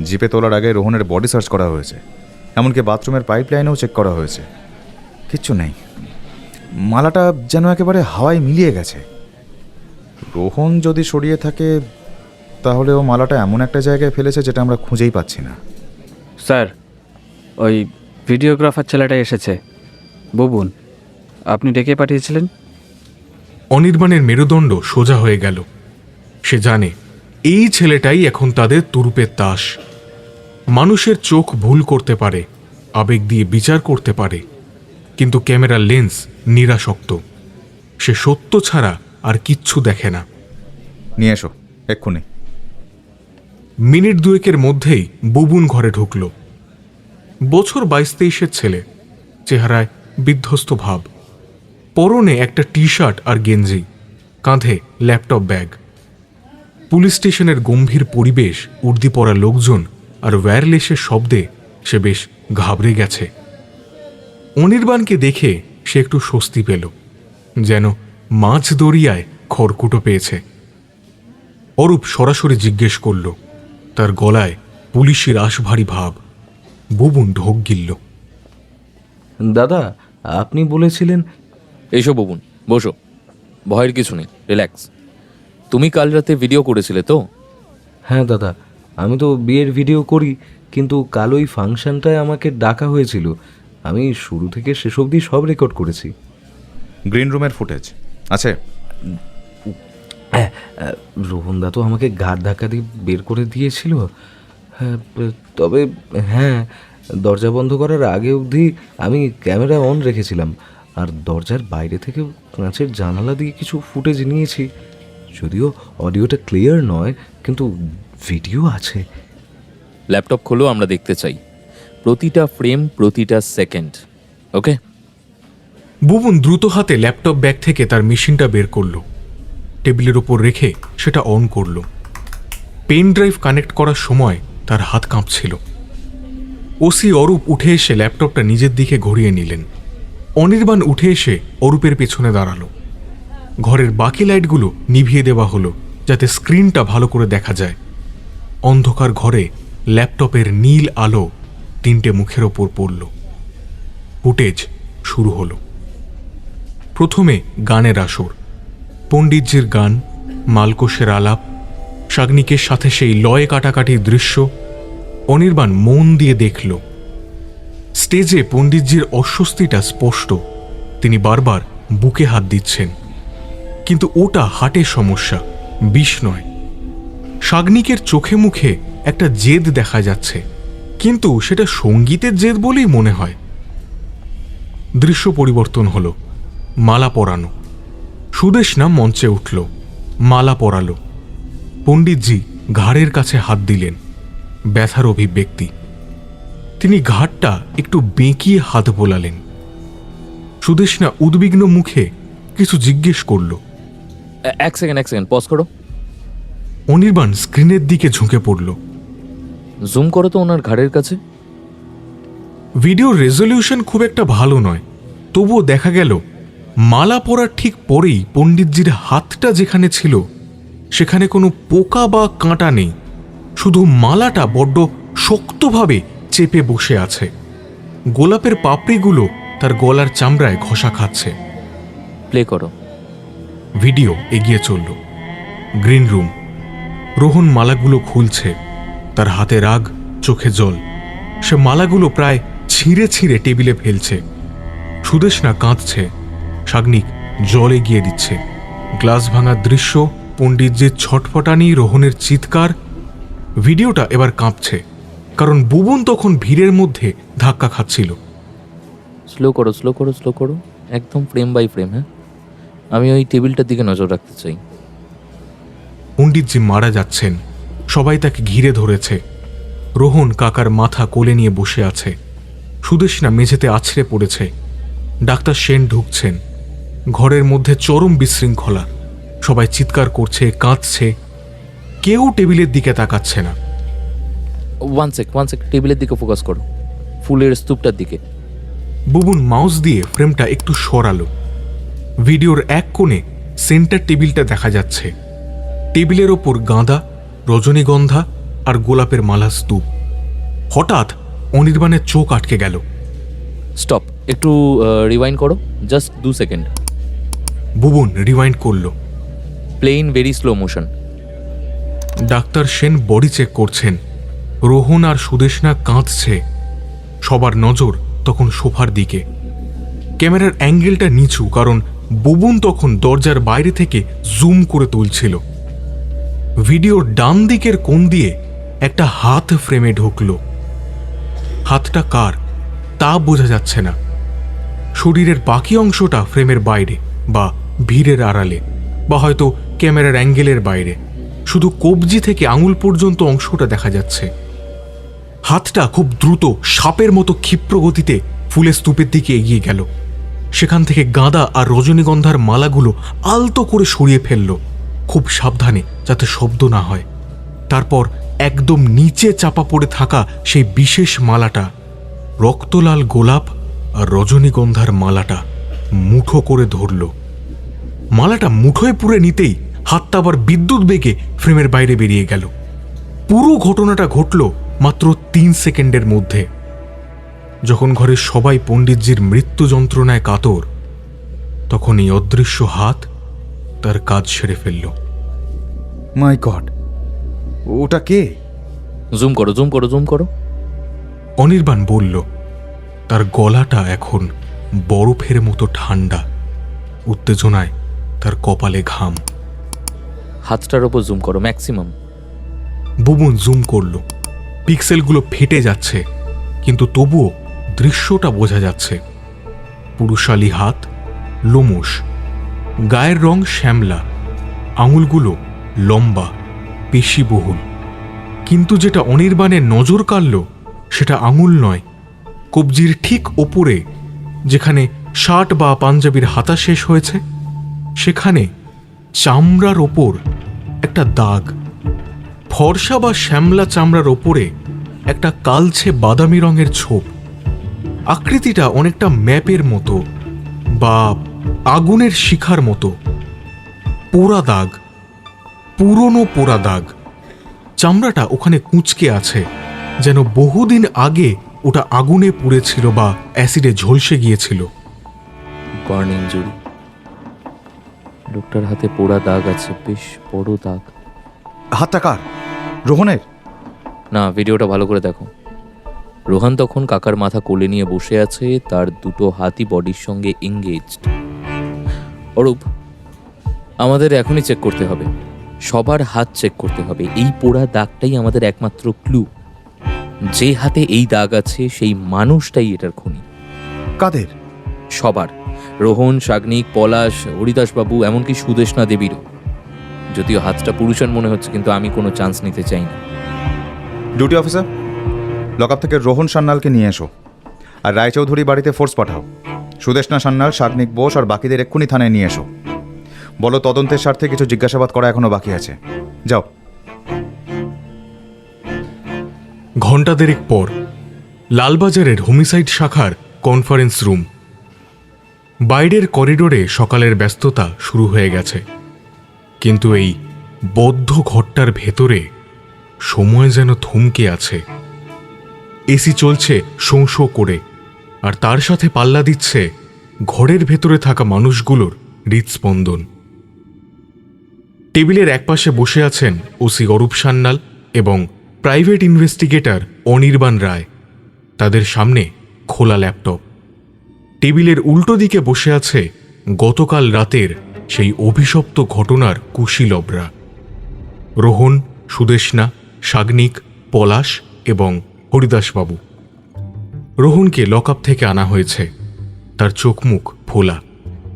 জিপে তোলার আগে রোহনের বডি সার্চ করা হয়েছে, এমনকি বাথরুমের পাইপ লাইনেও চেক করা হয়েছে। কিচ্ছু নেই। মালাটা যেন একেবারে হাওয়ায় মিলিয়ে গেছে। রোহন যদি সরিয়ে থাকে, তাহলে ও মালাটা এমন একটা জায়গায় ফেলেছে যেটা আমরা খুঁজেই পাচ্ছি না। স্যার, ওই ভিডিওগ্রাফার ছেলেটা এসেছে, বুবুন। আপনি ডেকে পাঠিয়েছিলেন? অনির্বাণের মেরুদণ্ড সোজা হয়ে গেল। সে জানে এই ছেলেটাই এখন তাদের তুরুপের তাস। মানুষের চোখ ভুল করতে পারে, আবেগ দিয়ে বিচার করতে পারে, কিন্তু ক্যামেরার লেন্স নিরাসক্ত। সে সত্য ছাড়া আর কিচ্ছু দেখে না। নিয়ে এসো এক্ষুনি। মিনিট দুয়েকের মধ্যেই বুবুন ঘরে ঢুকল। বছর 22-23-এর ছেলে, চেহারায় বিধ্বস্ত ভাব। পরনে একটা টি শার্ট আর গেঞ্জি, কাঁধে ল্যাপটপ ব্যাগ। পুলিশ স্টেশনের গম্ভীর পরিবেশ, উর্দি পরা লোকজন আর ওয়্যারলেসের শব্দে সে বেশ ঘাবড়ে গেছে। অনির্বাণকে দেখে সে একটু স্বস্তি পেল, যেন মাছ দরিয়ায় খড়কুটো পেয়েছে। অরূপ সরাসরি জিজ্ঞেস করল, তার গলায় পুলিশের আশভারী ভাব। বুবুন ঢোক গিলল। দাদা, আপনি বলেছিলেন। এসো বুবুন, বসো। ভয়ের কিছু নেই, রিল্যাক্স। তুমি কাল রাতে ভিডিও করেছিলে তো? হ্যাঁ দাদা, আমি তো বিয়ের ভিডিও করি, কিন্তু কাল ওই ফাংশনটায় আমাকে ডাকা হয়েছিল। আমি শুরু থেকে শেষ অবধি সব রেকর্ড করেছি। গ্রিন রুমের ফুটেজ আছে? রোহনদা তো আমাকে ঘাড় ধাক্কা দিয়ে বের করে দিয়েছিল। হ্যাঁ, তবে হ্যাঁ, দরজা বন্ধ করার আগে অবধি আমি ক্যামেরা অন রেখেছিলাম, আর দরজার বাইরে থেকে কাঁচের জানালা দিয়ে কিছু ফুটেজ নিয়েছি। যদিও অডিওটা ক্লিয়ার নয়, কিন্তু ভিডিও আছে। ল্যাপটপ খোলো, আমরা দেখতে চাই প্রতিটা ফ্রেম, প্রতিটা সেকেন্ড। ওকে? বুবুন দ্রুত হাতে ল্যাপটপ ব্যাগ থেকে তার মেশিনটা বের করল, টেবিলের ওপর রেখে সেটা অন করল। পেন ড্রাইভ কানেক্ট করার সময় তার হাত কাঁপছিল। ওসি অরূপ উঠে এসে ল্যাপটপটা নিজের দিকে ঘুরিয়ে নিলেন। অনির্বাণ উঠে এসে অরূপের পেছনে দাঁড়ালো। ঘরের বাকি লাইটগুলো নিভিয়ে দেওয়া হলো, যাতে স্ক্রিনটা ভালো করে দেখা যায়। অন্ধকার ঘরে ল্যাপটপের নীল আলো তিনটে মুখের ওপর পড়ল। ফুটেজ শুরু হলো। প্রথমে গানের আসর, পণ্ডিতজির গান, মালকোষের আলাপ, শাগনিকের সাথে সেই লয়ে কাটাকাটির দৃশ্য। অনির্বাণ মন দিয়ে দেখল। স্টেজে পণ্ডিতজির অস্বস্তিটা স্পষ্ট। তিনি বারবার বুকে হাত দিচ্ছেন, কিন্তু ওটা হার্টের সমস্যা, বিষ নয়। শাগনিকের চোখে মুখে একটা জেদ দেখা যাচ্ছে, কিন্তু সেটা সঙ্গীতের জেদ বলেই মনে হয়। দৃশ্য পরিবর্তন হলো। মালা পরানো। সুদেশনা মঞ্চে উঠল, মালা পরালো। পণ্ডিতজি ঘাড়ের কাছে হাত দিলেন, ব্যথার অভিব্যক্তি। তিনি ঘাটটা একটু বেঁকিয়ে হাত বোলালেন। সুদেষ্ণা উদ্বিগ্ন মুখে কিছু জিজ্ঞেস করল। এক সেকেন্ড পজ করো। অনির্বাণ স্ক্রিনের দিকে ঝুঁকে পড়ল। জুম করো তো ওনার ঘাড়ের কাছে। ভিডিওর রেজলিউশন খুব একটা ভালো নয়, তবুও দেখা গেল মালা পরার ঠিক পরেই পণ্ডিতজির হাতটা যেখানে ছিল সেখানে কোনো পোকা বা কাঁটা নেই, শুধু মালাটা বড্ড শক্তভাবে চেপে বসে আছে। গোলাপের পাপড়িগুলো তার গলার চামড়ায় ঘষা খাচ্ছে। প্লে করো। ভিডিও এগিয়ে চলল। Green room. রোহন মালাগুলো খুলছে, তার হাতে রাগ, চোখে জল। সে মালাগুলো প্রায় ছিঁড়ে ছিঁড়ে টেবিলে ফেলছে। সুদেষ্ণা কাঁদছে, সাগ্নিক জল এগিয়ে দিচ্ছে। গ্লাস ভাঙার দৃশ্য, পণ্ডিতজির ছটফটানি, রোহনের চিৎকার। ভিডিওটা এবার কাঁপছে, কারণ বুবুন তখন ভিড়ের মধ্যে ধাক্কা খাচ্ছিল। স্লো করো, একদম ফ্রেম বাই ফ্রেম। হ্যাঁ, আমি ওই টেবিলটার দিকে নজর রাখতে চাই। পণ্ডিতজি মারা যাচ্ছেন, সবাই তাকে ঘিরে ধরেছে। রোহন কাকার মাথা কোলে নিয়ে বসে আছে। সুদেষ্ণা মেঝেতে আছড়ে পড়েছে। ডাক্তার সেন ঢুকছেন। ঘরের মধ্যে চরম বিশৃঙ্খলা। সবাই চিৎকার করছে, কাঁদছে। কেউ টেবিলের দিকে তাকাচ্ছে না। ওয়ান সেক টেবিলের দিকে ফোকাস করো, ফুলের স্তূপটার দিকে। বুবুন মাউস দিয়ে ফ্রেমটা একটু সরালো। ভিডিওর এক কোণে সেন্টার টেবিলটা দেখা যাচ্ছে। টেবিলের ওপর গাঁদা, রজনীগন্ধা আর গোলাপের মালা স্তূপ। হঠাৎ অনির্বাণের চোখ আটকে গেল। স্টপ, একটু রিওয়াইন্ড করো, জাস্ট 2 সেকেন্ড। বুবুন রিওয়াইন্ড করল। Plain very slow motion. Doctor Sen body check করছেন। রোহন আর সুদেষ্ণা কাঁদছে। সবার নজর তখন সোফার দিকে। ক্যামেরার অ্যাঙ্গেলটা নিচু, কারণ বুবুন তখন দরজার বাইরে থেকে জুম করে তুলছিল। ভিডিওর ডান দিকের কোণ দিয়ে একটা হাত ফ্রেমে ঢুকল। হাতটা কার তা বোঝা যাচ্ছে না। শরীরের বাকি অংশটা ফ্রেমের বাইরে বা ভিড়ের আড়ালে, বা হয়তো ক্যামেরার অ্যাঙ্গেলের বাইরে। শুধু কবজি থেকে আঙুল পর্যন্ত অংশটা দেখা যাচ্ছে। হাতটা খুব দ্রুত সাপের মতো ক্ষিপ্র গতিতে ফুলের স্তূপের দিকে এগিয়ে গেল। সেখান থেকে গাঁদা আর রজনীগন্ধার মালাগুলো আলতো করে সরিয়ে ফেলল, খুব সাবধানে যাতে শব্দ না হয়। তারপর একদম নিচে চাপা পড়ে থাকা সেই বিশেষ মালাটা, রক্তলাল গোলাপ আর রজনীগন্ধার মালাটা মুঠো করে ধরল। মালাটা মুঠোয় পুরে নিতেই হাতটা আবার বিদ্যুৎ বেগে ফ্রেমের বাইরে বেরিয়ে গেল। পুরো ঘটনাটা ঘটল মাত্র 3 সেকেন্ডের মধ্যে। যখন ঘরের সবাই পণ্ডিতজির মৃত্যু যন্ত্রণায় কাতর, তখন এই অদৃশ্য হাত তার কাজ সেরে ফেলল। মাই গড, ওটা কে? জুম করো। অনির্বাণ বলল। তার গলাটা এখন বরফের মতো ঠান্ডা। উত্তেজনায় তার কপালে ঘাম। হাতটার ওপর জুম করো, ম্যাক্সিমাম। বুবুন জুম করল। পিক্সেলগুলো ফেটে যাচ্ছে, কিন্তু তবুও দৃশ্যটা বোঝা যাচ্ছে। পুরুষালী হাত, লোমশ, গায়ের রং শ্যামলা, আঙুলগুলো লম্বা, পেশিবহুল। কিন্তু যেটা অনির্বাণের নজর কাড়ল সেটা আঙুল নয়, কবজির ঠিক ওপরে, যেখানে শার্ট বা পাঞ্জাবির হাতা শেষ হয়েছে, সেখানে চামড়ার ওপর একটা দাগ। ফর্সা বা শ্যামলা চামড়ার ওপরে একটা কালচে বাদামি রঙের ছোপ। আকৃতিটা অনেকটা ম্যাপের মতো বা আগুনের শিখার মতো। পোড়া দাগ, পুরনো পোড়া দাগ। চামড়াটা ওখানে কুঁচকে আছে, যেন বহুদিন আগে ওটা আগুনে পুড়েছিল বা অ্যাসিডে ঝলসে গিয়েছিল। Burn injury. লোকটার হাতে পোড়া দাগ আছে, বেশ বড় দাগ। হাতটা কার? রোহনের? না, ভিডিওটা ভালো করে দেখো। রোহন তখন কাকার মাথা কোলে নিয়ে বসে আছে, তার দুটো হাতই বডির সঙ্গে এঙ্গেজড। অরূপ, আমাদের এখনই চেক করতে হবে, সবার হাত চেক করতে হবে। এই পোড়া দাগটাই আমাদের একমাত্র ক্লু। যে হাতে এই দাগ আছে সেই মানুষটাই এটার খুনি। কাদের? সবার। রোহন, সাগ্নিক, পলাশ, হরিদাসবাবু, এমনকি সুদেষ্ণা দেবীরও। যদিও হাতটা পুরুষের মনে হচ্ছে, কিন্তু আমি কোনো চান্স নিতে চাই না। ডিউটি অফিসার, লকআপ থেকে রোহন সান্যালকে নিয়ে এসো, আর রায়চৌধুরী বাড়িতে ফোর্স পাঠাও। সুদেষ্ণা সান্যাল, শাগনিক বোস আর বাকিদের এক্ষুনি থানায় নিয়ে এসো। বলো তদন্তের স্বার্থে কিছু জিজ্ঞাসাবাদ করা এখনো বাকি আছে। যাও। ঘণ্টা দেড়েক পর লালবাজারের হোমিসাইড শাখার কনফারেন্স রুম। বাইরের করিডোরে সকালের ব্যস্ততা শুরু হয়ে গেছে, কিন্তু এই বদ্ধ ঘরটার ভেতরে সময় যেন থমকে আছে। এসি চলছে শোঁ শোঁ করে, আর তার সাথে পাল্লা দিচ্ছে ঘরের ভেতরে থাকা মানুষগুলোর হৃদস্পন্দন। টেবিলের একপাশে বসে আছেন ওসি অরূপ সান্যাল এবং প্রাইভেট ইনভেস্টিগেটর অনির্বাণ রায়। তাদের সামনে খোলা ল্যাপটপ। টেবিলের উল্টো দিকে বসে আছে গতকাল রাতের সেই অভিশপ্ত ঘটনার কুশীলবরা: রোহন, সুদেষ্ণা, শাগনিক, পলাশ এবং হরিদাসবাবু। রোহনকে লকআপ থেকে আনা হয়েছে। তার চোখ মুখ ফোলা,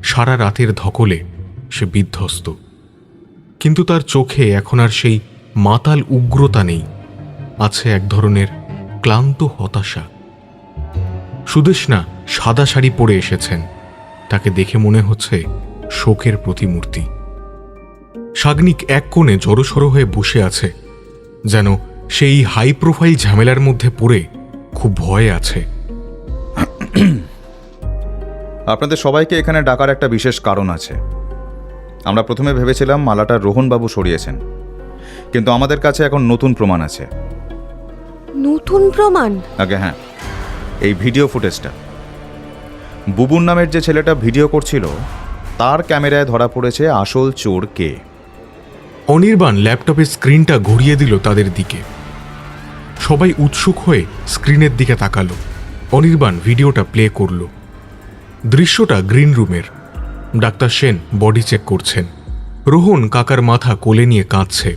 সারা রাতের ধকলে সে বিধ্বস্ত, কিন্তু তার চোখে এখন আর সেই মাতাল উগ্রতা নেই, আছে এক ধরনের ক্লান্ত হতাশা। সুদেষ্ণা সাদা শাড়ি পরে এসেছেন, তাকে দেখে মনে হচ্ছে শোকের প্রতিমূর্তি। শাগনিক এক কোণে জড়সড় হয়ে বসে আছে, যেন সেই হাই প্রোফাইল ঝামেলার মধ্যে পড়ে খুব ভয়ে আছে। আপনাদের সবাইকে এখানে ডাকার একটা বিশেষ কারণ আছে। আমরা প্রথমে ভেবেছিলাম মালাটা রোহনবাবু সরিয়েছেন, কিন্তু আমাদের কাছে এখন নতুন প্রমাণ আছে। নতুন প্রমাণ? আগে হ্যাঁ, এই ভিডিও ফুটেজটা। বুবুন নামের যে ছেলেটা ভিডিও করছিল, তার ক্যামেরায় ধরা পড়েছে আসল চোর কে। অনির্বাণ ল্যাপটপের স্ক্রিনটা ঘুরিয়ে দিল তাদের দিকে। সবাই উৎসুক হয়ে স্ক্রিনের দিকে তাকালো। অনির্বাণ ভিডিওটা প্লে করল। দৃশ্যটা গ্রিন রুমের। ডাক্তার সেন বডি চেক করছেন। রোহন কাকার মাথা কোলে নিয়ে কাঁদছে।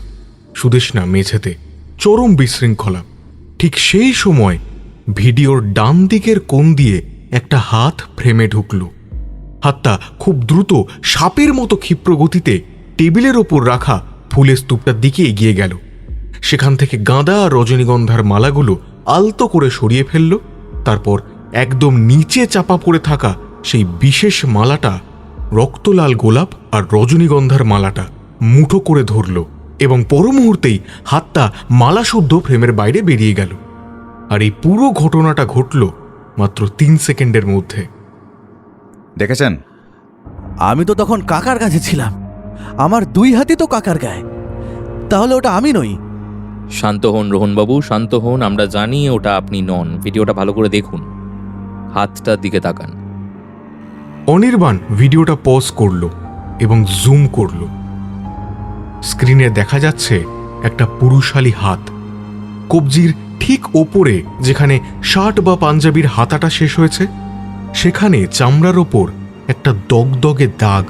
সুদেষ্ণা মেঝেতে, চরম বিশৃঙ্খলা। ঠিক সেই সময় ভিডিওর ডান দিকের কোণ দিয়ে একটা হাত ফ্রেমে ঢুকল। হাতটা খুব দ্রুত সাপের মতো ক্ষিপ্র গতিতে টেবিলের ওপর রাখা ফুলের স্তূপটার দিকে এগিয়ে গেল। সেখান থেকে গাঁদা আর রজনীগন্ধার মালাগুলো আলতো করে সরিয়ে ফেলল। তারপর একদম নিচে চাপা পড়ে থাকা সেই বিশেষ মালাটা, রক্তলাল গোলাপ আর রজনীগন্ধার মালাটা মুঠো করে ধরল, এবং পর মুহূর্তেই হাতটা মালাশুদ্ধ ফ্রেমের বাইরে বেরিয়ে গেল। আর এই পুরো ঘটনাটা ঘটল মাত্র 3 সেকেন্ডের মধ্যে। দেখেছেন? আমি তো তখন কাকার কাছে ছিলাম। আমার 2 হাতই তো কাকার গায়ে। তাহলে ওটা আমি নই? শান্ত হন রোহনবাবু, শান্ত হন। আমরা জানি ওটা আপনি নন। ভিডিওটা ভালো করে দেখুন, হাতটার দিকে তাকান। অনির্বাণ ভিডিওটা পজ করল এবং জুম করল। স্ক্রিনে দেখা যাচ্ছে একটা পুরুষালী হাত। কবজির ঠিক ওপরে, যেখানে শার্ট বা পাঞ্জাবির হাতাটা শেষ হয়েছে, সেখানে চামড়ার ওপর একটা দগদগে দাগ।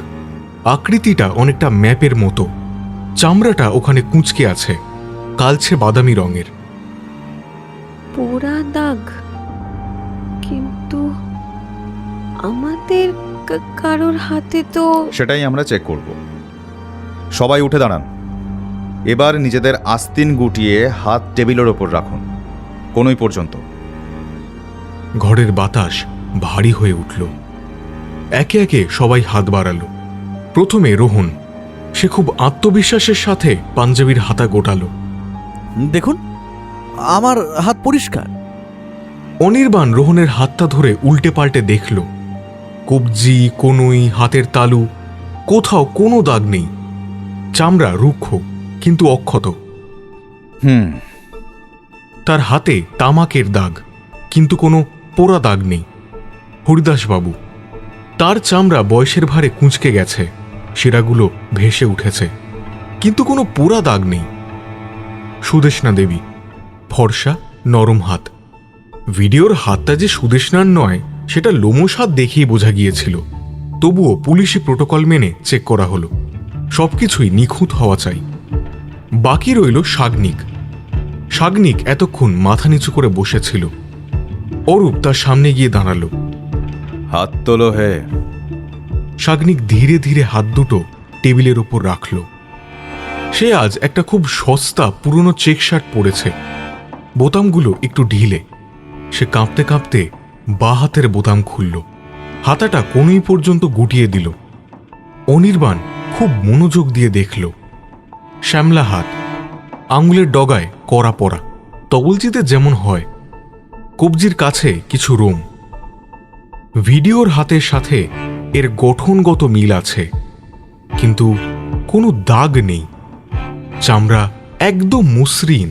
আকৃতিটা অনেকটা ম্যাপের মতো। চামড়াটা ওখানে কুঁচকে আছে, কালচে বাদামি রঙের। পোড়া দাগ? কিন্তু আমাদের কারোর হাতে তো... সেটাই আমরা চেক করব। সবাই উঠে দাঁড়ান। এবার নিজেদের আস্তিন গুটিয়ে হাত টেবিলের ওপর রাখুন, কোনই পর্যন্ত। ঘরের বাতাস ভারী হয়ে উঠল। একে একে সবাই হাত বাড়ালো। প্রথমে রোহন। সে খুব আত্মবিশ্বাসের সাথে পাঞ্জাবির হাতা গোটালো। দেখুন, আমার হাত পরিষ্কার। অনির্বাণ রোহনের হাতটা ধরে উল্টে পাল্টে দেখল। কবজি, কনুই, হাতের তালু, কোথাও কোনো দাগ নেই। চামড়া রুক্ষ কিন্তু অক্ষত। তার হাতে তামাকের দাগ, কিন্তু কোনো পোড়া দাগ নেই। হরিদাসবাবু, তার চামড়া বয়সের ভারে কুঁচকে গেছে, শিরাগুলো ভেসে উঠেছে, কিন্তু কোনো পোড়া দাগ নেই। সুদেষ্ণা দেবী, ফর্সা, নরম হাত। ভিডিওর হাতটা যে সুদেষ্ণার নয় সেটা লোমশ হাত দেখেই বোঝা গিয়েছিল। তবুও পুলিশি প্রোটোকল মেনে চেক করা হলো। সবকিছুই নিখুঁত হওয়া চাই। বাকি রইল শাগনিক। শাগনিক এতক্ষণ মাথা নিচু করে বসেছিল। অরূপ তার সামনে গিয়ে দাঁড়ালো। হাত তোলো হে। শাগনিক ধীরে ধীরে হাত দুটো টেবিলের ওপর রাখল। সে আজ একটা খুব সস্তা পুরনো চেক শার্ট পরেছে। বোতামগুলো একটু ঢিলে। সে কাঁপতে কাঁপতে বাঁ হাতের বোতাম খুলল, হাতাটা কোনই পর্যন্ত গুটিয়ে দিল। অনির্বাণ খুব মনোযোগ দিয়ে দেখল, শ্যামলা হাত, আঙুলের ডগায় কড়া পড়া, তবলচিতে যেমন হয়, কবজির কাছে কিছু রোম। ভিডিওর হাতের সাথে এর গঠনগত মিল আছে, কিন্তু কোনো দাগ নেই। চামড়া একদম মসৃণ,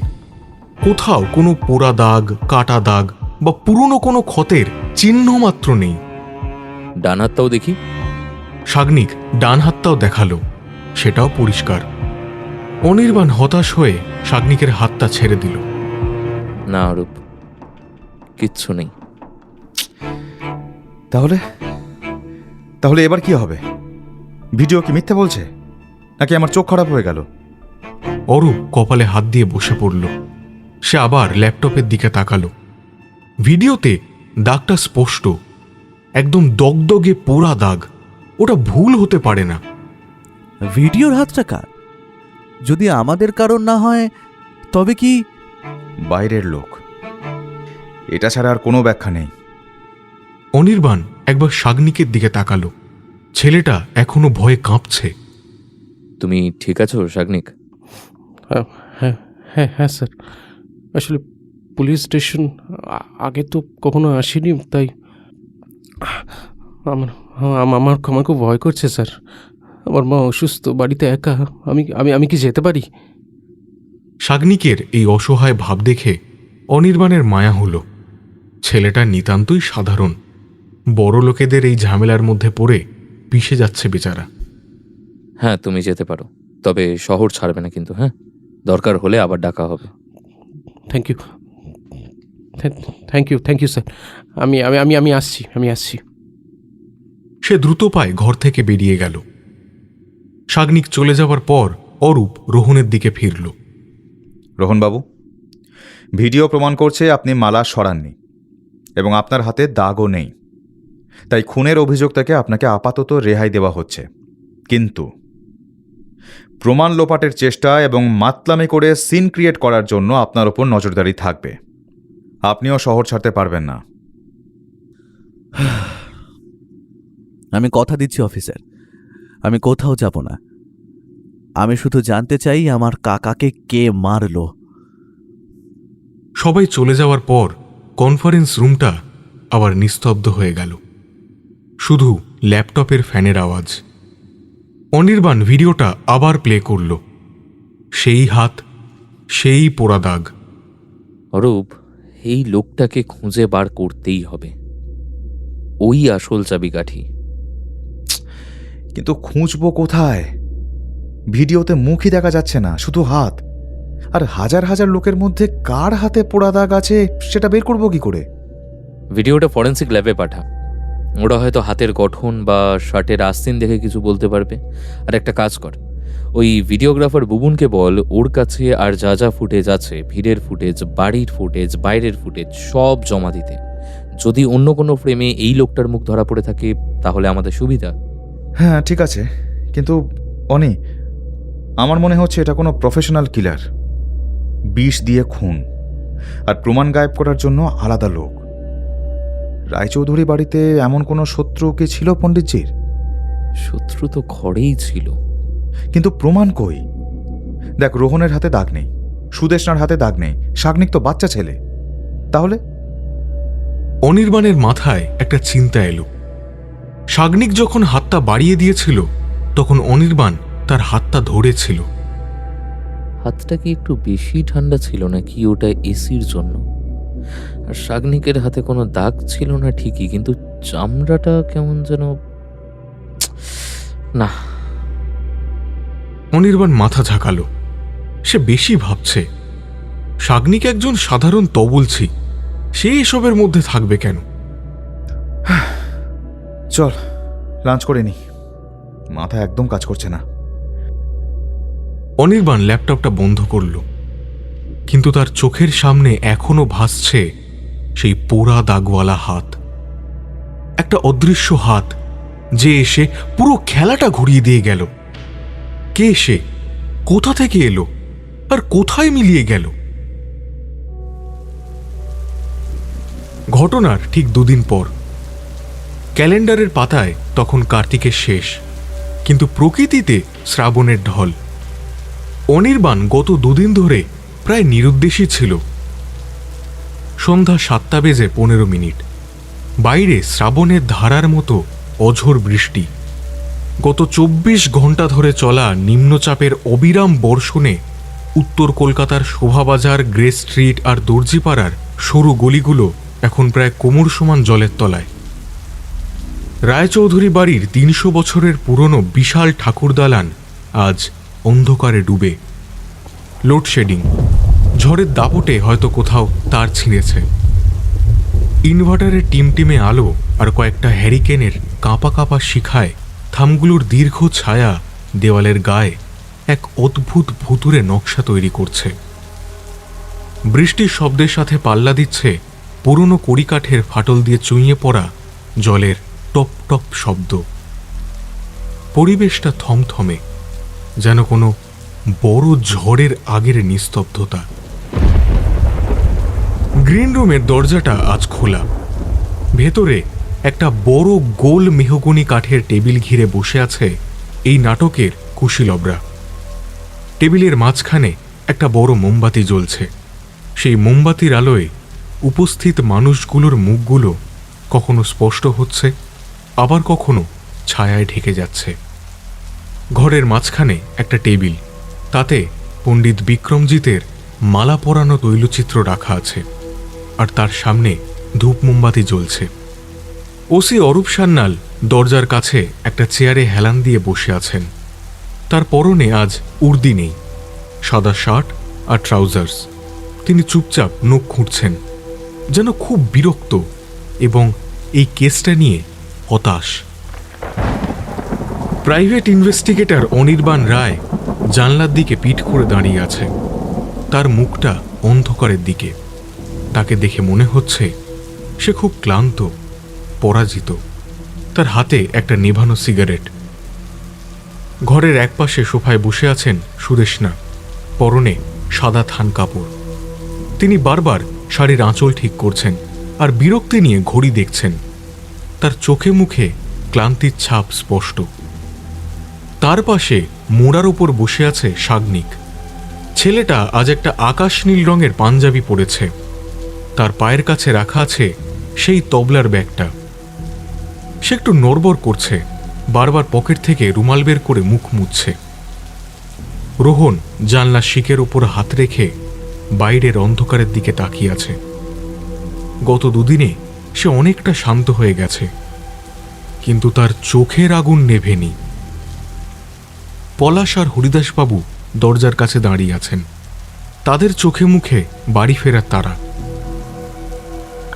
কোথাও কোনো পোড়া দাগ, কাটা দাগ বা পুরনো কোনো ক্ষতের চিহ্ন মাত্র নেই। ডান হাতটাও দেখি। সাগ্নিক ডান হাতটাও দেখালো, সেটাও পরিষ্কার। অনির্বাণ হতাশ হয়ে সাগ্নিকের হাতটা ছেড়ে দিল। না অরূপ, কিচ্ছু নেই। তাহলে তাহলে এবার কি হবে? ভিডিও কি মিথ্যে বলছে, নাকি আমার চোখ খারাপ হয়ে গেল? অরূপ কপালে হাত দিয়ে বসে পড়ল। সে আবার ল্যাপটপের দিকে তাকালো। ভিডিওতে দাগটা স্পষ্ট, একদম দগদগে পোড়া দাগ। ওটা ভুল হতে পারে না। ভিডিওর হাতটা কার? যদি আমাদের কারণ না হয় তবে কি বাইরের লোক। এটা ছাড়া আর কোনো ব্যাখ্যা নেই। অনির্বাণ একবার সাগ্নিকের দিকে তাকালো। ছেলেটা এখনো ভয়ে কাঁপছে। তুমি ঠিক আছো সাগ্নিক? হ্যাঁ হ্যাঁ হ্যাঁ হ্যাঁ স্যার, আসলে পুলিশ স্টেশন আগে তো কখনো আসেনি, তাই আমার আমার আমার খুব ভয় করছে স্যার। আমার মা অসুস্থ, বাড়িতে একা। আমি আমি আমি কি যেতে পারি? সাগ্নিকের এই অসহায় ভাব দেখে অনির্বাণের মায়া হলো। ছেলেটা নিতান্তই সাধারণ, বড় লোকেদের এই ঝামেলার মধ্যে পড়ে পিষে যাচ্ছে বেচারা। হ্যাঁ, তুমি যেতে পারো, তবে শহর ছাড়বে না কিন্তু। হ্যাঁ, দরকার হলে আবার ডাকা হবে। Thank you thank you thank you sir. আমি আমি আমি আমি আসছি আমি আসছি সে দ্রুত পায়ে ঘর থেকে বেরিয়ে গেল। সাগ্নিক চলে যাওয়ার পর অরূপ রোহনের দিকে ফিরল। রোহনবাবু, ভিডিও প্রমাণ করছে আপনি মালা সরাননি এবং আপনার হাতে দাগও নেই, তাই খুনের অভিযোগ থেকে আপনাকে আপাতত রেহাই দেওয়া হচ্ছে। কিন্তু প্রমাণ লোপাটের চেষ্টা এবং মাতলামি করে সিন ক্রিয়েট করার জন্য আপনার ওপর নজরদারি থাকবে। আপনিও শহর ছাড়তে পারবেন না। আমি কথা দিচ্ছি অফিসার, আমি কোথাও যাব না। আমি শুধু জানতে চাই আমার কাকাকে কে মারলো। সবাই চলে যাওয়ার পর কনফারেন্স রুমটা আবার নিস্তব্ধ হয়ে গেল। শুধু ল্যাপটপের ফ্যানের আওয়াজ। অনির্বাণ ভিডিওটা আবার প্লে করল। সেই হাত, সেই পোড়া দাগ। অরূপ, এই লোকটাকে খুঁজে বার করতেই হবে। ওই আসল চাবিকাঠি। কিন্তু খুঁজবো কোথায়? ভিডিওতে মুখই দেখা যাচ্ছে না, শুধু হাত। আর হাজার হাজার লোকের মধ্যে কার হাতে পোড়া দাগ আছে সেটা বের করবো কি করে? ভিডিওটা ফরেন্সিক ল্যাবে পাঠা। ওরা হয়তো হাতের গঠন বা শার্টের আস্তিন দেখে কিছু বলতে পারবে। আর একটা কাজ কর, ওই ভিডিওগ্রাফার বুবুনকে বল ওর কাছে আর যা যা ফুটেজ আছে, ভিড়ের ফুটেজ, বাড়ির ফুটেজ, বাইরের ফুটেজ, সব জমা দিতে। যদি অন্য কোনো ফ্রেমে এই লোকটার মুখ ধরা পড়ে থাকে তাহলে আমাদের সুবিধা। হ্যাঁ ঠিক আছে, কিন্তু অনি, আমার মনে হচ্ছে এটা কোনো প্রফেশনাল কিলার। বিষ দিয়ে খুন আর প্রমাণ গায়েব করার জন্য আলাদা লোক। রায়চৌধুরী বাড়িতে এমন কোনো শত্রু কি ছিল পণ্ডিতজির? শত্রু তো ঘরেই ছিল, কিন্তু প্রমাণ কই? দেখ, রোহনের হাতে দাগ নেই, সুদেশনার হাতে দাগ নেই, সাগ্নিক তো বাচ্চা ছেলে। তাহলে অনির্বাণের মাথায় একটা চিন্তা এলো। সাগ্নিক যখন হাতটা বাড়িয়ে দিয়েছিল তখন অনির্বাণ তার হাতটা ধরেছিল। হাতটা কি একটু বেশি ঠান্ডা ছিল নাকি ওটা এসির জন্য? আর সাগ্নিকের হাতে কোনো দাগ ছিল না ঠিকই, কিন্তু চামড়াটা কেমন যেন না। অনির্বাণ মাথা ঝাঁকালো। সে বেশি ভাবছে। সাগ্নিক একজন সাধারণ তবলছি, সে এসবের মধ্যে থাকবে কেন? চল লাঞ্চ করে নি, মাথা একদম কাজ করছে না। অনির্বাণ ল্যাপটপটা বন্ধ করল, কিন্তু তার চোখের সামনে এখনো ভাসছে সেই পোড়া দাগওয়ালা হাত। একটা অদৃশ্য হাত যে এসে পুরো খেলাটা ঘুরিয়ে দিয়ে গেল। কে সে? কোথা থেকে এলো আর কোথায় মিলিয়ে গেল? ঘটনার ঠিক 2 দিন পর ক্যালেন্ডারের পাতায় তখন কার্তিকের শেষ, কিন্তু প্রকৃতিতে শ্রাবণের ঢল। অনির্বাণ গত 2 দিন ধরে প্রায় নিরুদ্দেশী ছিল। সন্ধ্যা 7:15 বাইরে শ্রাবণের ধারার মতো অঝোর বৃষ্টি। গত 24 ঘন্টা ধরে চলা নিম্নচাপের অবিরাম বর্ষণে উত্তর কলকাতার শোভাবাজার, গ্রে স্ট্রিট আর দর্জিপাড়ার সরু গলিগুলো এখন প্রায় কোমর সমান জলের তলায়। রায়চৌধুরী বাড়ির 300 বছরের পুরনো বিশাল ঠাকুর দালান আজ অন্ধকারে ডুবে। লোডশেডিং, ঝড়ের দাপটে হয়তো কোথাও তার ছিঁড়েছে। ইনভার্টারের টিমটিমে আলো আর কয়েকটা হ্যারিকেনের কাঁপা কাঁপা শিখায় থামগুলোর দীর্ঘ ছায়া দেওয়ালের গায়ে এক অদ্ভুত ভুতুরে নকশা তৈরি করছে। বৃষ্টির শব্দের সাথে পাল্লা দিচ্ছে পুরনো কড়িকাঠের ফাটল দিয়ে চুইয়ে পড়া জলের টপ টপ শব্দ। পরিবেশটা থমথমে, যেন কোনো বড় ঝড়ের আগের নিস্তব্ধতা। গ্রিন রুমের দরজাটা আজ খোলা। ভেতরে একটা বড় গোল মেহগনি কাঠের টেবিল ঘিরে বসে আছে এই নাটকের কুশীলবরা। টেবিলের মাঝখানে একটা বড় মোমবাতি জ্বলছে। সেই মোমবাতির আলোয় উপস্থিত মানুষগুলোর মুখগুলো কখনো স্পষ্ট হচ্ছে, আবার কখনো ছায়ায় ঢেকে যাচ্ছে। ঘরের মাঝখানে একটা টেবিল, তাতে পণ্ডিত বিক্রমজিতের মালা পরানো তৈলচিত্র রাখা আছে, আর তার সামনে ধূপ মোমবাতি জ্বলছে। ওসি অরূপ সান্যাল দরজার কাছে একটা চেয়ারে হেলান দিয়ে বসে আছেন। তার পরনে আজ উর্দি নেই, সাদা শার্ট আর ট্রাউজার্স। তিনি চুপচাপ নখ খুঁড়ছেন, যেন খুব বিরক্ত এবং এই কেসটা নিয়ে হতাশ। প্রাইভেট ইনভেস্টিগেটর অনির্বাণ রায় জানলার দিকে পিঠ করে দাঁড়িয়ে আছে। তার মুখটা অন্ধকারের দিকে। তাকে দেখে মনে হচ্ছে সে খুব ক্লান্ত, পরাজিত। তার হাতে একটা নেভানো সিগারেট। ঘরের একপাশে সোফায় বসে আছেন সুদেষ্ণা, পরনে সাদা থান কাপড়। তিনি বারবার শাড়ির আঁচল ঠিক করছেন আর বিরক্তি নিয়ে ঘড়ি দেখছেন। তার চোখে মুখে ক্লান্তির ছাপ স্পষ্ট। তার পাশে মোড়ার ওপর বসে আছে সাগ্নিক। ছেলেটা আজ একটা আকাশ নীল রঙের পাঞ্জাবি পরেছে। তার পায়ের কাছে রাখা আছে সেই তবলার ব্যাগটা। সে একটু নড়বড় করছে, বারবার পকেট থেকে রুমাল বের করে মুখ মুছছে। রোহন জানলার শিকের ওপর হাত রেখে বাইরের অন্ধকারের দিকে তাকিয়ে আছে। গত 2 দিনে সে অনেকটা শান্ত হয়ে গেছে, কিন্তু তার চোখের আগুন নেভেনি। পলাশ আর হরিদাসবাবু দরজার কাছে দাঁড়িয়ে আছেন। তাদের চোখে মুখে বাড়ি ফেরার তাড়া।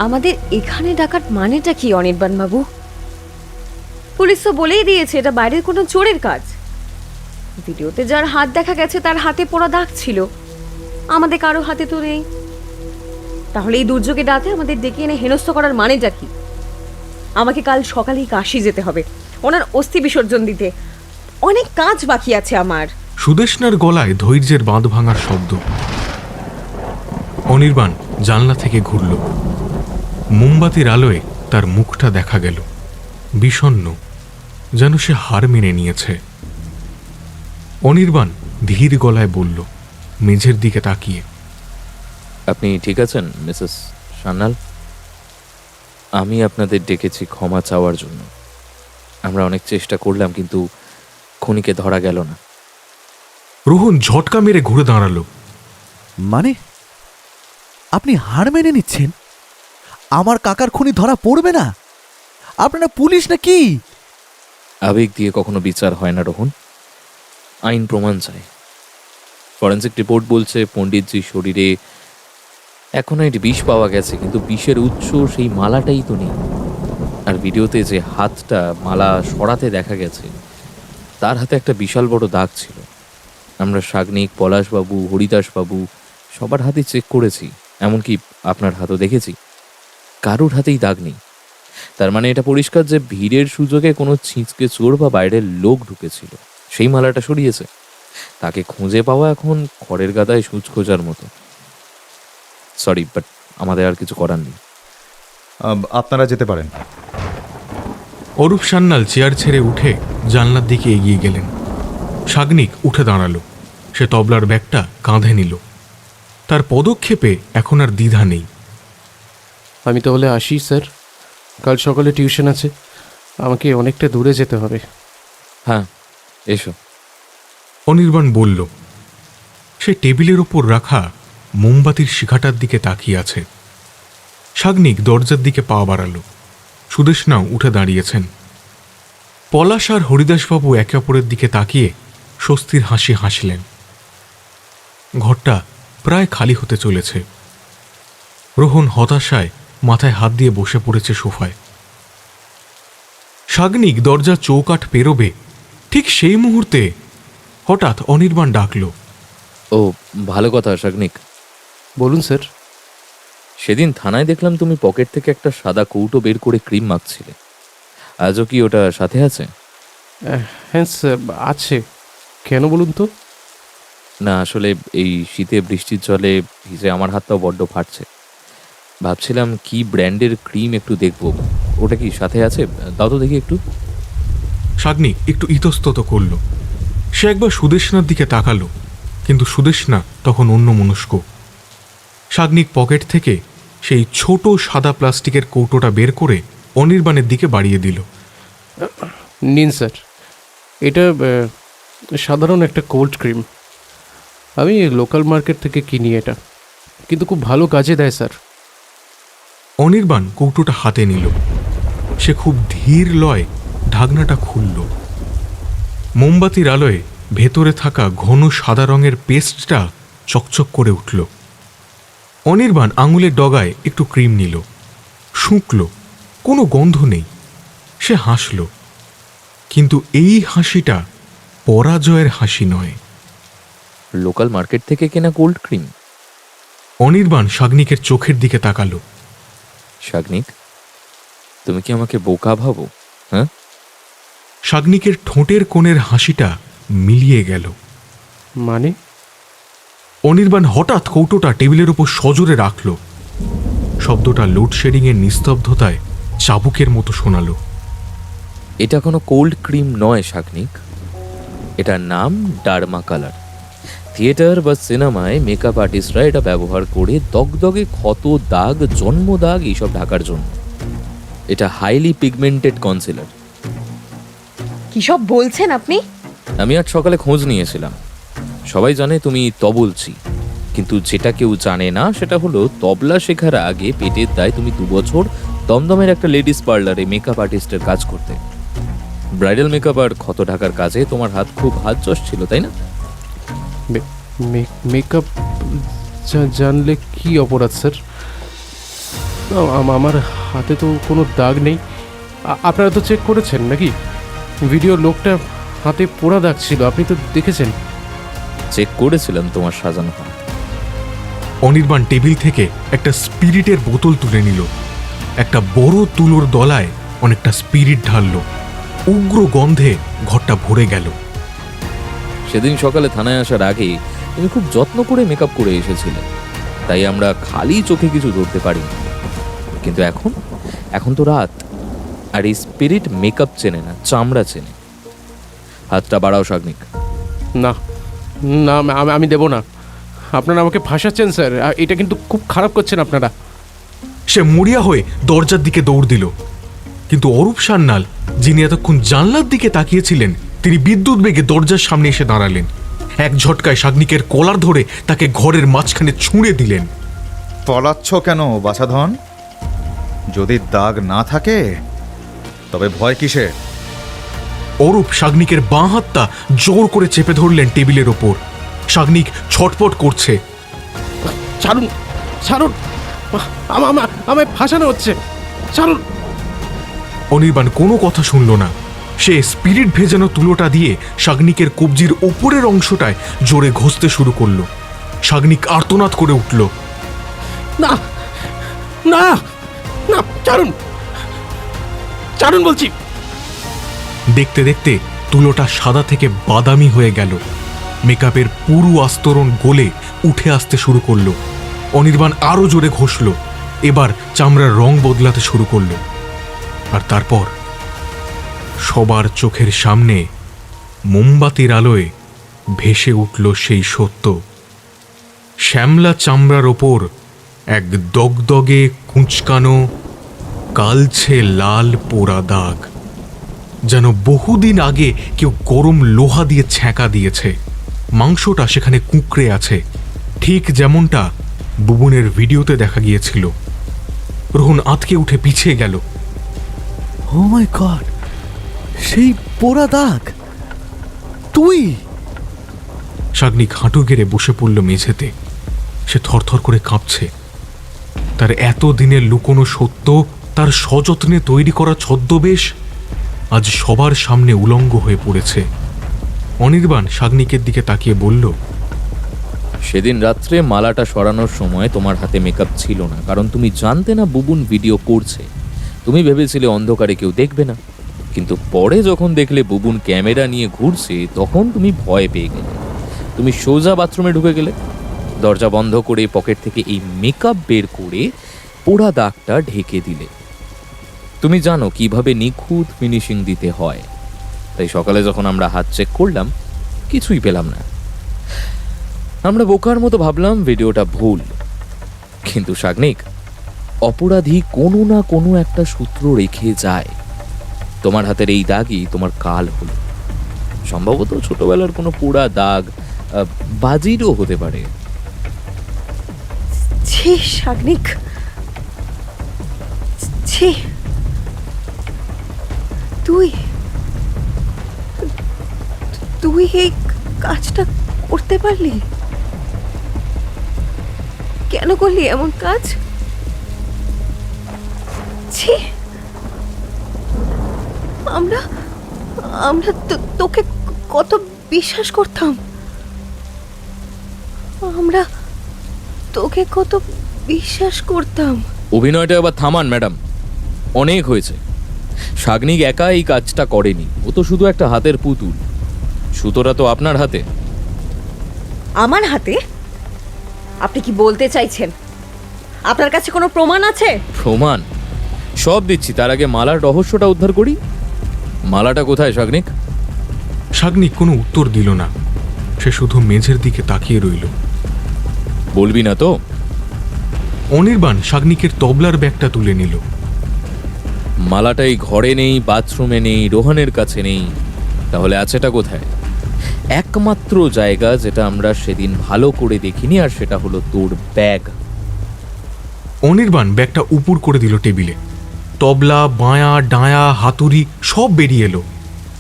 আমাদের এখানে ডাকার মানেটা কি অনির্বাণ বাবু? পুলিশ তো বলেই দিয়েছে এটা বাইরের কোনো চোরের কাজ। ভিডিওতে যার হাত দেখা গেছে তার হাতে পোড়া দাগ ছিল, আমাদের কারো হাতে তো নেই। তাহলে এই দুর্যোগের রাতে আমাদের ডেকে এনে হেনস্থ করার মানেটা কি? আমাকে কাল সকালেই কাশি যেতে হবে ওনার অস্থি বিসর্জন দিতে। অনেক কাজ বাকি আছে আমার। সুদেষ্ণার গলায় ধৈর্যের বাঁধ ভাঙার শব্দ। অনির্বাণ জানলা থেকে ঘুরল। মোমবাতির আলোয় তার মুখটা দেখা গেল, বিষণ্ণ, যেন সে হার মেনে নিয়েছে। অনির্বাণ ধীর গলায় বলল, মেঝের দিকে তাকিয়ে, আপনি ঠিক আছেন মিসেস সান্যাল? আমি আপনাদের ডেকেছি ক্ষমা চাওয়ার জন্য। আমরা অনেক চেষ্টা করলাম, কিন্তু খুনিকে ধরা গেল না। রোহন ঝটকা মেরে ঘুরে দাঁড়ালো। মানে আপনি হার মেনে নিচ্ছেন? আমার কাকার খুনি ধরা পড়বে না? আপনারা পুলিশ না কি? আবেগ দিয়ে কখনো বিচার হয় না রোহন, আইন প্রমাণ চায়। ফরেন্সিক রিপোর্ট বলছে পণ্ডিতজির শরীরে এখনো একটি বিষ পাওয়া গেছে, কিন্তু বিষের উৎস সেই মালাটাই তো নেই। আর ভিডিওতে যে হাতটা মালা সরাতে দেখা গেছে, তার হাতে একটা বিশাল বড় দাগ ছিল। আমরা সাগ্নিক, পলাশবাবু, হরিদাসবাবু সবার হাতে চেক করেছি, এমনকি আপনার হাতও দেখেছি। কারোর হাতেই দাগ নেই। তার মানে এটা পরিষ্কার যে ভিড়ের সুযোগে কোনো ছিঁচকে চোর বা বাইরের লোক ঢুকেছিল, সেই মালাটা সরিয়েছে। তাকে খুঁজে পাওয়া এখন খড়ের গাদায় সূচ খোঁজার মতো। সরি, বাট আমাদের আর কিছু করার নেই। আপনারা যেতে পারেন। অরূপ সান্যাল চেয়ার ছেড়ে উঠে জানলার দিকে এগিয়ে গেলেন। সাগ্নিক উঠে দাঁড়ালো। সে তবলার ব্যাগটা কাঁধে নিল। তার পদক্ষেপে এখন আর দ্বিধা নেই। আমি তাহলে আসি স্যার, কাল সকালে টিউশন আছে, আমাকে অনেকটা দূরে যেতে হবে। হ্যাঁ, এসো। অনির্বাণ বলল। সে টেবিলের ওপর রাখা মোমবাতির শিখাটার দিকে তাকিয়ে আছে। সাগ্নিক দরজার দিকে পা বাড়ালো। সুদেষ্ণাও উঠে দাঁড়িয়েছেন। পলাশ আর হরিদাসবাবু একে অপরের দিকে তাকিয়ে স্বস্তির হাসি হাসলেন। ঘরটা প্রায় খালি হতে চলেছে। রোহন হতাশায় মাথায় হাত দিয়ে বসে পড়েছে সোফায়। সাগ্নিক দরজার চৌকাঠ পেরোবে, ঠিক সেই মুহূর্তে হঠাৎ অনির্বাণ ডাকল। ও ভালো কথা সাগ্নিক। বলুন স্যার। সেদিন থানায় দেখলাম তুমি পকেট থেকে একটা সাদা কৌটো বের করে ক্রিম মাখছিলে। আজও কি ওটা সাথে আছে? হ্যাঁ স্যার, আছে। কেন বলুন তো? না, আসলে এই শীতে বৃষ্টির জলে ভিজে আমার হাতটাও বড্ড ফাটছে। ভাবছিলাম কি ব্র্যান্ডের ক্রিম একটু দেখবো। ওটা কি সাথে আছে? দাও তো দেখি একটু। সাগ্নিক একটু ইতস্তত করল। সে একবার সুদেষ্ণার দিকে তাকালো, কিন্তু সুদেষ্ণা তখন অন্যমনস্ক। সাগ্নিক পকেট থেকে সেই ছোট সাদা প্লাস্টিকের কৌটোটা বের করে অনির্বাণের দিকে বাড়িয়ে দিল। নিন স্যার, এটা সাধারণ একটা কোল্ড ক্রিম। আমি লোকাল মার্কেট থেকে কিনি এটা, কিন্তু খুব ভালো কাজে দেয় স্যার। অনির্বাণ কৌটোটা হাতে নিল। সে খুব ধীর লয় ঢাকনাটা খুলল। মোমবাতির আলোয় ভেতরে থাকা ঘন সাদা রঙের পেস্টটা চকচক করে উঠল। অনির্বাণ আঙুলের ডগায় একটু ক্রিম নিল, শুঁকল। কোনো গন্ধ নেই। সে হাসল, কিন্তু এই হাসিটা পরাজয়ের হাসি নয়। লোকাল মার্কেট থেকে কেনা কোল্ড ক্রিম? অনির্বাণ সাগ্নিকের চোখের দিকে তাকালো। সাগ্নিক, তুমি কি আমাকে বোকা ভাবো? হ্যাঁ? সাগ্নিকের ঠোঁটের কোণের হাসিটা মিলিয়ে গেল। মানে? অনির্বাণ হঠাৎ কৌটোটা টেবিলের উপর সজোরে রাখল। শব্দটা লোডশেডিংয়ের নিস্তব্ধতায় চাবুকের মতো শোনালো। এটা কোনো কোল্ড ক্রিম নয় সাগ্নিক। এটার নাম ডার্মা কালার। থিয়েটার বা সিনেমায় মেকআপ আর্টিস্টরা এটা ব্যবহার করে দগদগে ক্ষত, দাগ, জন্ম দাগ এইসব ঢাকার জন্য। এটা হাইলি পিগমেন্টেড কনসিলার। কি সব বলছেন আপনি? আমি আজ সকালে খোঁজ নিয়েছিলাম। সবাই জানে তুমি তবলছি, কিন্তু যেটা কেউ জানে না সেটা হলো তবলা শেখার আগে পেটের দায় তুমি 2 বছর দমদমের একটা লেডিস পার্লারে মেকআপ আর্টিস্টের কাজ করতে। ব্রাইডাল মেকআপ আর ক্ষত ঢাকার কাজে তোমার হাত খুব হাতযশ ছিল, তাই না? মেকআপ জানলে কি অপরাধ স্যার? আমার হাতে তো কোনো দাগ নেই। আপনারা তো চেক করেছেন নাকি? ভিডিও লোকটা হাতে পোড়া দাগ ছিল, আপনি তো দেখেছেন। চেক করেছিলাম তোমার সাজানো হাত। অনির্বাণ টেবিল থেকে একটা স্পিরিটের বোতল তুলে নিল। একটা বড় তুলোর দলায় অনেকটা স্পিরিট ঢালল। উগ্র গন্ধে ঘরটা ভরে গেল। সেদিন সকালে থানায় আসার আগে তুমি খুব যত্ন করে মেকআপ করে এসেছিলে, তাই আমরা খালি চোখে কিছু ধরতে পারিনি। কিন্তু এখন তো রাত, আর এই স্পিরিট মেকআপ চেনে না, চামড়া চেনে। হাতটা বাড়াও সাগ্নিক। না না, আমি দেব না। আপনারা আমাকে ফাঁসাচ্ছেন স্যার, এটা কিন্তু খুব খারাপ করছেন আপনারা। সে মরিয়া হয়ে দরজার দিকে দৌড় দিল, কিন্তু অরূপ সান্যাল, যিনি এতক্ষণ জানলার দিকে তাকিয়েছিলেন, তিনি বিদ্যুৎ বেগে দরজার সামনে এসে দাঁড়ালেন। এক ঝটকায় সাগ্নিকের কলার ধরে তাকে ঘরের মাঝখানে ছুঁড়ে দিলেন। পলাচ্ছ কেন বাছাধন? যদি দাগ না থাকে তবে ভয় কিসে? অরূপ সাগ্নিকের বাঁ হাতটা জোর করে চেপে ধরলেন টেবিলের ওপর। সাগ্নিক ছটপট করছে। ছাড়ুন, ছাড়ুন, আমায় ফাঁসানো হচ্ছে, ছাড়ুন। অনির্বাণ কোনো কথা শুনল না। সে স্পিরিট ভেজানো তুলোটা দিয়ে সাগ্নিকের কবজির ওপরের অংশটায় জোরে ঘষতে শুরু করলো। সাগ্নিক আর্তনাদ করে উঠল। না না না, ছাড়ুন, ছাড়ুন বলছি। দেখতে দেখতে তুলোটা সাদা থেকে বাদামি হয়ে গেল। মেকআপের পুরো আস্তরণ গলে উঠে আসতে শুরু করলো। অনির্বাণ আরো জোরে ঘষল। এবার চামড়ার রং বদলাতে শুরু করলো। আর তারপর সবার চোখের সামনে মোমবাতির আলোয় ভেসে উঠল সেই সত্য। শ্যামলা চামড়ার ওপর এক দগদগে কুঁচকানো কালছে লাল পোড়া দাগ, যেন বহুদিন আগে কেউ গরম লোহা দিয়ে ছ্যাঁকা দিয়েছে। মাংসটা সেখানে কুঁকড়ে আছে, ঠিক যেমনটা বুবুনের ভিডিওতে দেখা গিয়েছিল। রোহন আঁতকে উঠে পিছিয়ে গেল। ও মাই গড, সেই পোড়া দাগ তুই! শাগনিক হাঁটু গেড়ে বসে পড়ল মেঝেতে। সে থরথর করে কাঁপছে। তার এতদিনের লুকোনো সত্য, তার সযত্নে তৈরি করা ছদ্মবেশ আজ সবার সামনে উলঙ্গ হয়ে পড়েছে। অনির্বাণ শাগনিকের দিকে তাকিয়ে বলল, সেদিন রাত্রে মালাটা সরানোর সময় তোমার হাতে মেকআপ ছিল না, কারণ তুমি জানতে না বুবুন ভিডিও করছে। তুমি ভেবেছিলে অন্ধকারে কেউ দেখবে না, কিন্তু পরে যখন দেখলে বুবুন ক্যামেরা নিয়ে ঘুরছে তখন তুমি ভয় পেয়ে গেলে। তুমি সোজা বাথরুমে ঢুকে গেলে, দরজা বন্ধ করে পকেট থেকে এই মেকআপ বের করে পোড়া দাগটা ঢেকে দিলে। তুমি জানো কিভাবে নিখুঁত ফিনিশিং দিতে হয়, তাই সকালে যখন আমরা হাত চেক করলাম কিছুই পেলাম না। আমরা বোকার মতো ভাবলাম ভিডিওটা ভুল, কিন্তু শাগনিক, অপরাধী কোনো না কোনো একটা সূত্র রেখে যায়। তোমার হাতের এই দাগই তোমার কাল হলো। সম্ভবত ছোটবেলার কোনো পোড়া দাগ, বাজিরও হতে পারে। ছি শাগনিক, ছি। তুই তুই এই কাজটা করতে পারলি? কেন করলি এমন কাজ? ছি, আমরা আমরা তোকে কত বিশ্বাস করতাম। আমরা তোকে কত বিশ্বাস করতাম। অভিনয়টা এবার থামান ম্যাডাম, অনেক হয়েছে। শাগনিক একা এই কাজটা করেনি, ও তো শুধু একটা হাতের পুতুল। সুতোটা তো আপনার হাতে। আমার হাতে? আপনি কি বলতে চাইছেন? আপনার কাছে কোনো প্রমাণ আছে? প্রমাণ সব দিচ্ছি, তার আগে মালার রহস্যটা উদ্ধার করি। মালাটা কোথায় শাগনিক? শাগনিক কোনো উত্তর দিল না। সে শুধু মেঝের দিকে তাকিয়ে রইল। বলবি না তো? অনির্বাণ শাগনিকের তবলার ব্যাগটা তুলে নিল। মালাটা এই ঘরে নেই, বাথরুমে নেই, রোহনের কাছে নেই, তাহলে আছেটা কোথায়? একমাত্র জায়গা যেটা আমরা সেদিন ভালো করে দেখিনি, আর সেটা হলো তোর ব্যাগ। অনির্বাণ ব্যাগটা উপুর করে দিল টেবিলে। তবলা, বাঁয়া, ডাঁয়া, হাতুড়ি সব বেরিয়ে এলো,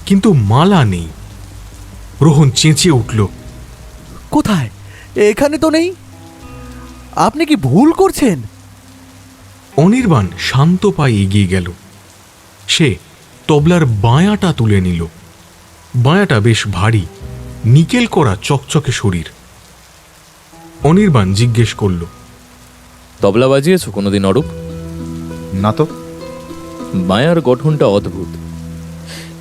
কিন্তু মালা নেই। রোহন চেঁচিয়ে উঠল, কোথায়? এখানে তো নেই। আপনি কি ভুল করছেন? অনির্বাণ শান্ত পায়ে এগিয়ে গেল। সে তবলার বাঁয়াটা তুলে নিল। বাঁয়াটা বেশ ভারী, নিকেল করা চকচকে শরীর। অনির্বাণ জিজ্ঞেস করল, তবলা বাজিয়েছো কোনোদিন অরূপ? না তো। বাঁয়ার গঠনটা অদ্ভুত।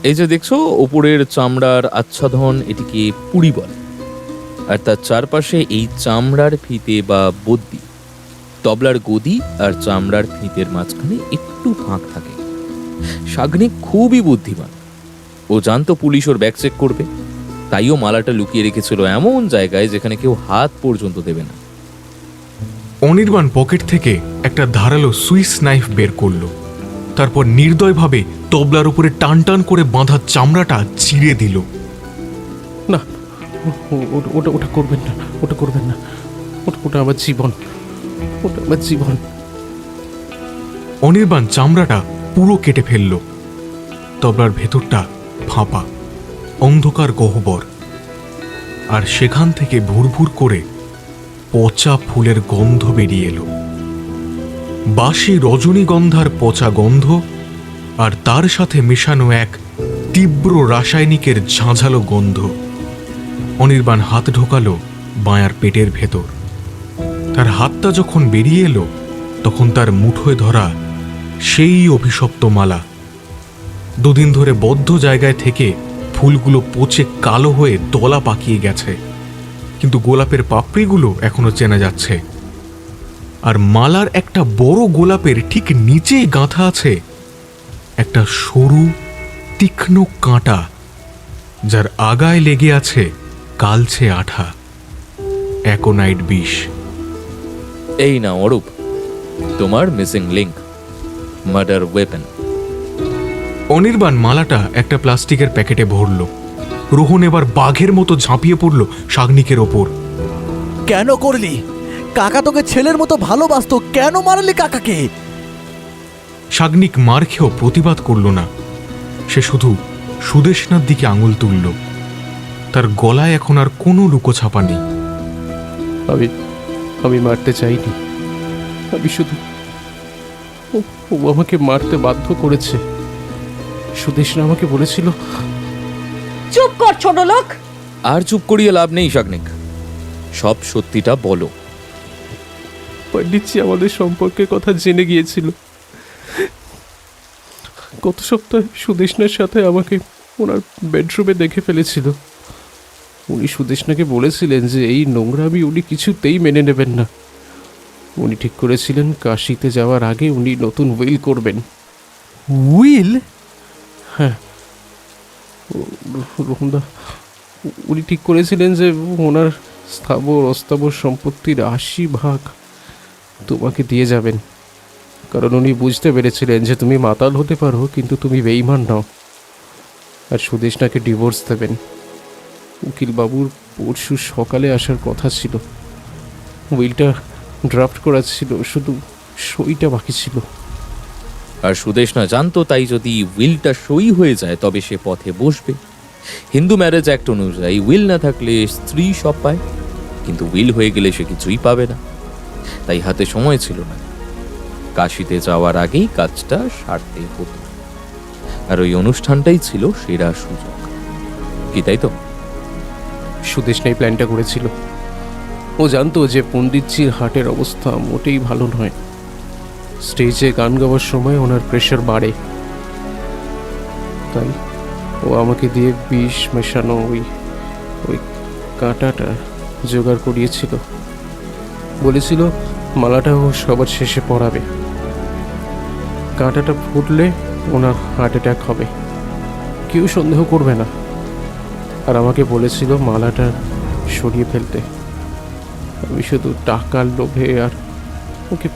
এই যে দেখছো ওপরের চামড়ার আচ্ছাদন, এটিকে পুড়ি বলে, আর তার চারপাশে এই চামড়ার ফিতে বা বদ্যি। তবলার গদি আর চামড়ার ফিতের মাঝখানে একটু ফাঁক থাকে। শাগনিক খুবই বুদ্ধিমান, ও জানতো পুলিশ ওর ব্যাগ চেক করবে, তাইও মালাটা লুকিয়ে রেখেছিল এমন জায়গায় যেখানে কেউ হাত পর্যন্ত দেবে না। অনির্বাণ পকেট থেকে একটা ধারালো সুইস নাইফ বের করল। তারপর নির্দয়ভাবে তবলার উপরে টান টান করে বাঁধা চামড়াটা চিড়ে দিল। না, ওটা ওটা করবেন না, ওটা করবেন না। ওটা আমার জীবন, ওটা আমার জীবন। অনির্বাণ চামড়াটা পুরো কেটে ফেলল। তবলার ভেতরটা ফাঁপা, অন্ধকার গহ্বর, আর সেখান থেকে ভুরভুর করে পচা ফুলের গন্ধ বেরিয়ে এলো। বাসি রজনীগন্ধার পচা গন্ধ, আর তার সাথে মেশানো এক তীব্র রাসায়নিকের ঝাঁঝালো গন্ধ। অনির্বাণ হাত ঢোকালো বাঁয়ার পেটের ভেতর। তার হাতটা যখন বেরিয়ে এলো তখন তার মুঠোয় ধরা সেই অভিশপ্ত মালা। দুদিন ধরে বদ্ধ জায়গায় থেকে ফুলগুলো পচে কালো হয়ে দলা পাকিয়ে গেছে, কিন্তু গোলাপের পাপড়িগুলো এখনো চেনা যাচ্ছে। আর মালার একটা বড় গোলাপের ঠিক নিচেই গাঁথা আছে একটা সরু তীক্ষ্ণ কাঁটা, যার আগায় লেগে আছে কালছে আঠা, অ্যাকোনাইট বিষ। এই না অরূপ, তোমার missing link, murder weapon. Anirban মালাটা একটা প্লাস্টিকের প্যাকেটে ভরল। রোহন এবার বাঘের মতো ঝাঁপিয়ে পড়ল শাগনিকের ওপর। কেন করলি? কাকা তোকে ছেলের মতো ভালোবাসতো, কেন মারলি কাকাকে? শাগনিক মার খেয়েও প্রতিবাদ করল না। সে শুধু সুদেষ্ণার দিকে আঙুল তুলল। তার গলায় এখন আর কোনো লুকোছাপা নেই। আমি মারতে চাইনি। আমি শুধু ও আমাকে মারতে বাধ্য করেছে। সুদেষ্ণা আমাকে বলেছিল। চুপ কর ছোট লোক। আর চুপ করিয়ে লাভ নেই শাগনিক, সব সত্যিটা বলো। পণ্ডিতজি আমাদের সম্পর্কের কথা জেনে গিয়েছিল। গত সপ্তাহে সুদেষ্ণার সাথে আমাকে ওনার বেডরুমে দেখে ফেলেছিল। উনি সুদেষ্ণাকে বলেছিলেন যে এই নোংরামি উনি কিছুতেই মেনে নেবেন না। উনি ঠিক করেছিলেন কাশিতে যাওয়ার আগে উনি নতুন উইল করবেন। উইল? হ্যাঁ রোহনদা, উনি ঠিক করেছিলেন যে ওনার স্থাবর অস্থাবর সম্পত্তির 80% তোমাকে দিয়ে যাবেন, কারণ উনি বুঝতে পেরেছিলেন যে তুমি মাতাল হতে পারো কিন্তু তুমি বেঈমান নও। আর সুদেষ্ণাকে ডিভোর্স দেবেন। উকিলবাবুর পরশু সকালে আসার কথা ছিল। উইলটা ড্রাফট করা ছিল, শুধু সইটা বাকি ছিল। আর সুদেষ্ণা জানতো তাই যদি উইলটা সই হয়ে যায় তবে সে পথে বসবে। হিন্দু ম্যারেজ অ্যাক্ট অনুযায়ী উইল না থাকলে স্ত্রী সব পায়, কিন্তু উইল হয়ে গেলে সে কিছুই পাবে না। তাই হাতে সময় ছিল না, কাশিতে যাওয়ার আগেই কাজটা সারতে হতো। আর ওই অনুষ্ঠানটাই ছিল সেরা সুযোগ, কি তাই তো? সুদেষ্ণা এই প্ল্যানটা করেছিল। ও জানতো যে পণ্ডিতজির হার্টের অবস্থা মোটেই ভালো নয়। স্টেজে গান গাওয়ার সময় ওনার প্রেশার বাড়ে। তাই ও আমাকে দিয়ে বিষ মেশানো ওই কাঁটাটা জোগাড় করিয়েছিল। বলেছিল মালাটা ও সবার শেষে পরাবে। কাঁটাটা ফুটলে ওনার হার্ট অ্যাটাক হবে, কেউ সন্দেহ করবে না। আর আমাকে বলেছিল মালাটা সরিয়ে ফেলতে। আমি শুধু টাকার লোভে আর ওকে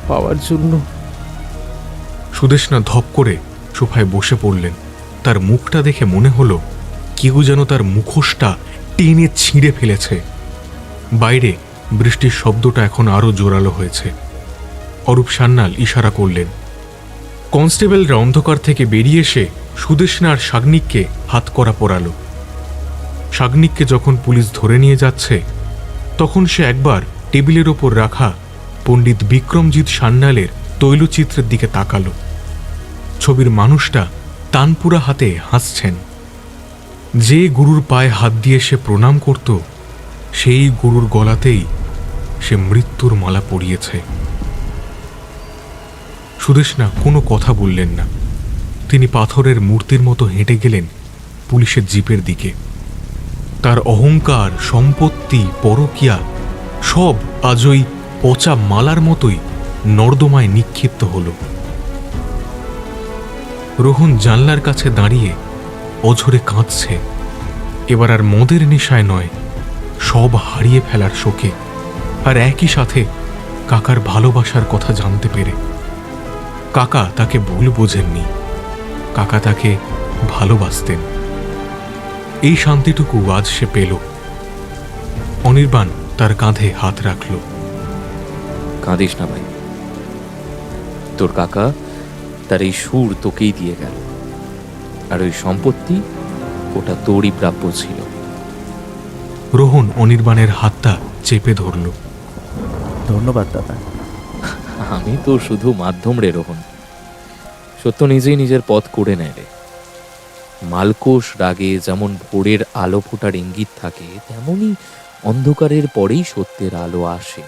পাওয়ার জন্য। সুদেষ্ণা ধপ করে সোফায় বসে পড়লেন। তার মুখটা দেখে মনে হলো কেউ যেন তার মুখোশটা টেনে ছিঁড়ে ফেলেছে। বাইরে বৃষ্টির শব্দটা এখন আরো জোরালো হয়েছে। অরূপ সান্যাল ইশারা করলেন। কনস্টেবলরা অন্ধকার থেকে বেরিয়ে এসে সুদেষ্ণা আর শাগনিককে হাতকড়া পরালো। শাগনিককে যখন পুলিশ ধরে নিয়ে যাচ্ছে তখন সে একবার টেবিলের ওপর রাখা পণ্ডিত বিক্রমজিৎ সান্যালের তৈলচিত্রের দিকে তাকালো। ছবির মানুষটা তানপুরা হাতে হাসছেন। যে গুরুর পায়ে হাত দিয়ে সে প্রণাম করত সেই গুরুর গলাতেই সে মৃত্যুর মালা পরিয়েছে। সুদেষ্ণা কোনো কথা বললেন না। তিনি পাথরের মূর্তির মতো হেঁটে গেলেন পুলিশের জিপের দিকে। তার অহংকার, সম্পত্তি, পরকীয়া সব আজ ওই পচা মালার মতোই নর্দমায় নিক্ষিপ্ত হল। রোহন জানলার কাছে দাঁড়িয়ে অঝরে কাঁদছে। এবার আর মদের নেশায় নয়, সব হারিয়ে ফেলার শোকে, আর একই সাথে কাকার ভালোবাসার কথা জানতে পেরে। কাকা তাকে ভুল বোঝেননি, কাকা তাকে ভালোবাসতেন। এই শান্তিটুকু আজ সে পেল। অনির্বাণ তার কাঁধে হাত রাখল। কাঁদিস না ভাই, তোর কাকা তার এই সুর তোকেই দিয়ে গেল, আর ওই সম্পত্তি ওটা তোরই প্রাপ্য ছিল। রোহন অনির্বাণের হাতটা চেপে ধরল। ধন্যবাদ দাদা। আমি তো শুধু মাধ্যম রে রোহন, সত্য নিজেই নিজের পথ করে নেয় রে। মালকোষ রাগে যেমন ভোরের আলো ফোটার ইঙ্গিত থাকে, তেমনি অন্ধকারের পরেই সত্যের আলো আসে।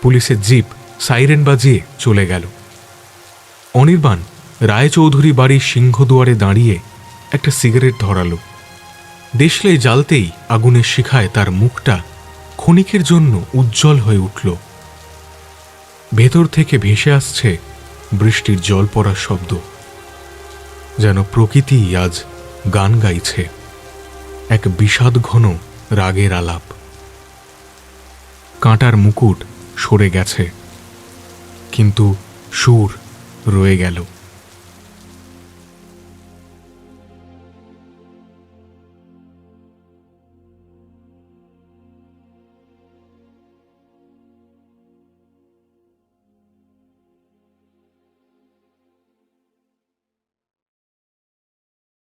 পুলিশের জিপ সাইরেন বাজিয়ে চলে গেল। অনির্বাণ রায়চৌধুরী বাড়ির সিংহদুয়ারে দাঁড়িয়ে একটা সিগারেট ধরালো। দেশলাই জ্বালতেই আগুনের শিখায় তার মুখটা ক্ষণিকের জন্য উজ্জ্বল হয়ে উঠল। ভেতর থেকে ভেসে আসছে বৃষ্টির জল পড়ার শব্দ, যেন প্রকৃতি আজ গান গাইছে, এক বিষাদ ঘন রাগের আলাপ। কাঁটার মুকুট সরে গেছে, কিন্তু সুর রয়ে গেল।